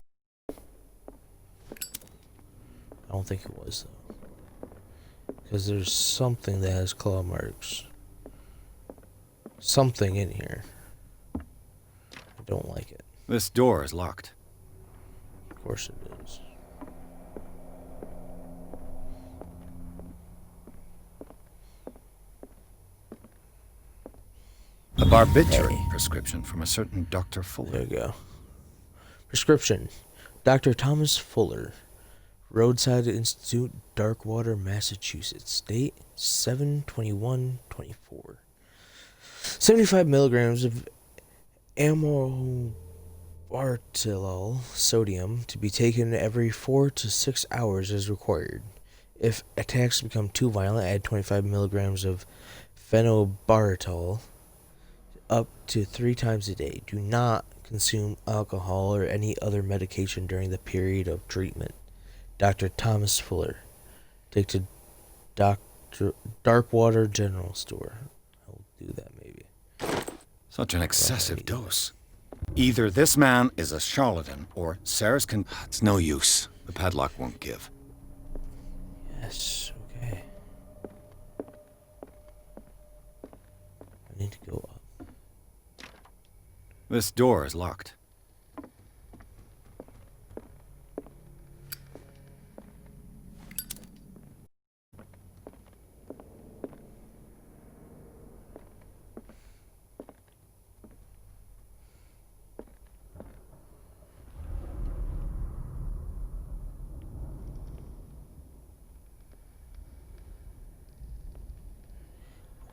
I don't think it was, though. Because there's something that has claw marks. Something in here. I don't like it. This door is locked. Of course it is. A barbiturate prescription from a certain Dr. Fuller. There you go. Prescription. Dr. Thomas Fuller. Roadside Institute, Darkwater, Massachusetts. Date 7/21/24. 75 milligrams of amylobartolol sodium to be taken every 4 to 6 hours as required. If attacks become too violent, add 25 milligrams of phenobarbital up to 3 times a day. Do not consume alcohol or any other medication during the period of treatment. Dr. Thomas Fuller. Take to Darkwater General Store. I'll do that maybe. Such an excessive dose. Either this man is a charlatan, or Sarah's It's no use. The padlock won't give. Yes, okay. I need to go up. This door is locked.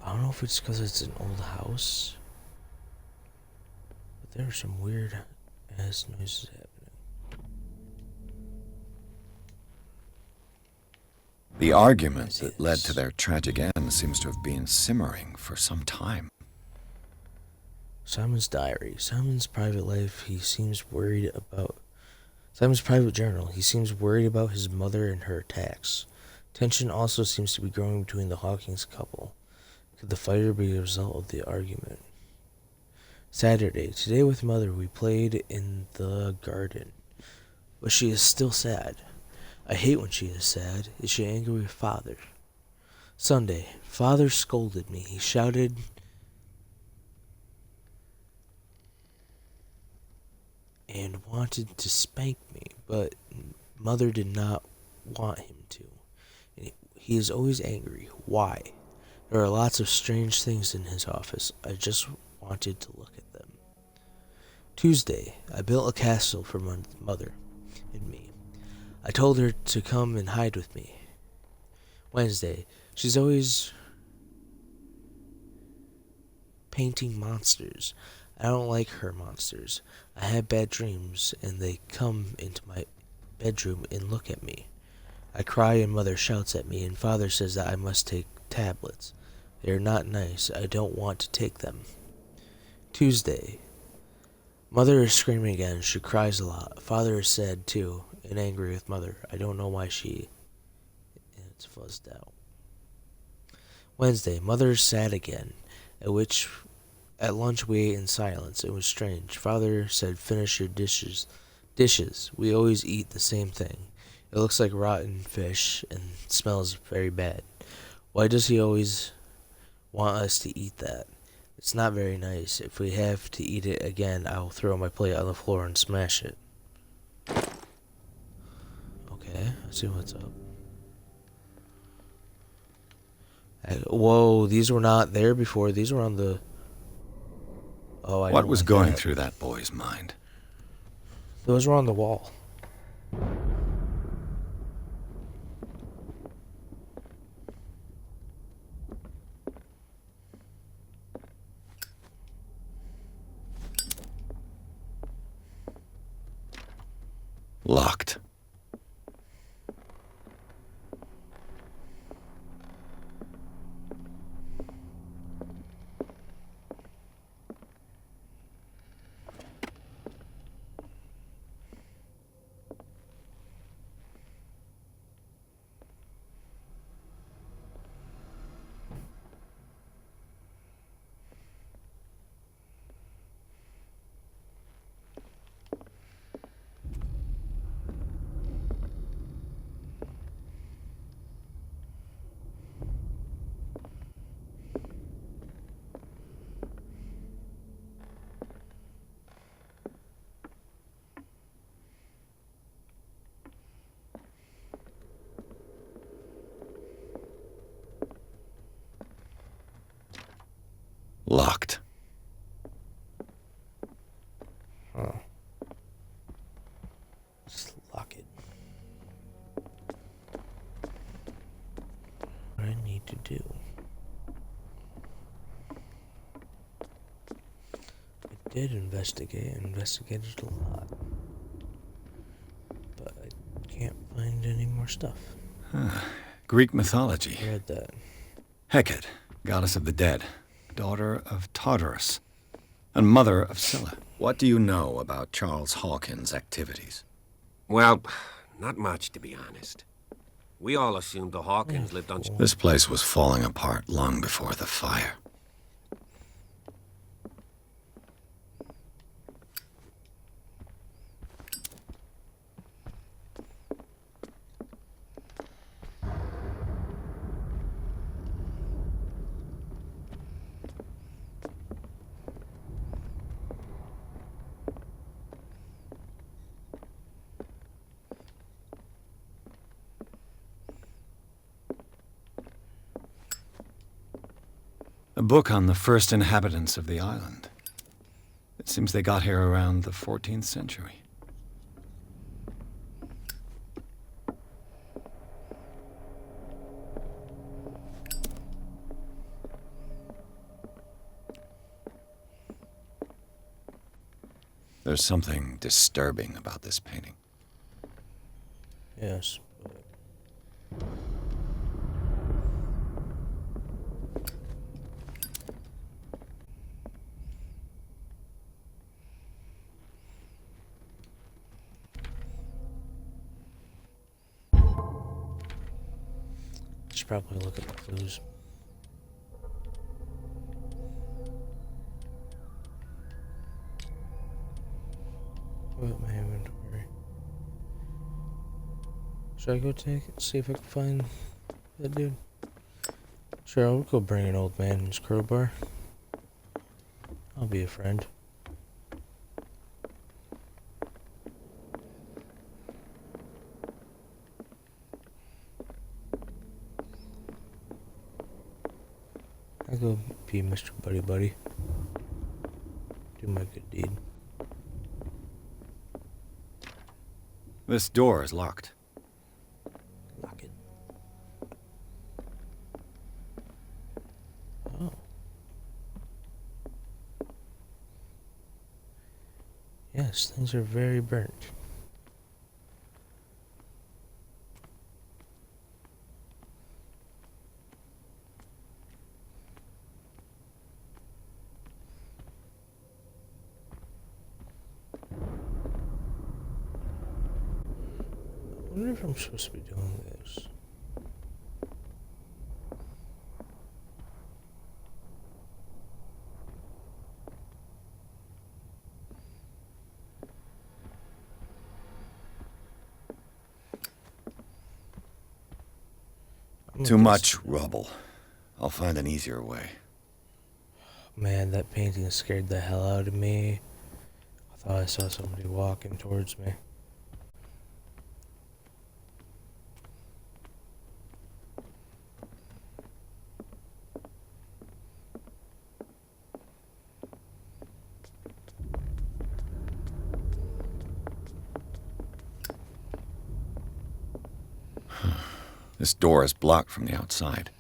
I don't know if it's because it's an old house, but there are some weird ass noises happening. The argument that led to their tragic end seems to have been simmering for some time. Simon's diary. Simon's private life. Simon's private journal. He seems worried about his mother and her attacks. Tension also seems to be growing between the Hawkins couple. Could the fire be a result of the argument? Saturday. Today with Mother we played in the garden. But she is still sad. I hate when she is sad. Is she angry with Father? Sunday. Father scolded me. He shouted and wanted to spank me, but Mother did not want him to. He is always angry. Why? There are lots of strange things in his office. I just wanted to look at them. Tuesday. I built a castle for my mother and me. I told her to come and hide with me. Wednesday. She's always painting monsters. I don't like her monsters. I have bad dreams, and they come into my bedroom and look at me. I cry and Mother shouts at me, and Father says that I must take tablets. They are not nice. I don't want to take them. Tuesday. Mother is screaming again. She cries a lot. Father is sad, too, and angry with Mother. I don't know why it's fuzzed out. Wednesday. Mother is sad again, at lunch we ate in silence. It was strange. Father said, finish your dishes. We always eat the same thing. It looks like rotten fish and smells very bad. Why does he always want us to eat that? It's not very nice. If we have to eat it again, I will throw my plate on the floor and smash it. Okay, let's see what's up. Whoa, these were not there before. These were on the... Oh, I What was going through that boy's mind? Those were on the wall. Locked. Locked. Oh. Just lock it. What I need to do. I did investigated a lot. But I can't find any more stuff. Greek mythology. I read that. Hecate, goddess of the dead, daughter of Tartarus, and mother of Scylla. What do you know about Charles Hawkins' activities? Well, not much, to be honest. We all assumed the Hawkins lived on... This place was falling apart long before the fire. A book on the first inhabitants of the island. It seems they got here around the 14th century. There's something disturbing about this painting. Yes. should probably look at the clues. What my inventory? Should I go take it? See if I can find that dude? Sure, I'll go bring an old man and his crowbar. I'll be a friend. I'll go be Mr. Buddy Buddy. Do my good deed. This door is locked. Lock it. Oh. Yes, things are very burnt. I wonder if I'm supposed to be doing this. Too much rubble. I'll find an easier way. Man, that painting scared the hell out of me. I thought I saw somebody walking towards me. This door is blocked from the outside.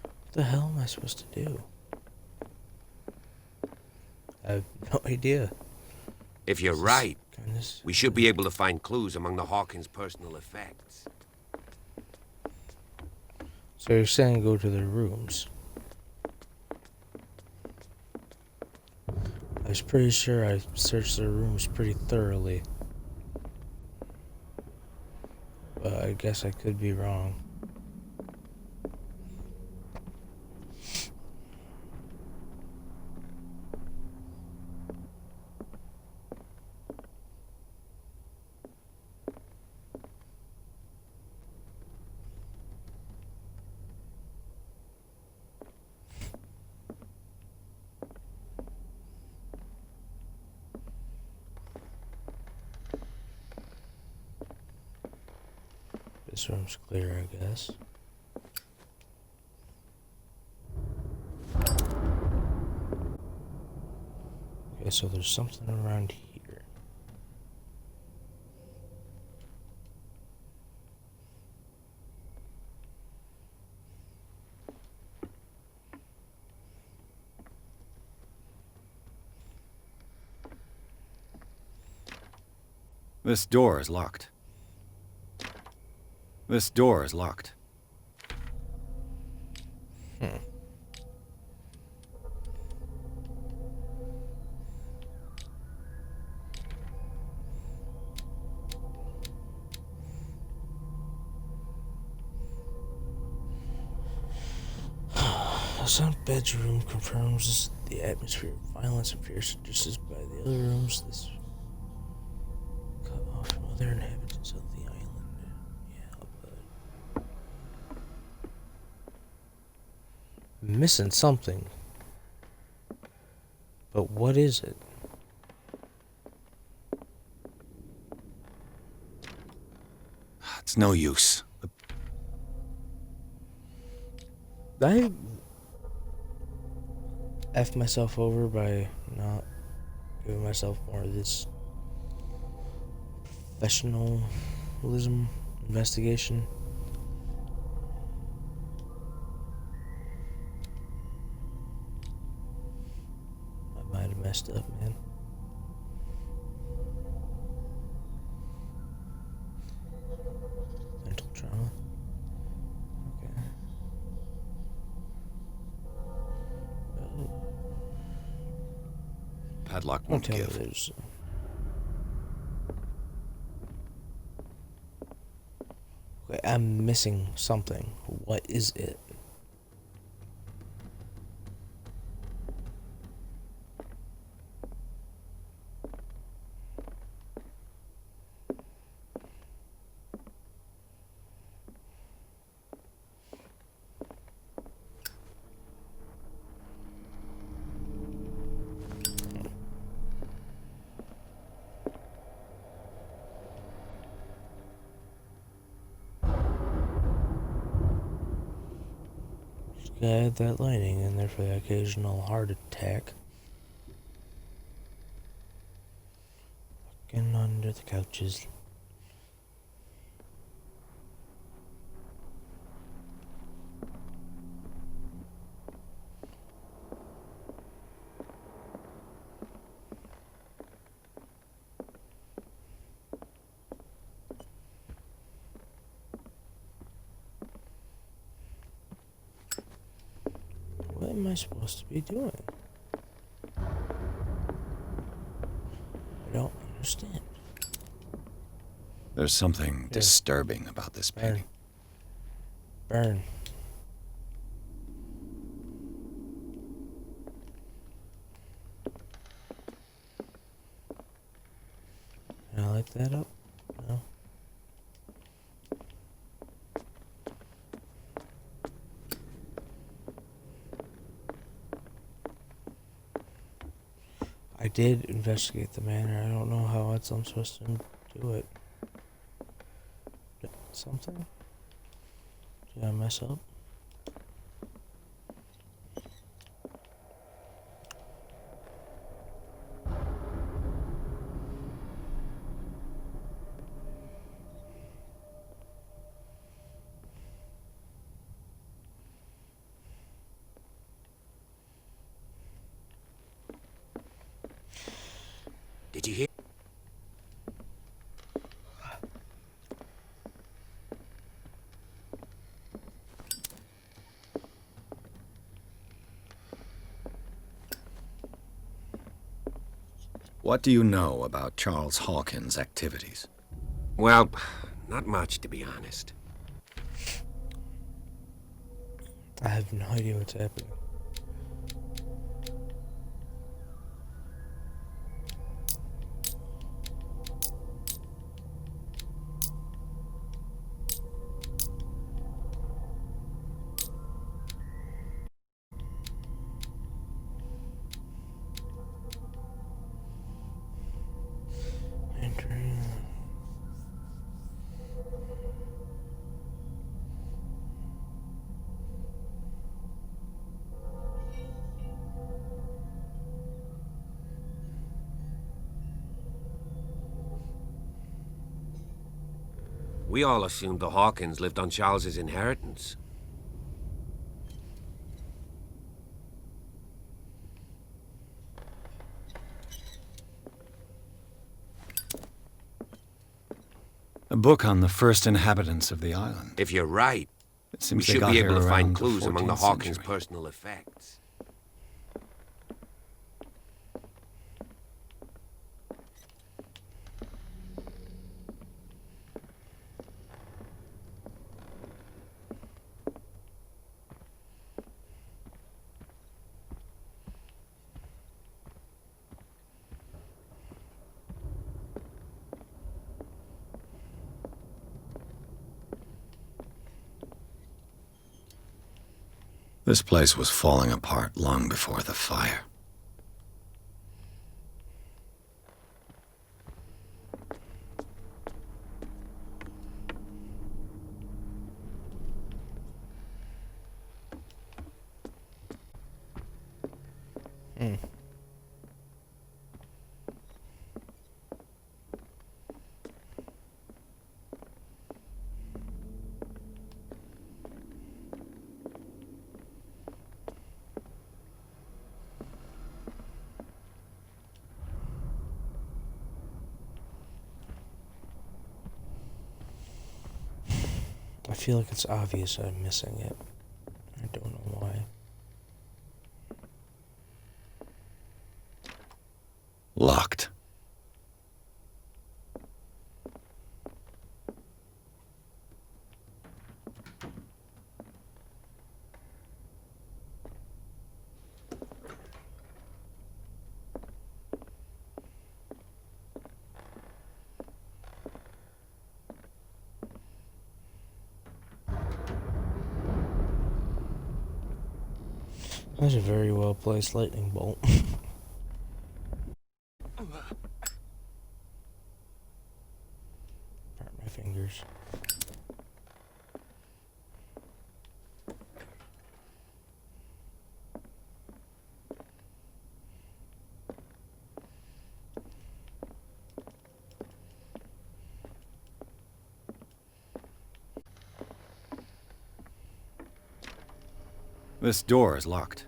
What the hell am I supposed to do? I have no idea. If you're right, we should be able to find clues among the Hawkins' personal effects. So you're saying go to their rooms? I was pretty sure I searched their rooms pretty thoroughly. But I guess I could be wrong. This room's clear, I guess. Okay, so there's something around here. This door is locked. This door is locked. The sound bedroom confirms the atmosphere of violence and fear suggested by the other rooms. This cut off from other inhabitants of the island. I'm missing something. But what is it? It's no use. I F myself over by not giving myself more of this professionalism investigation. I might have messed up, man. Mental trauma. Okay. padlock won't give. Okay, I'm missing something. What is it? Add that lining in there for the occasional heart attack. Fucking under the couches. What am I supposed to be doing? I don't understand. There's something disturbing about this painting. Burn. Can I light that up? No. I did investigate the manor. I don't know how else I'm supposed to do it. Something? Did I mess up? Did you hear? What do you know about Charles Hawkins' activities? Well, not much, to be honest. I have no idea what's happening. We all assumed the Hawkins lived on Charles's inheritance. A book on the first inhabitants of the island. If you're right, It we seems they should got be able here to find around the clues among the 14th Hawkins' century. personal effects. This place was falling apart long before the fire. I feel like it's obvious I'm missing it. I don't know why. That's a very well placed lightning bolt. Burn my fingers. This door is locked.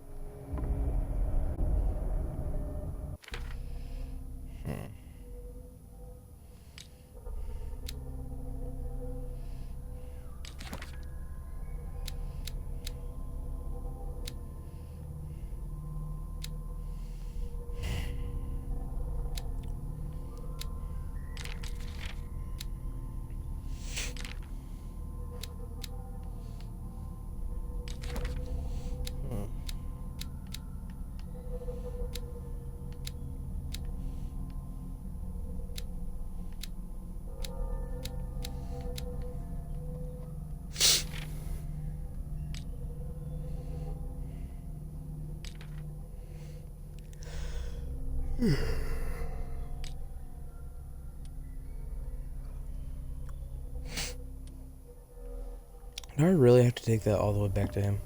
Do I really have to take that all the way back to him?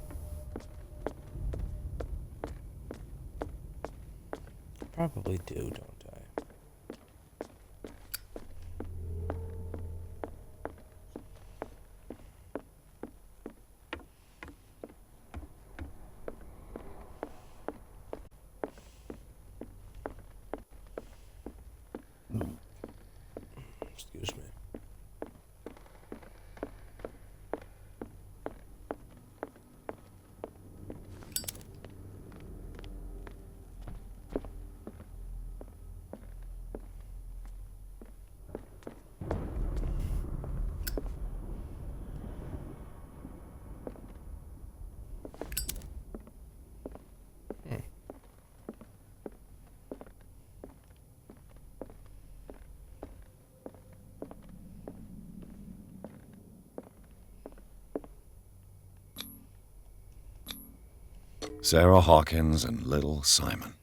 Probably do, don't I? Excuse me. Sarah Hawkins and little Simon.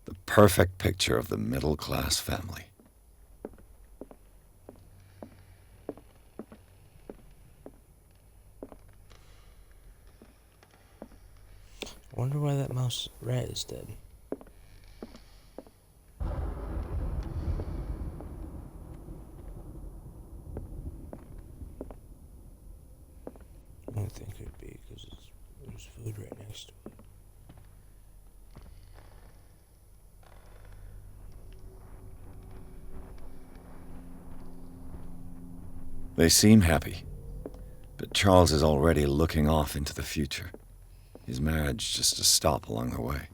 The perfect picture of the middle-class family. I wonder why that mouse rat is dead. I don't think it'd be because there's food right next to it. They seem happy, but Charles is already looking off into the future. His marriage just a stop along the way.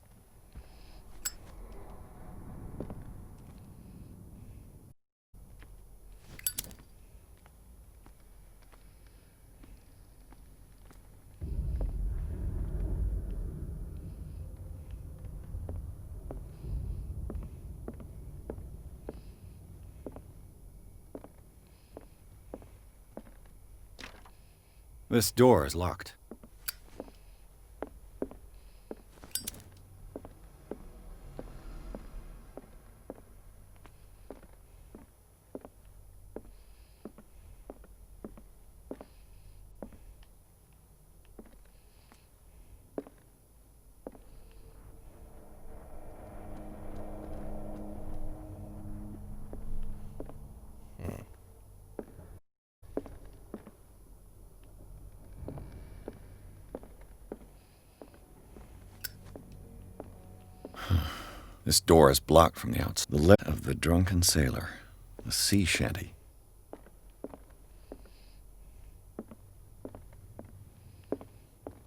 This door is locked. This door is blocked from the outside. The lit of the drunken sailor. A sea shanty.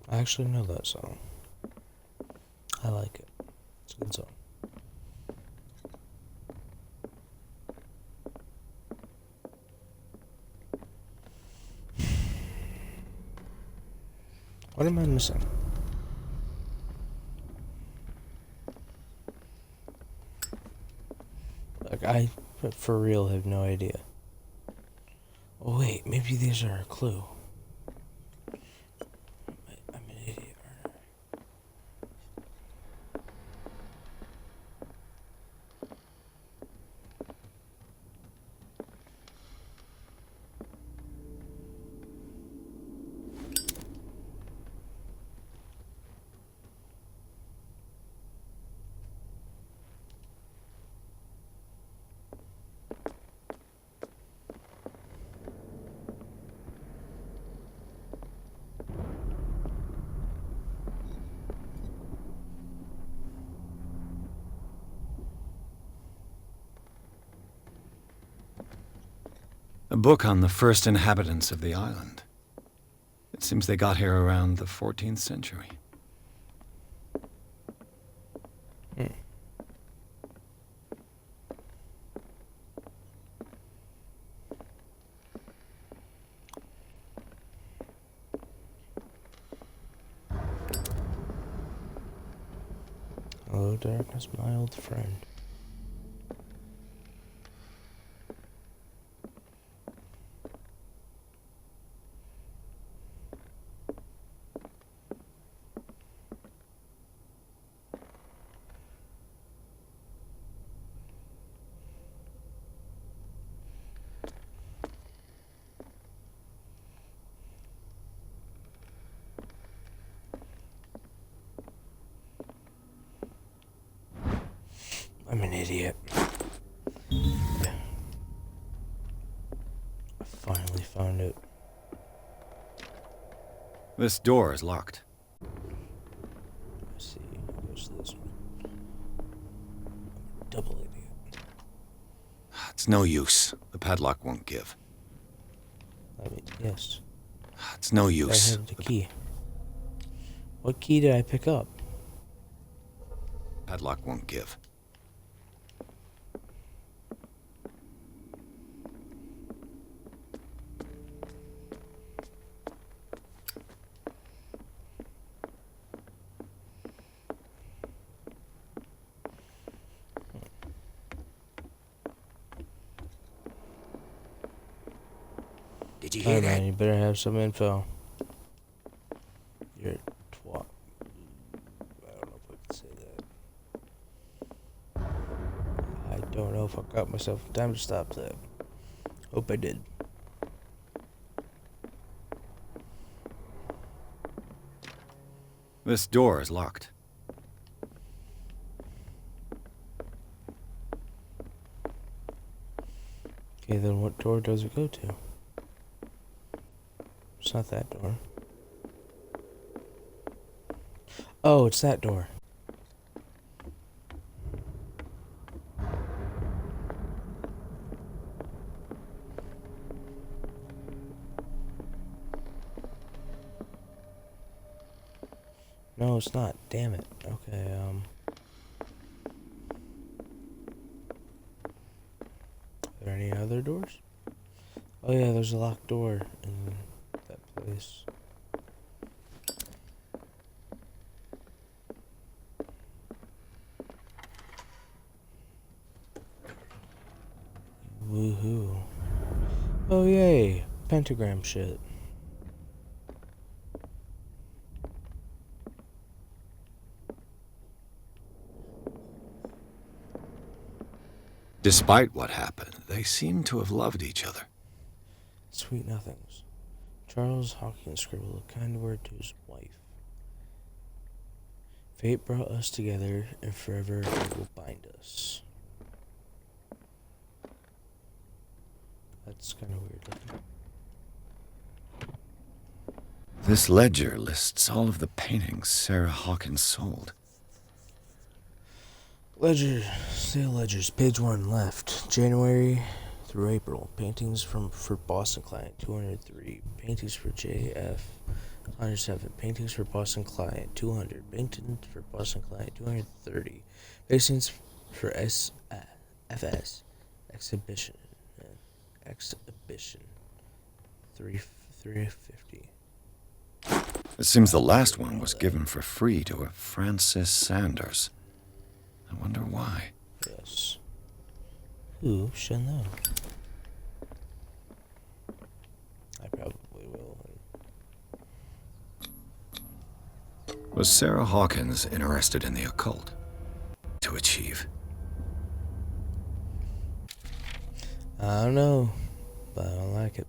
I actually know that song. I like it. It's a good song. What am I missing? Like, I for real have no idea. Oh wait, maybe these are a clue. I'm an idiot. A book on the first inhabitants of the island. It seems they got here around the 14th century. Hello, darkness, my old friend. I'm an idiot. I finally found it. This door is locked. Let's see, it goes to this one. I'm a double idiot. It's no use. The padlock won't give. I mean, yes. It's no use. I have the key. What key did I pick up? Padlock won't give. Did you hear that? Man, you better have some info. You're a twat. I don't know if I can say that. I don't know if I got myself time to stop that. Hope I did. This door is locked. Okay, then what door does it go to? It's not that door. Oh, it's that door. No, it's not. Damn it. Okay, Are there any other doors? Oh yeah, there's a locked door in that place. Woohoo. Oh yay, pentagram shit. Despite what happened, they seem to have loved each other. Sweet nothings. Charles Hawkins scribbled a kind word to his wife. Fate brought us together, and forever it will bind us. That's kind of weird looking. This ledger lists all of the paintings Sarah Hawkins sold. Ledger, sale ledgers, page 1 left. January through April. Paintings for Boston client, 203. Paintings for JF, 107. Paintings for Boston client, 200. Paintings for Boston client, 230. Paintings for FS, exhibition, 350. It seems the last one was given for free to a Francis Sanders. I wonder why. Yes. Who shall know? I probably will. Was Sarah Hawkins interested in the occult? To achieve? I don't know, but I don't like it.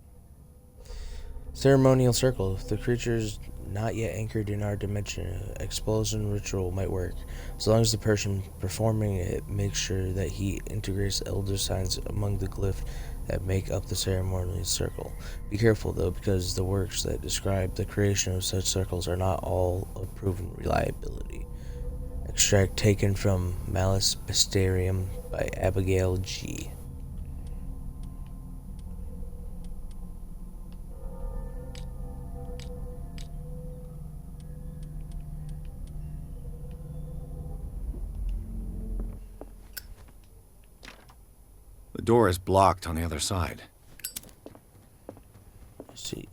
Ceremonial circle. If the creature's not yet anchored in our dimension, an expulsion ritual might work. As long as the person performing it makes sure that he integrates elder signs among the glyph that make up the ceremonial circle. Be careful though, because the works that describe the creation of such circles are not all of proven reliability. Extract taken from Malus Mysterium by Abigail G. door is blocked on the other side. Let's see.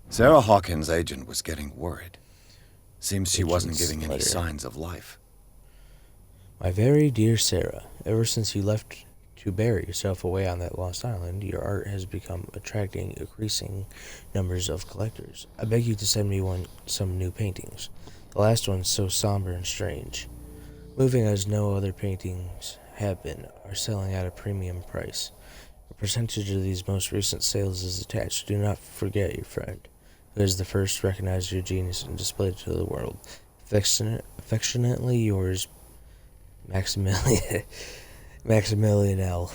Sarah Hawkins' agent was getting worried. Seems she wasn't Agent's giving any letter. signs of life. My very dear Sarah, ever since you left to bury yourself away on that lost island, your art has become attracting increasing numbers of collectors. I beg you to send me some new paintings. The last one's so somber and strange. Moving as no other paintings have been, are selling at a premium price. A percentage of these most recent sales is attached. Do not forget your friend, who has the first recognized your genius and displayed it to the world. Affectionately yours, Maximilian L.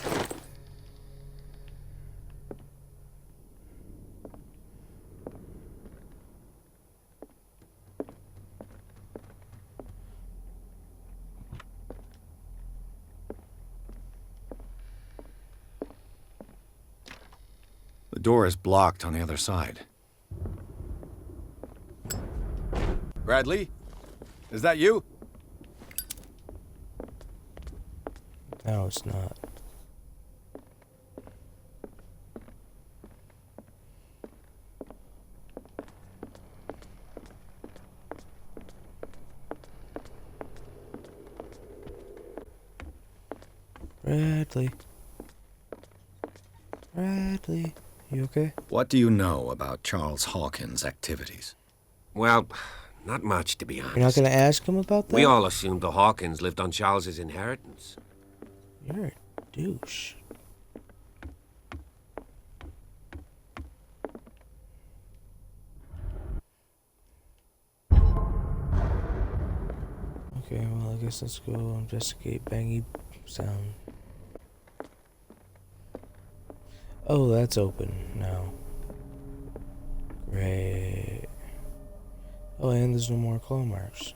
The door is blocked on the other side. Bradley? Is that you? No, it's not. Bradley. Bradley, you okay? What do you know about Charles Hawkins' activities? Well, not much, to be honest. You're not going to ask him about that? We all assumed the Hawkins lived on Charles's inheritance. You're a douche. Okay, well, I guess let's go investigate bangy sound. Oh, that's open now. Great. Oh, and there's no more claw marks.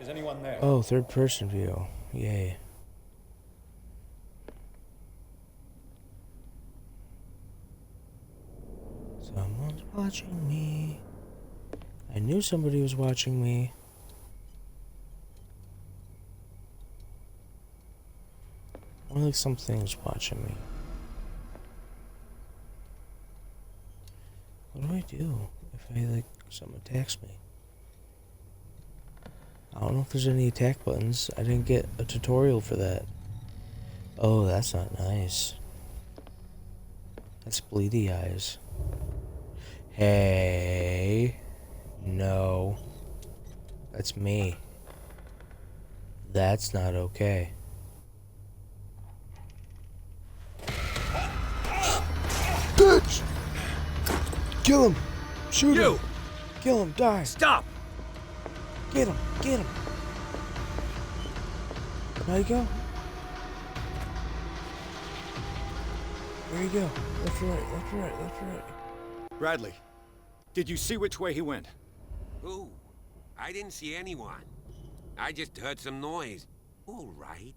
Is anyone there? Oh, third person view. Yay. Someone's watching me. I knew somebody was watching me. More like something's watching me. What do I do if someone attacks me? I don't know if there's any attack buttons. I didn't get a tutorial for that. Oh, that's not nice. That's bleedy eyes. Hey. No. That's me. That's not okay. Bitch! Kill him! Shoot him! Kill him! Die! Stop! Get him! Get him! There you go. Where you go? Left or right, left or right, left or right. Bradley, did you see which way he went? Who? I didn't see anyone. I just heard some noise. All right.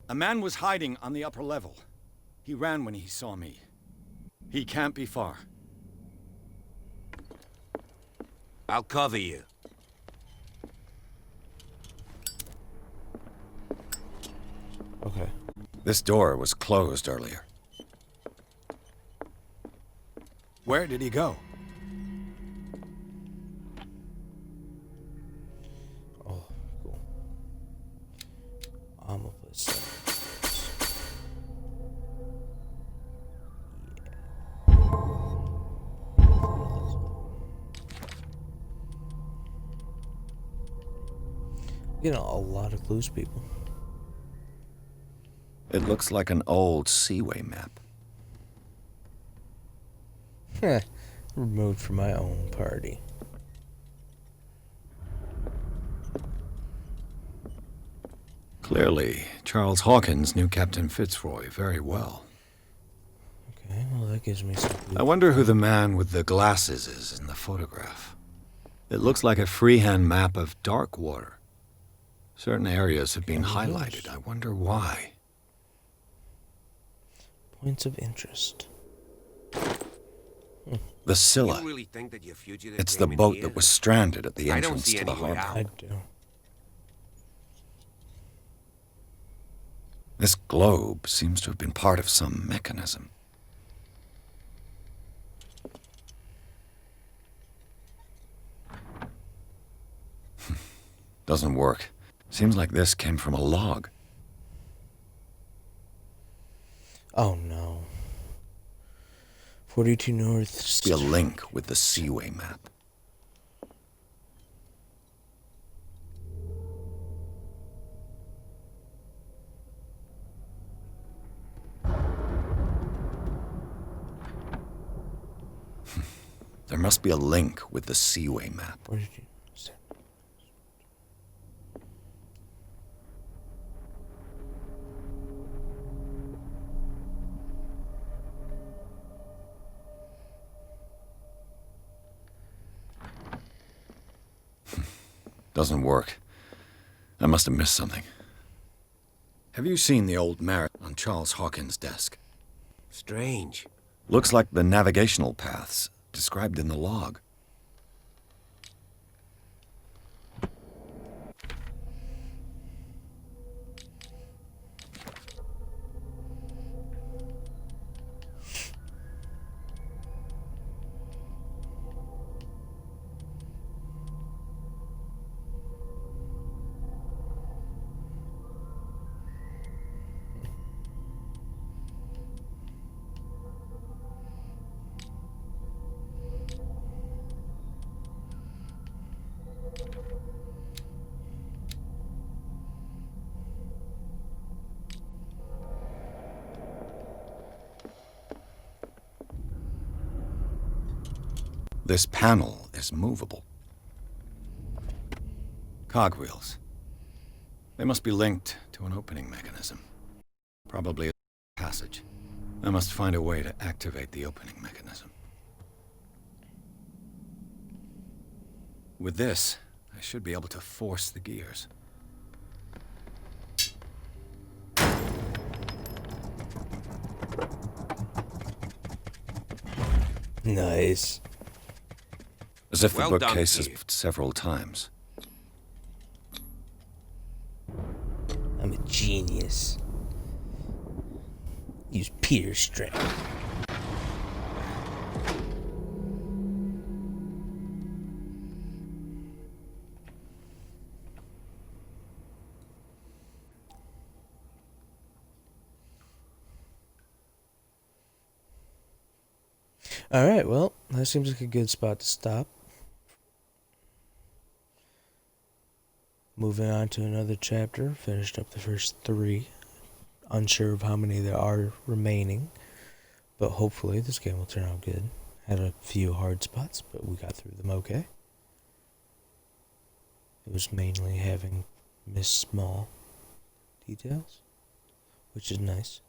A man was hiding on the upper level. He ran when he saw me. He can't be far. I'll cover you. Okay. This door was closed earlier. Where did he go? Oh, cool. I'm gonna put seven. Getting a lot of clues, people. It looks like an old Seaway map. Heh. Removed from my own party. Clearly, Charles Hawkins knew Captain Fitzroy very well. Okay, well that gives me some clues. I wonder who the man with the glasses is in the photograph. It looks like a freehand map of dark water. Certain areas have been highlighted. I wonder why. Points of interest. The Scylla. You really think that your fugitive It's the came in boat here? that was stranded at the I don't entrance see to the any way harbor. out. I do. This globe seems to have been part of some mechanism. Doesn't work. Seems like this came from a log. Oh no. 42 North. Be a link with the Seaway map. There must be a link with the Seaway map. Where did you... Doesn't work. I must have missed something. Have you seen the old map on Charles Hawkins' desk? Strange. Looks like the navigational paths described in the log. This panel is movable. Cogwheels. They must be linked to an opening mechanism. Probably a passage. I must find a way to activate the opening mechanism. With this, I should be able to force the gears. Nice. As if the Well bookcase done, has moved several times. I'm a genius. Use Peter's strength. Alright, well, that seems like a good spot to stop. Moving on to another chapter. Finished up the first 3. Unsure of how many there are remaining. But hopefully this game will turn out good. Had a few hard spots, but we got through them okay. It was mainly having missed small details, which is nice.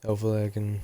Hopefully I can